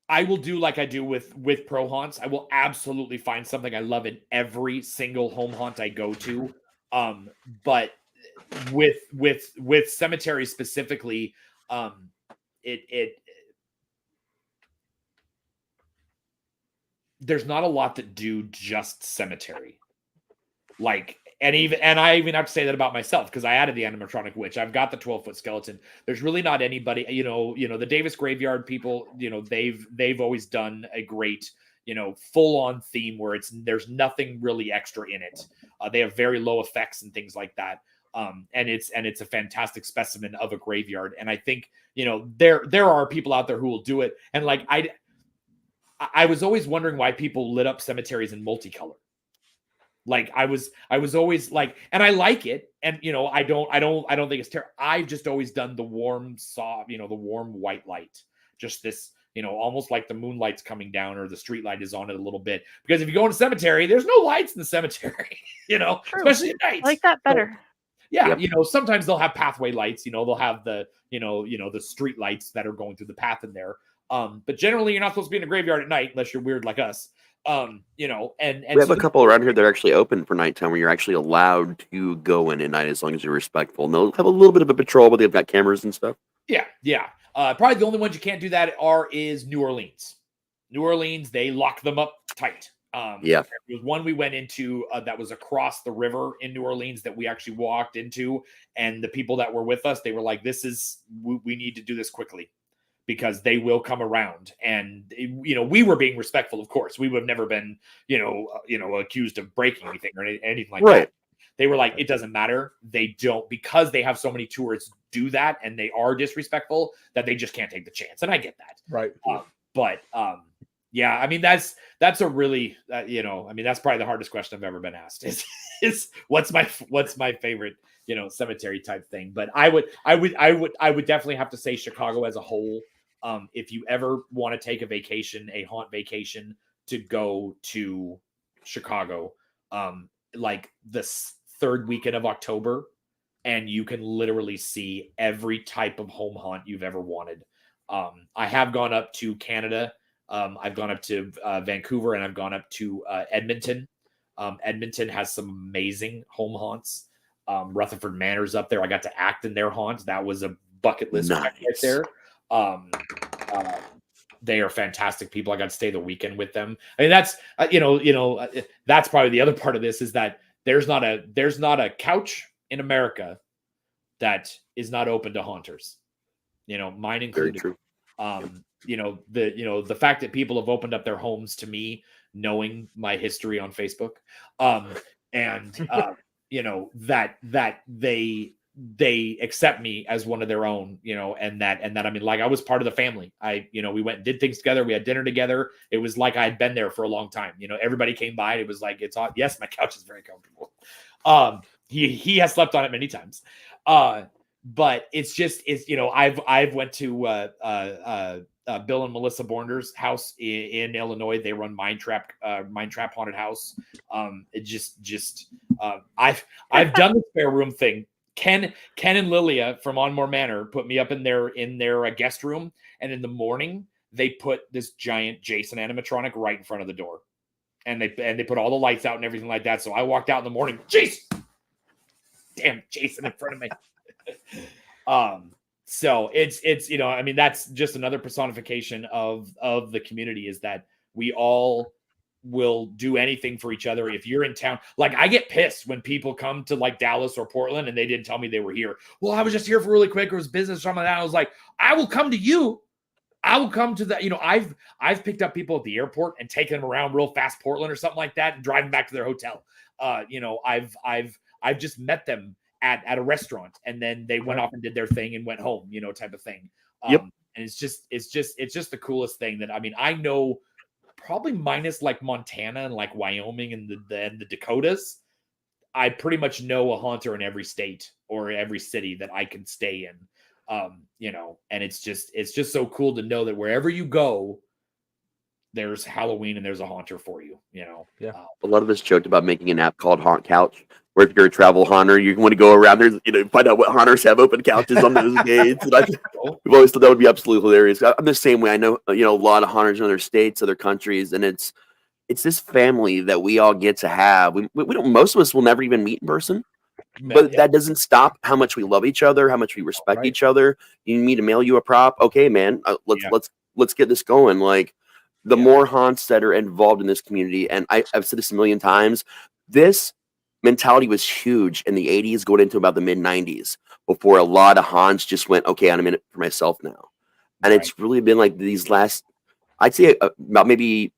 I will do like I do with pro haunts. I will absolutely find something I love in every single home haunt I go to. But with cemeteries specifically, there's not a lot that do just cemetery. Like, and I even have to say that about myself, because I added the animatronic witch. I've got the 12-foot skeleton. There's really not anybody, the Davis Graveyard people, they've always done a great, full-on theme where there's nothing really extra in it. They have very low effects and things like that. And it's a fantastic specimen of a graveyard. And I think, there are people out there who will do it. And like, I was always wondering why people lit up cemeteries in multicolor. Like I was always like, and I like it. And, I don't think it's terrible. I've just always done the warm, soft, the warm white light, just this, almost like the moonlight's coming down or the street light is on it a little bit. Because if you go in a cemetery, there's no lights in the cemetery, especially at night. I like that better. Yeah. Sometimes they'll have pathway lights, they'll have the, the street lights that are going through the path in there. But generally you're not supposed to be in a graveyard at night unless you're weird like us. And we have a couple around here that are actually open for nighttime, where you're actually allowed to go in at night as long as you're respectful. And they'll have a little bit of a patrol, but they've got cameras and stuff. Yeah. Probably the only ones you can't do that is New Orleans. New Orleans, they lock them up tight. There was one we went into that was across the river in New Orleans that we actually walked into, and the people that were with us, they were like, we need to do this quickly, because they will come around. And, you know, we were being respectful, of course. We would have never been, accused of breaking anything or anything like that. They were like, it doesn't matter. They don't, because they have so many tourists do that and they are disrespectful, that they just can't take the chance. And I get that. Right. Yeah, I mean, that's a really, that's probably the hardest question I've ever been asked is what's my favorite, cemetery type thing. But I would definitely have to say Chicago as a whole. If you ever want to take a haunt vacation, to go to Chicago, like the third weekend of October, and you can literally see every type of home haunt you've ever wanted. I have gone up to Canada. I've gone up to Vancouver, and I've gone up to Edmonton. Edmonton has some amazing home haunts. Rutherford Manor's up there. I got to act in their haunt. That was a bucket list right there. They are fantastic people. I got to stay the weekend with them. I mean, that's that's probably the other part of this, is that there's not a couch in America that is not open to haunters. Mine included. Very true. The fact that people have opened up their homes to me, knowing my history on Facebook, that they accept me as one of their own, and that, I mean, like, I was part of the family. We went and did things together. We had dinner together. It was like I had been there for a long time. Everybody came by. It was like, it's on. Yes, my couch is very comfortable. He has slept on it many times. But I've went to Bill and Melissa Borner's house in Illinois. They run Mind Trap Haunted House. I've done the spare room thing. Ken and Lilia from On More Manor put me up in their guest room, and in the morning they put this giant Jason animatronic right in front of the door, and they put all the lights out and everything like that. So I walked out in the morning, damn Jason in front of me. So it's I mean, that's just another personification of the community, is that we all will do anything for each other. If you're in town, like, I get pissed when people come to like Dallas or Portland and they didn't tell me they were here. Well, I was just here for really quick, or it was business or something like that. I was like, I will come to you. I will come to that. I've picked up people at the airport and taken them around real fast Portland or something like that and driving back to their hotel. I've just met them at a restaurant, and then they went off and did their thing and went home, type of thing. Yep. And it's just the coolest thing that, I mean, I know, probably minus like Montana and like Wyoming and the Dakotas, I pretty much know a haunter in every state or every city that I can stay in. And it's just so cool to know that wherever you go, there's Halloween and there's a haunter for you. Yeah. A lot of us joked about making an app called Haunt Couch, where if you're a travel haunter, you want to go around there, find out what haunters have open couches on those gates. And we've always thought that would be absolutely hilarious. I'm the same way. I know, a lot of haunters in other states, other countries, and it's this family that we all get to have. We don't. Most of us will never even meet in person, but that doesn't stop how much we love each other, how much we respect each other. You need me to mail you a prop? Okay, man. Let's get this going. Like, the more haunts that are involved in this community, and I've said this a million times, this mentality was huge in the 80s going into about the mid 90s, before a lot of haunts just went, okay, I'm in it for myself now. And it's really been like these last, I'd say about maybe a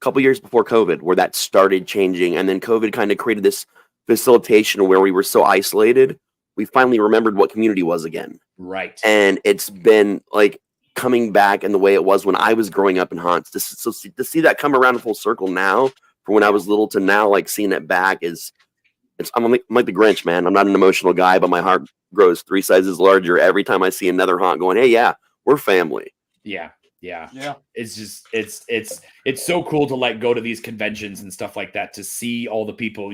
couple years before COVID, where that started changing. And then COVID kind of created this facilitation where we were so isolated, we finally remembered what community was again. Right. And it's been like coming back in the way it was when I was growing up in haunts. To see that come around full circle now, from when I was little to now, like seeing it back I'm like the Grinch, man. I'm not an emotional guy, but my heart grows 3 sizes larger every time I see another haunt going, hey, yeah, we're family. Yeah. It's just, it's so cool to like go to these conventions and stuff like that, to see all the people,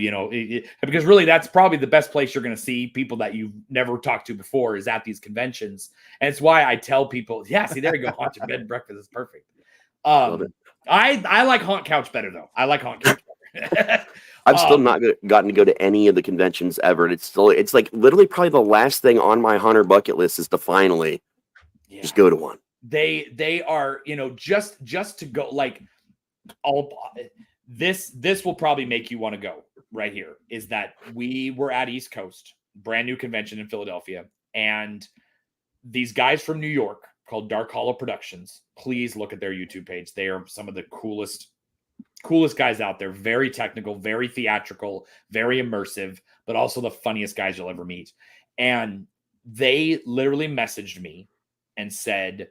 because really that's probably the best place you're going to see people that you've never talked to before, is at these conventions. And it's why I tell people, see, there you go. Haunted bed and breakfast is perfect. I like Haunt Couch better though. I like Haunt Couch better. I've still not gotten to go to any of the conventions ever. And it's like literally probably the last thing on my haunter bucket list is to finally just go to one. They are, just to go, like, this will probably make you want to go right here, is that we were at East Coast, brand new convention in Philadelphia, and these guys from New York called Dark Hollow Productions. Please look at their YouTube page. They are some of the coolest guys out there. Very technical, very theatrical, very immersive, but also the funniest guys you'll ever meet. And they literally messaged me and said,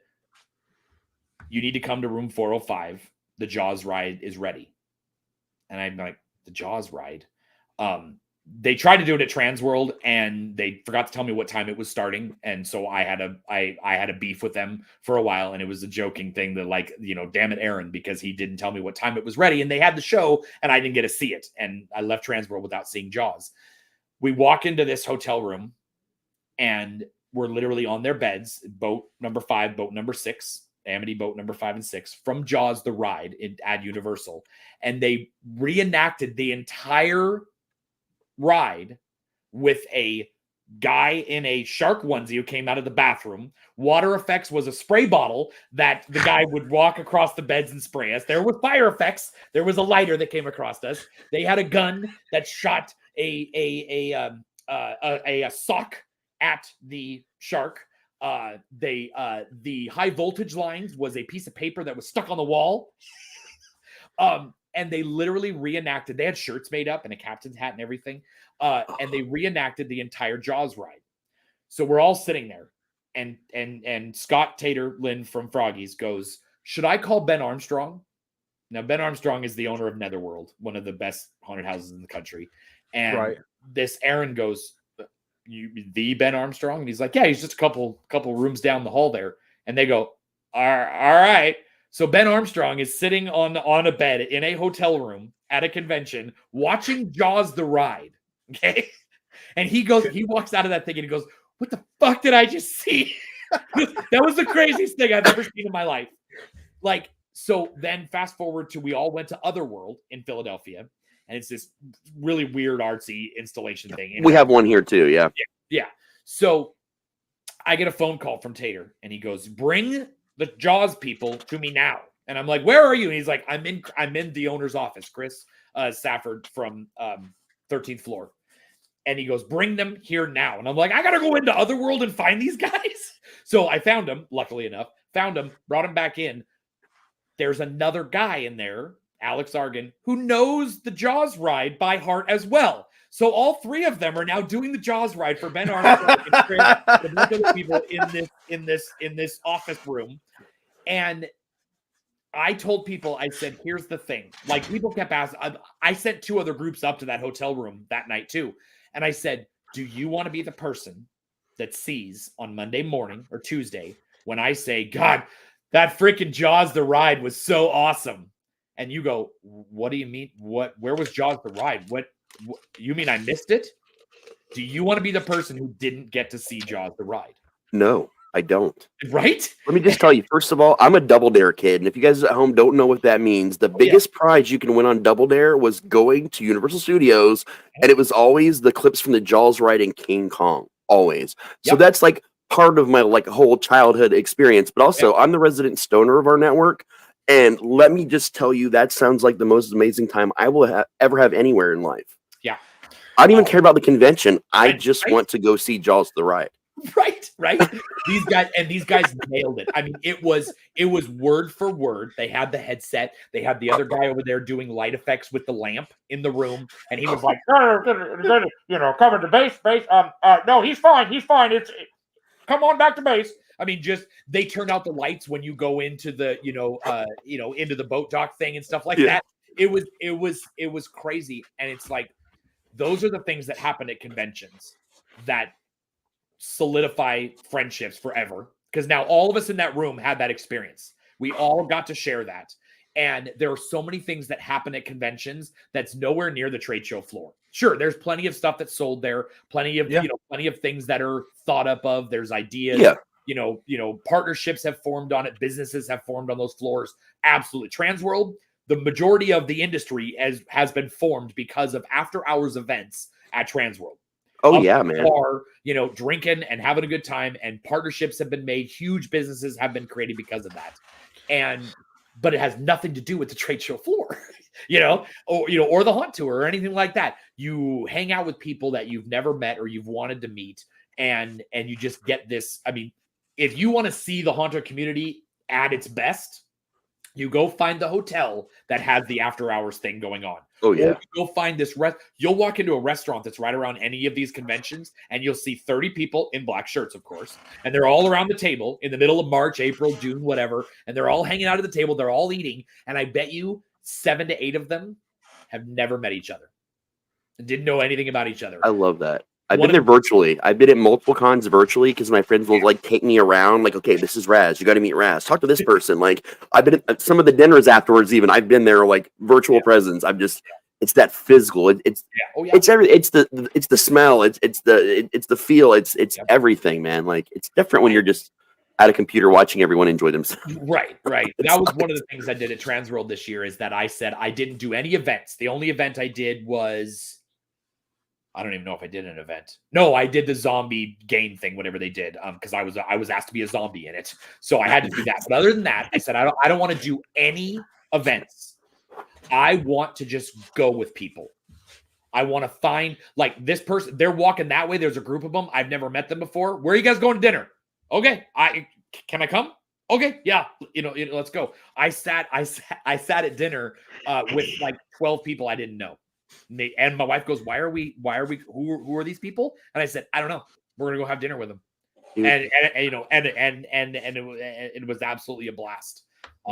you need to come to room 405. The Jaws ride is ready. And I'm like, the Jaws ride? They tried to do it at Transworld and they forgot to tell me what time it was starting. And so I had a beef with them for a while, and it was a joking thing that, like, you know, damn it, Aaron, because he didn't tell me what time it was ready, and they had the show and I didn't get to see it. And I left Transworld without seeing Jaws. We walk into this hotel room and we're literally on their beds, boat number 5, boat number 6, Amity boat number 5 and 6 from Jaws, the ride at Universal. And they reenacted the entire ride with a guy in a shark onesie who came out of the bathroom. Water effects was a spray bottle that the guy would walk across the beds and spray us. There was fire effects. There was a lighter that came across us. They had a gun that shot a sock at the shark. The high voltage lines was a piece of paper that was stuck on the wall. And they literally reenacted. They had shirts made up and a captain's hat and everything. And they reenacted the entire Jaws ride. So we're all sitting there, and Scott Tater Lynn from Froggies goes, should I call Ben Armstrong? Now, Ben Armstrong is the owner of Netherworld, one of the best haunted houses in the country. And this Aaron goes, the Ben Armstrong? And he's like, yeah, he's just a couple rooms down the hall there. And they go, all right. So Ben Armstrong is sitting on a bed in a hotel room at a convention watching Jaws the ride. Okay. And he walks out of that thing and he goes, what the fuck did I just see? That was the craziest thing I've ever seen in my life. Like, so then fast forward to, we all went to Otherworld in Philadelphia. And it's this really weird artsy installation thing. We have one here too. Yeah. Yeah. So I get a phone call from Tater and he goes, bring the Jaws people to me now. And I'm like, where are you? And he's like, I'm in the owner's office, Chris Safford from 13th floor. And he goes, bring them here now. And I'm like, I got to go into Otherworld and find these guys. So I found him, luckily enough, brought him back in. There's another guy in there, Alex Argan, who knows the Jaws ride by heart as well. So all three of them are now doing the Jaws ride for Ben Armstrong and the bunch of other people in this office room. And I told people, I said, here's the thing. Like, people kept asking. I sent 2 other groups up to that hotel room that night too. And I said, do you want to be the person that sees on Monday morning or Tuesday when I say, God, that freaking Jaws the ride was so awesome? And you go, what do you mean? Where was Jaws the ride? What you mean I missed it? Do you want to be the person who didn't get to see Jaws the ride? No, I don't. Right? Let me just tell you, first of all, I'm a Double Dare kid. And if you guys at home don't know what that means, the biggest prize you can win on Double Dare was going to Universal Studios. And it was always the clips from the Jaws ride in King Kong. Always. So that's like part of my like whole childhood experience. But also, I'm the resident stoner of our network. And let me just tell you, that sounds like the most amazing time I will ever have anywhere in life. Yeah. I don't even care about the convention. I just want to go see Jaws the ride. Right. These guys nailed it. I mean, it was word for word. They had the headset. They had the other guy over there doing light effects with the lamp in the room, and he was like, cover the base. No, he's fine. It's come on back to base. I mean, just they turn out the lights when you go into the into the boat dock thing and stuff like that. It was crazy, and it's like those are the things that happen at conventions that solidify friendships forever, because now all of us in that room had that experience. We all got to share that, and there are so many things that happen at conventions that's nowhere near the trade show floor. Sure, there's plenty of stuff that's sold there, plenty of things that are thought up of. There's ideas. Partnerships have formed on it. Businesses have formed on those floors. Absolutely. Transworld, the majority of the industry has been formed because of after hours events at Transworld. Oh, yeah, man. Bar, drinking and having a good time, and partnerships have been made. Huge businesses have been created because of that. But it has nothing to do with the trade show floor, or the haunt tour or anything like that. You hang out with people that you've never met or you've wanted to meet, and you just get this. I mean, if you want to see the haunted community at its best, you go find the hotel that has the after hours thing going on. Oh, yeah. Or you go find this you'll walk into a restaurant that's right around any of these conventions, and you'll see 30 people in black shirts, of course. And they're all around the table in the middle of March, April, June, whatever. And they're all hanging out at the table. They're all eating. And I bet you 7 to 8 of them have never met each other and didn't know anything about each other. I love that. I've been there virtually. I've been at multiple cons virtually because my friends will like take me around. Like, okay, this is Raz. You got to meet Raz. Talk to this person. Like, I've been at some of the dinners afterwards. Even I've been there, like virtual presence. I'm just, it's that physical. It's the smell. It's the feel. It's everything, man. Like, it's different when you're just at a computer watching everyone enjoy themselves. Right. That was one of the things I did at Transworld this year. Is that I said I didn't do any events. The only event I did was, I don't even know if I did an event. No, I did the zombie game thing, whatever they did, because I was asked to be a zombie in it, so I had to do that. But other than that, I said I don't want to do any events. I want to just go with people. I want to find like this person. They're walking that way. There's a group of them. I've never met them before. Where are you guys going to dinner? Okay, can I come? Okay, yeah, let's go. I sat at dinner with like 12 people I didn't know. And my wife goes, why are we, who are these people? And I said, I don't know. We're going to go have dinner with them. And it was absolutely a blast.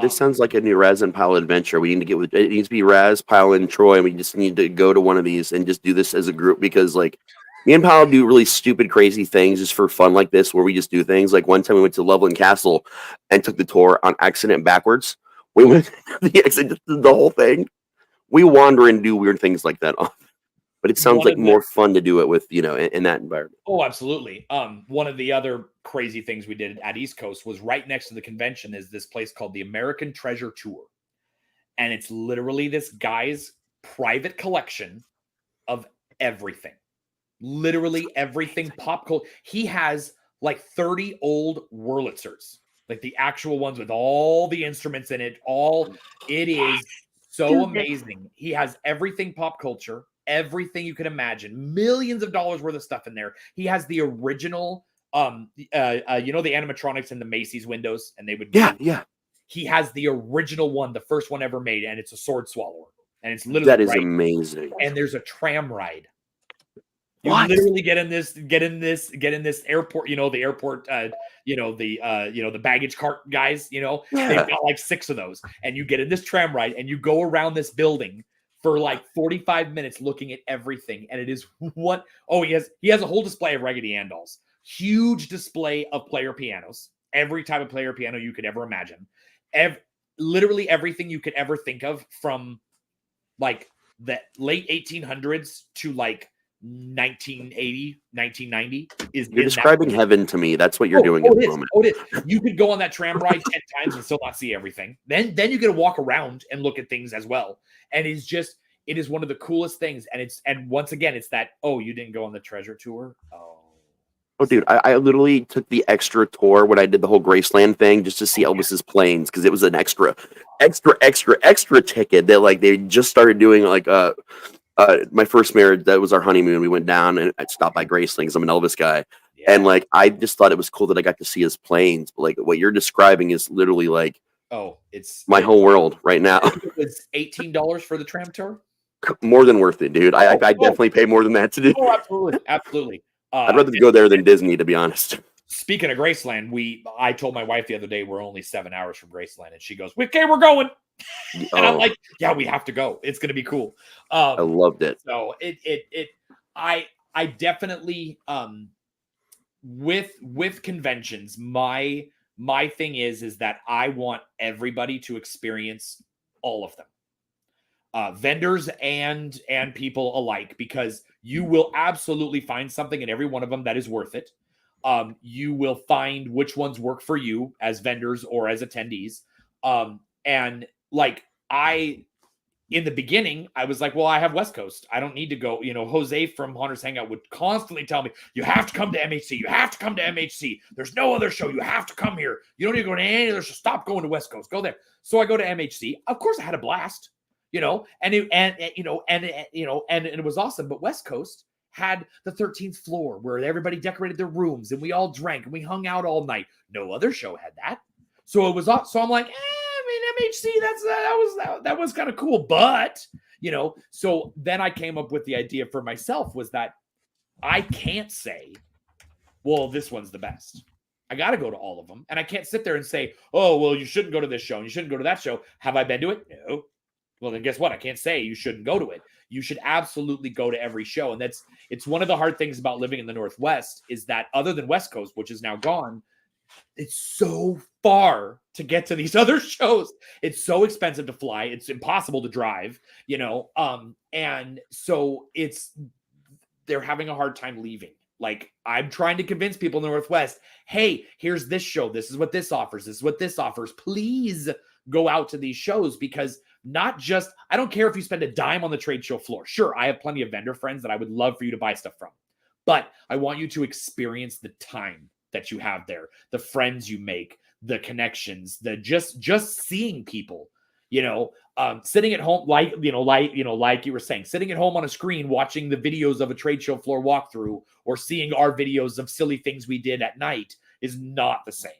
This sounds like a new Raz and Pyle adventure. We need to get with, it needs to be Raz, Pyle, and Troy. And we just need to go to one of these and just do this as a group, because like me and Pyle do really stupid, crazy things just for fun like this, where we just do things. Like one time we went to Loveland Castle and took the tour on accident backwards. We went to the exit, the whole thing. We wander and do weird things like that, but it sounds like more fun to do it with, in that environment. Oh, absolutely. One of the other crazy things we did at East Coast was right next to the convention is this place called the American Treasure Tour. And it's literally this guy's private collection of everything. Literally everything pop culture. He has like 30 old Wurlitzers, like the actual ones with all the instruments in it. It is so amazing. He has everything pop culture, everything you can imagine, millions of dollars worth of stuff in there. He has the original, the animatronics in the Macy's windows, and they would, he has the original one, the first one ever made, and it's a sword swallower, and it's literally that is amazing. And there's a tram ride. You literally get in this airport, the airport, the baggage cart guys, they've got like 6 of those, and you get in this tram ride and you go around this building for like 45 minutes looking at everything. And it is he has a whole display of Raggedy Ann dolls, huge display of player pianos, every type of player piano you could ever imagine. Literally everything you could ever think of, from like the late 1800s to like 1980, 1990 is. You're describing heaven to me. That's what you're doing at the moment. It is. You could go on that tram ride 10 times and still not see everything. Then you get to walk around and look at things as well. And it is one of the coolest things. And once again, it's that, you didn't go on the treasure tour. Oh, dude, I literally took the extra tour when I did the whole Graceland thing just to see Elvis's planes, because it was an extra ticket that like they just started doing like my first marriage, that was our honeymoon. We went down and I stopped by Graceland because I'm an Elvis guy. Yeah. And like, I just thought it was cool that I got to see his planes. But like what you're describing is literally like, it's my whole world right now. It was $18 for the tram tour. More than worth it, dude. I definitely pay more than that to do. Oh, absolutely. Absolutely. I'd rather go there than Disney, to be honest. Speaking of Graceland, I told my wife the other day we're only 7 hours from Graceland, and she goes, "Okay, we're going." And I'm like, "Yeah, we have to go. It's going to be cool." I loved it. So I definitely with conventions, my thing is that I want everybody to experience all of them. Vendors and people alike, because you will absolutely find something in every one of them that is worth it. You will find which ones work for you as vendors or as attendees. And like in the beginning, I was like, well, I have West Coast. I don't need to go. Jose from Hunters Hangout would constantly tell me, you have to come to MHC. You have to come to MHC. There's no other show. You have to come here. You don't need to go to any other show. Stop going to West Coast. Go there. So I go to MHC. Of course, I had a blast. And it was awesome. But West Coast, had the 13th floor where everybody decorated their rooms and we all drank and we hung out all night. No other show had that. So it was, so I'm like, MHC, that was kind of cool. But, so then I came up with the idea for myself was that I can't say, well, this one's the best. I got to go to all of them. And I can't sit there and say, oh, well, you shouldn't go to this show and you shouldn't go to that show. Have I been to it? No. Well, then guess what? I can't say you shouldn't go to it. You should absolutely go to every show. And it's one of the hard things about living in the Northwest is that other than West Coast, which is now gone, it's so far to get to these other shows. It's so expensive to fly. It's impossible to drive, and so they're having a hard time leaving. Like, I'm trying to convince people in the Northwest, hey, here's this show. This is what this offers. This is what this offers. Please go out to these shows, because I don't care if you spend a dime on the trade show floor. Sure, I have plenty of vendor friends that I would love for you to buy stuff from, but I want you to experience the time that you have there, the friends you make, the connections, the just seeing people, sitting at home, like you were saying, sitting at home on a screen, watching the videos of a trade show floor walkthrough or seeing our videos of silly things we did at night is not the same.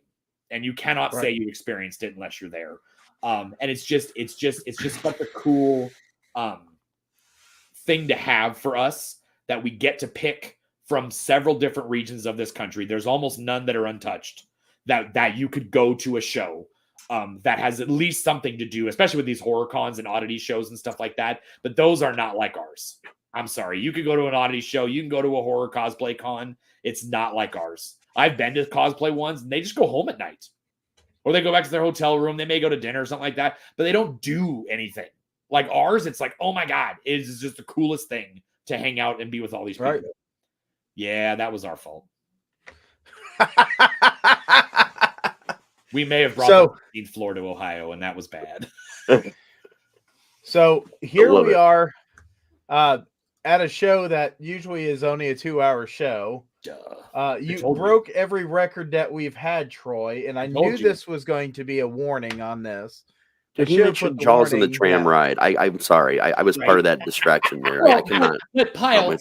And you cannot say you experienced it unless you're there. And it's just such a cool thing to have for us that we get to pick from several different regions of this country. There's almost none that are untouched that you could go to a show that has at least something to do, especially with these horror cons and oddity shows and stuff like that. But those are not like ours. I'm sorry. You could go to an oddity show. You can go to a horror cosplay con. It's not like ours. I've been to cosplay ones and they just go home at night. Or they go back to their hotel room. They may go to dinner or something like that, but they don't do anything. Like ours, it's like, oh my God, it is just the coolest thing to hang out and be with all these people. Right. Yeah, that was our fault. We may have brought the 13th floor to Ohio, and that was bad. So here we are at a show that usually is only a 2-hour show. You broke every record that we've had, Troy, and I knew this was going to be a warning on this. Did he mention Jaws on the tram ride? I'm sorry. I was part of that distraction there. Well, I cannot. Pyle,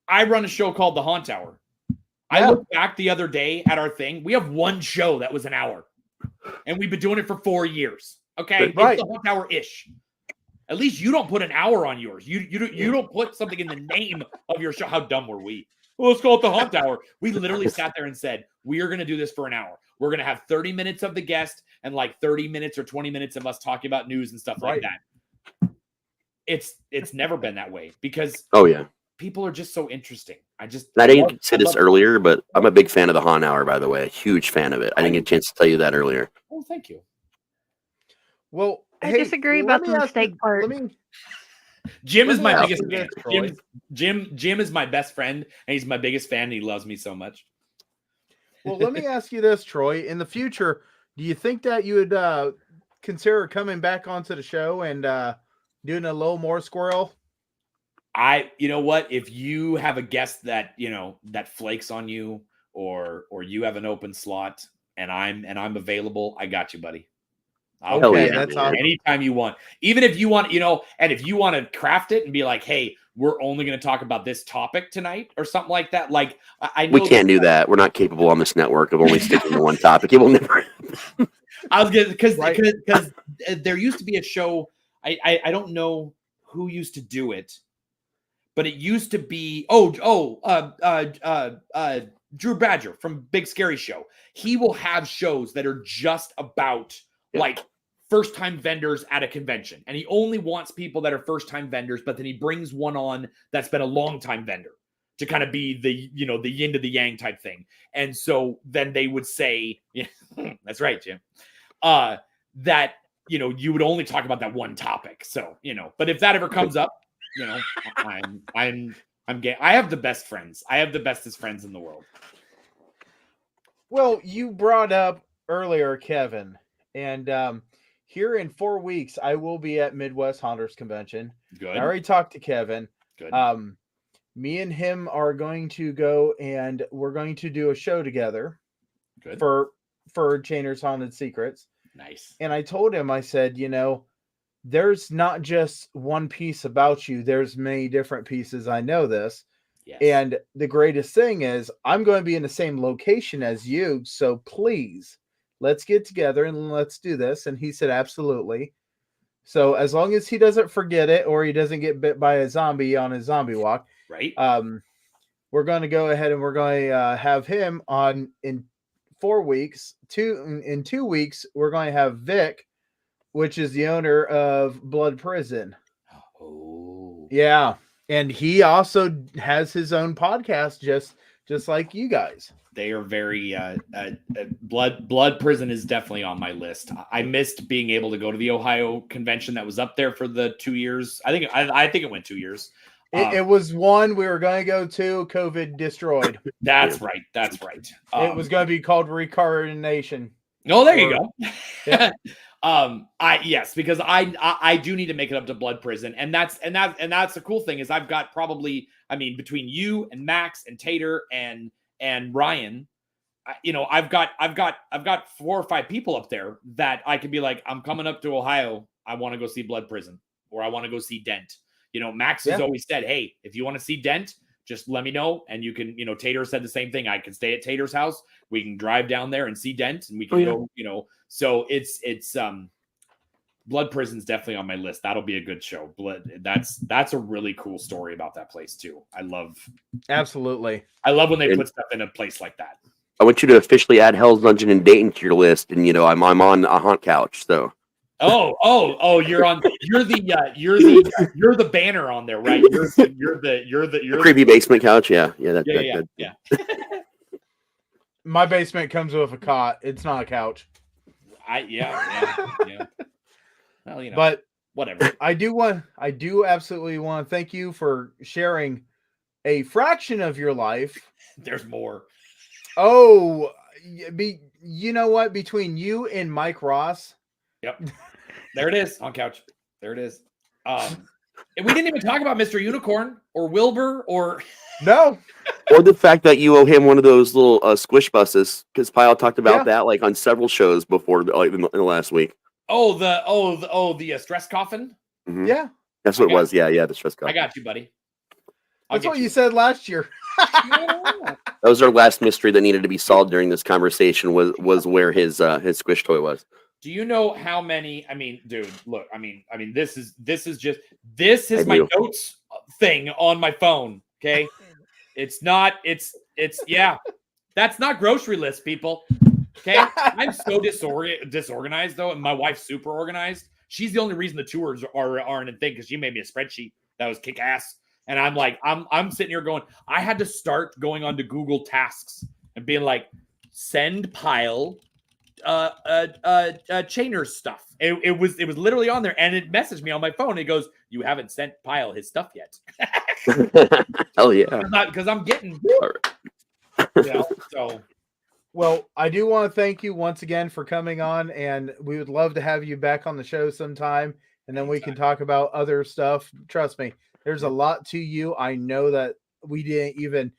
I run a show called The Haunt Hour. I looked back the other day at our thing. We have one show that was an hour, and we've been doing it for 4 years. Okay, right. It's The Haunt Hour-ish. At least you don't put an hour on yours. You don't put something in the name of your show. How dumb were we? Well, let's call it The Haunt Hour. We literally sat there and said, we are going to do this for an hour. We're going to have 30 minutes of the guest and like 30 minutes or 20 minutes of us talking about news and stuff like that. It's never been that way because people are just so interesting. I didn't say this earlier, but I'm a big fan of the Haunt Hour, by the way. A huge fan of it. I didn't get a chance to tell you that earlier. Oh, thank you. Well, I disagree about the mistake part. Jim is my biggest fan. Jim is my best friend, and he's my biggest fan, and he loves me so much. Well, let me ask you this, Troy. In the future, do you think that you would consider coming back onto the show and doing a little more squirrel? You know what? If you have a guest that that flakes on you, or you have an open slot, and I'm available, I got you, buddy. Okay, that's awesome. Anytime you want. Even if you want, and if you want to craft it and be like, hey, we're only going to talk about this topic tonight or something like that. Like, I know we can't do that. We're not capable on this network of only sticking to one topic. It will never. I was going to, because there used to be a show. I don't know who used to do it, but it used to be, Drew Badger from Big Scary Show. He will have shows that are just about like first-time vendors at a convention. And he only wants people that are first-time vendors, but then he brings one on that's been a long-time vendor to kind of be the yin to the yang type thing. And so then they would say, yeah, that's right, Jim, that, you would only talk about that one topic. So, but if that ever comes up, I'm gay. I have the best friends. I have the bestest friends in the world. Well, you brought up earlier, Kevin, and here in 4 weeks, I will be at Midwest Haunters Convention. Good. I already talked to Kevin. Good. Me and him are going to go, and we're going to do a show together. Good. For Chainer's Haunted Secrets. Nice. And I told him, I said, there's not just one piece about you. There's many different pieces. I know this. Yes. And the greatest thing is I'm going to be in the same location as you. So please, let's get together and let's do this. And he said, absolutely. So as long as he doesn't forget it or he doesn't get bit by a zombie on his zombie walk, right? We're going to go ahead and we're going to have him on in 4 weeks. In 2 weeks, we're going to have Vic, which is the owner of Blood Prison. Oh, yeah, and he also has his own podcast, just like you guys. They are very Blood Prison is definitely on my list. I missed being able to go to the Ohio convention that was up there for the 2 years. I think it went 2 years. It was one we were going to go to. COVID destroyed. That's right. That's right. It was going to be called Reincarnation. Oh, there you go. Yeah. Because I do need to make it up to Blood Prison, and that's the cool thing is I've got probably, between you and Max and Tater and Ryan, I've got 4 or 5 people up there that I could be like, I'm coming up to Ohio. I want to go see Blood Prison, or I want to go see Dent. Max has always said, hey, if you want to see Dent, just let me know. And you can, Tater said the same thing. I can stay at Tater's house. We can drive down there and see Dent, and we can go, so it's Blood Prison's definitely on my list. That'll be a good show. That's a really cool story about that place too. Absolutely. I love when they put stuff in a place like that. I want you to officially add Hell's Dungeon and Dayton to your list, and I'm on a haunt couch, so. Oh! You're the banner on there, right? You're the creepy basement couch. Yeah. My basement comes with a cot. It's not a couch. Yeah. Well, but whatever. I do absolutely want to thank you for sharing a fraction of your life. There's more. Oh, you know what? Between you and Mike Ross. Yep. There it is on couch. There it is. And we didn't even talk about Mr. Unicorn or Wilbur or no. Or the fact that you owe him one of those little squish buses, because Pyle talked about that like on several shows before, like in the last week. The stress coffin. Mm-hmm. Yeah, that's what it was. Yeah, the stress coffin. I got you, buddy. That's what you said last year. That was our last mystery that needed to be solved during this conversation. Was where his squish toy was. Do you know how many? Dude, look. This is my notes thing on my phone. Okay, it's not. It's yeah. That's not grocery list, people. Okay, I'm so disorganized though, and my wife's super organized. She's the only reason the tours aren't a thing because she made me a spreadsheet that was kick ass. And I'm like, I'm sitting here going, I had to start going on to Google Tasks and being like, send Pyle Chainer's stuff. It was literally on there, and it messaged me on my phone. It goes, you haven't sent Pyle his stuff yet. Hell yeah. Because I'm getting so. Well, I do want to thank you once again for coming on, and we would love to have you back on the show sometime, and then we can talk about other stuff. Trust me, there's a lot to you. I know that we didn't even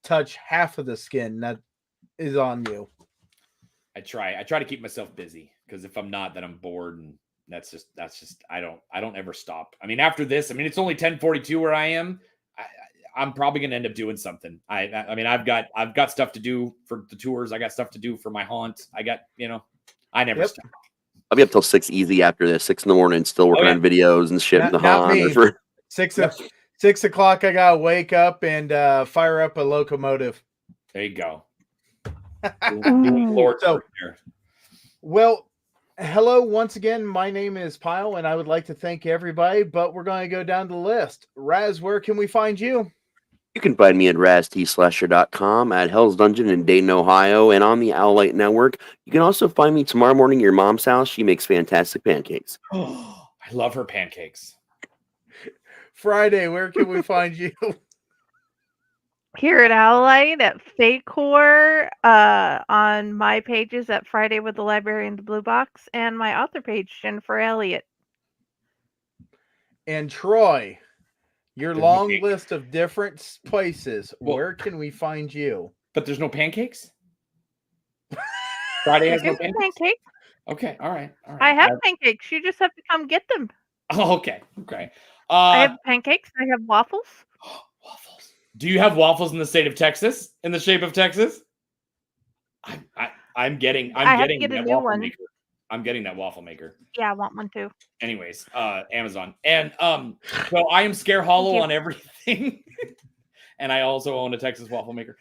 touch half of the skin that is on you. I try to keep myself busy, because if I'm not, then I'm bored, and that's just I don't ever stop. After this, it's only 10:42 where I am. I'm probably going to end up doing something. I've got stuff to do for the tours. I got stuff to do for my haunt. I got, I never stop. I'll be up till 6 easy after this, 6 in, still working on videos and shit in the haunt. 6 o'clock, I got to wake up and fire up a locomotive. There you go. Well, hello once again. My name is Pyle, and I would like to thank everybody, but we're going to go down the list. Raz, where can we find you? You can find me at raztslasher.com, at Hell's Dungeon in Dayton, Ohio, and on the Owlite Network. You can also find me tomorrow morning at your mom's house. She makes fantastic pancakes. Oh, I love her pancakes. Friday, where can we find you? Here at Owlite, at Facor, on my pages at Friday with the Library in the Blue Box, and my author page, Jennifer Elliott. And Troy, your long list of different places. Where can we find you? But there's no pancakes? Friday has no pancakes? Okay, all right. I have pancakes. You just have to come get them. Oh, okay. Okay. I have pancakes. I have waffles. Waffles. Do you have waffles in the state of Texas? In the shape of Texas? I'm getting I have to that get a new waffle one. maker. I'm getting that waffle maker. Yeah, I want one too. Anyways, Amazon. And so I am Scare Hollow on everything. And I also own a Texas waffle maker.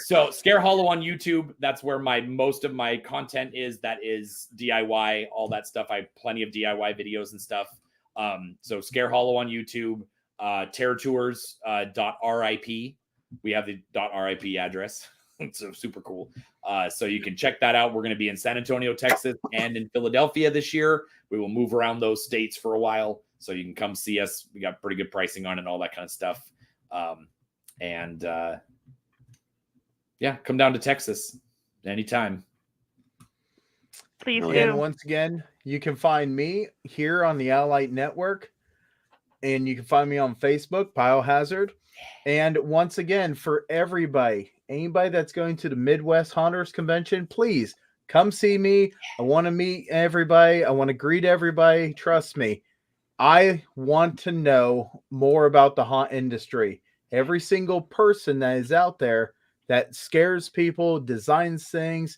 So Scare Hollow on YouTube, that's where most of my content is. That is DIY, all that stuff. I have plenty of DIY videos and stuff. So Scare Hollow on YouTube, terrortours.rip. We have the .rip address. It's so super cool. So you can check that out. We're going to be in San Antonio, Texas, and in Philadelphia this year. We will move around those states for a while, so you can come see us. We got pretty good pricing on it and all that kind of stuff. Yeah, come down to Texas anytime. Please do. And once again, you can find me here on the Elliott Network, and you can find me on Facebook, Pyle Hazard. And once again, for anybody that's going to the Midwest Haunters Convention, please come see me. I want to meet everybody. I want to greet everybody. Trust me, I want to know more about the haunt industry. Every single person that is out there that scares people, designs things,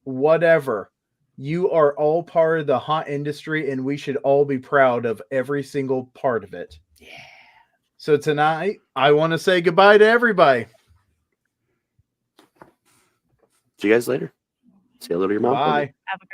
whatever. You are all part of the haunt industry, and we should all be proud of every single part of it. Yeah. So tonight, I want to say goodbye to everybody. See you guys later. Say hello to your mom. Bye. Have a great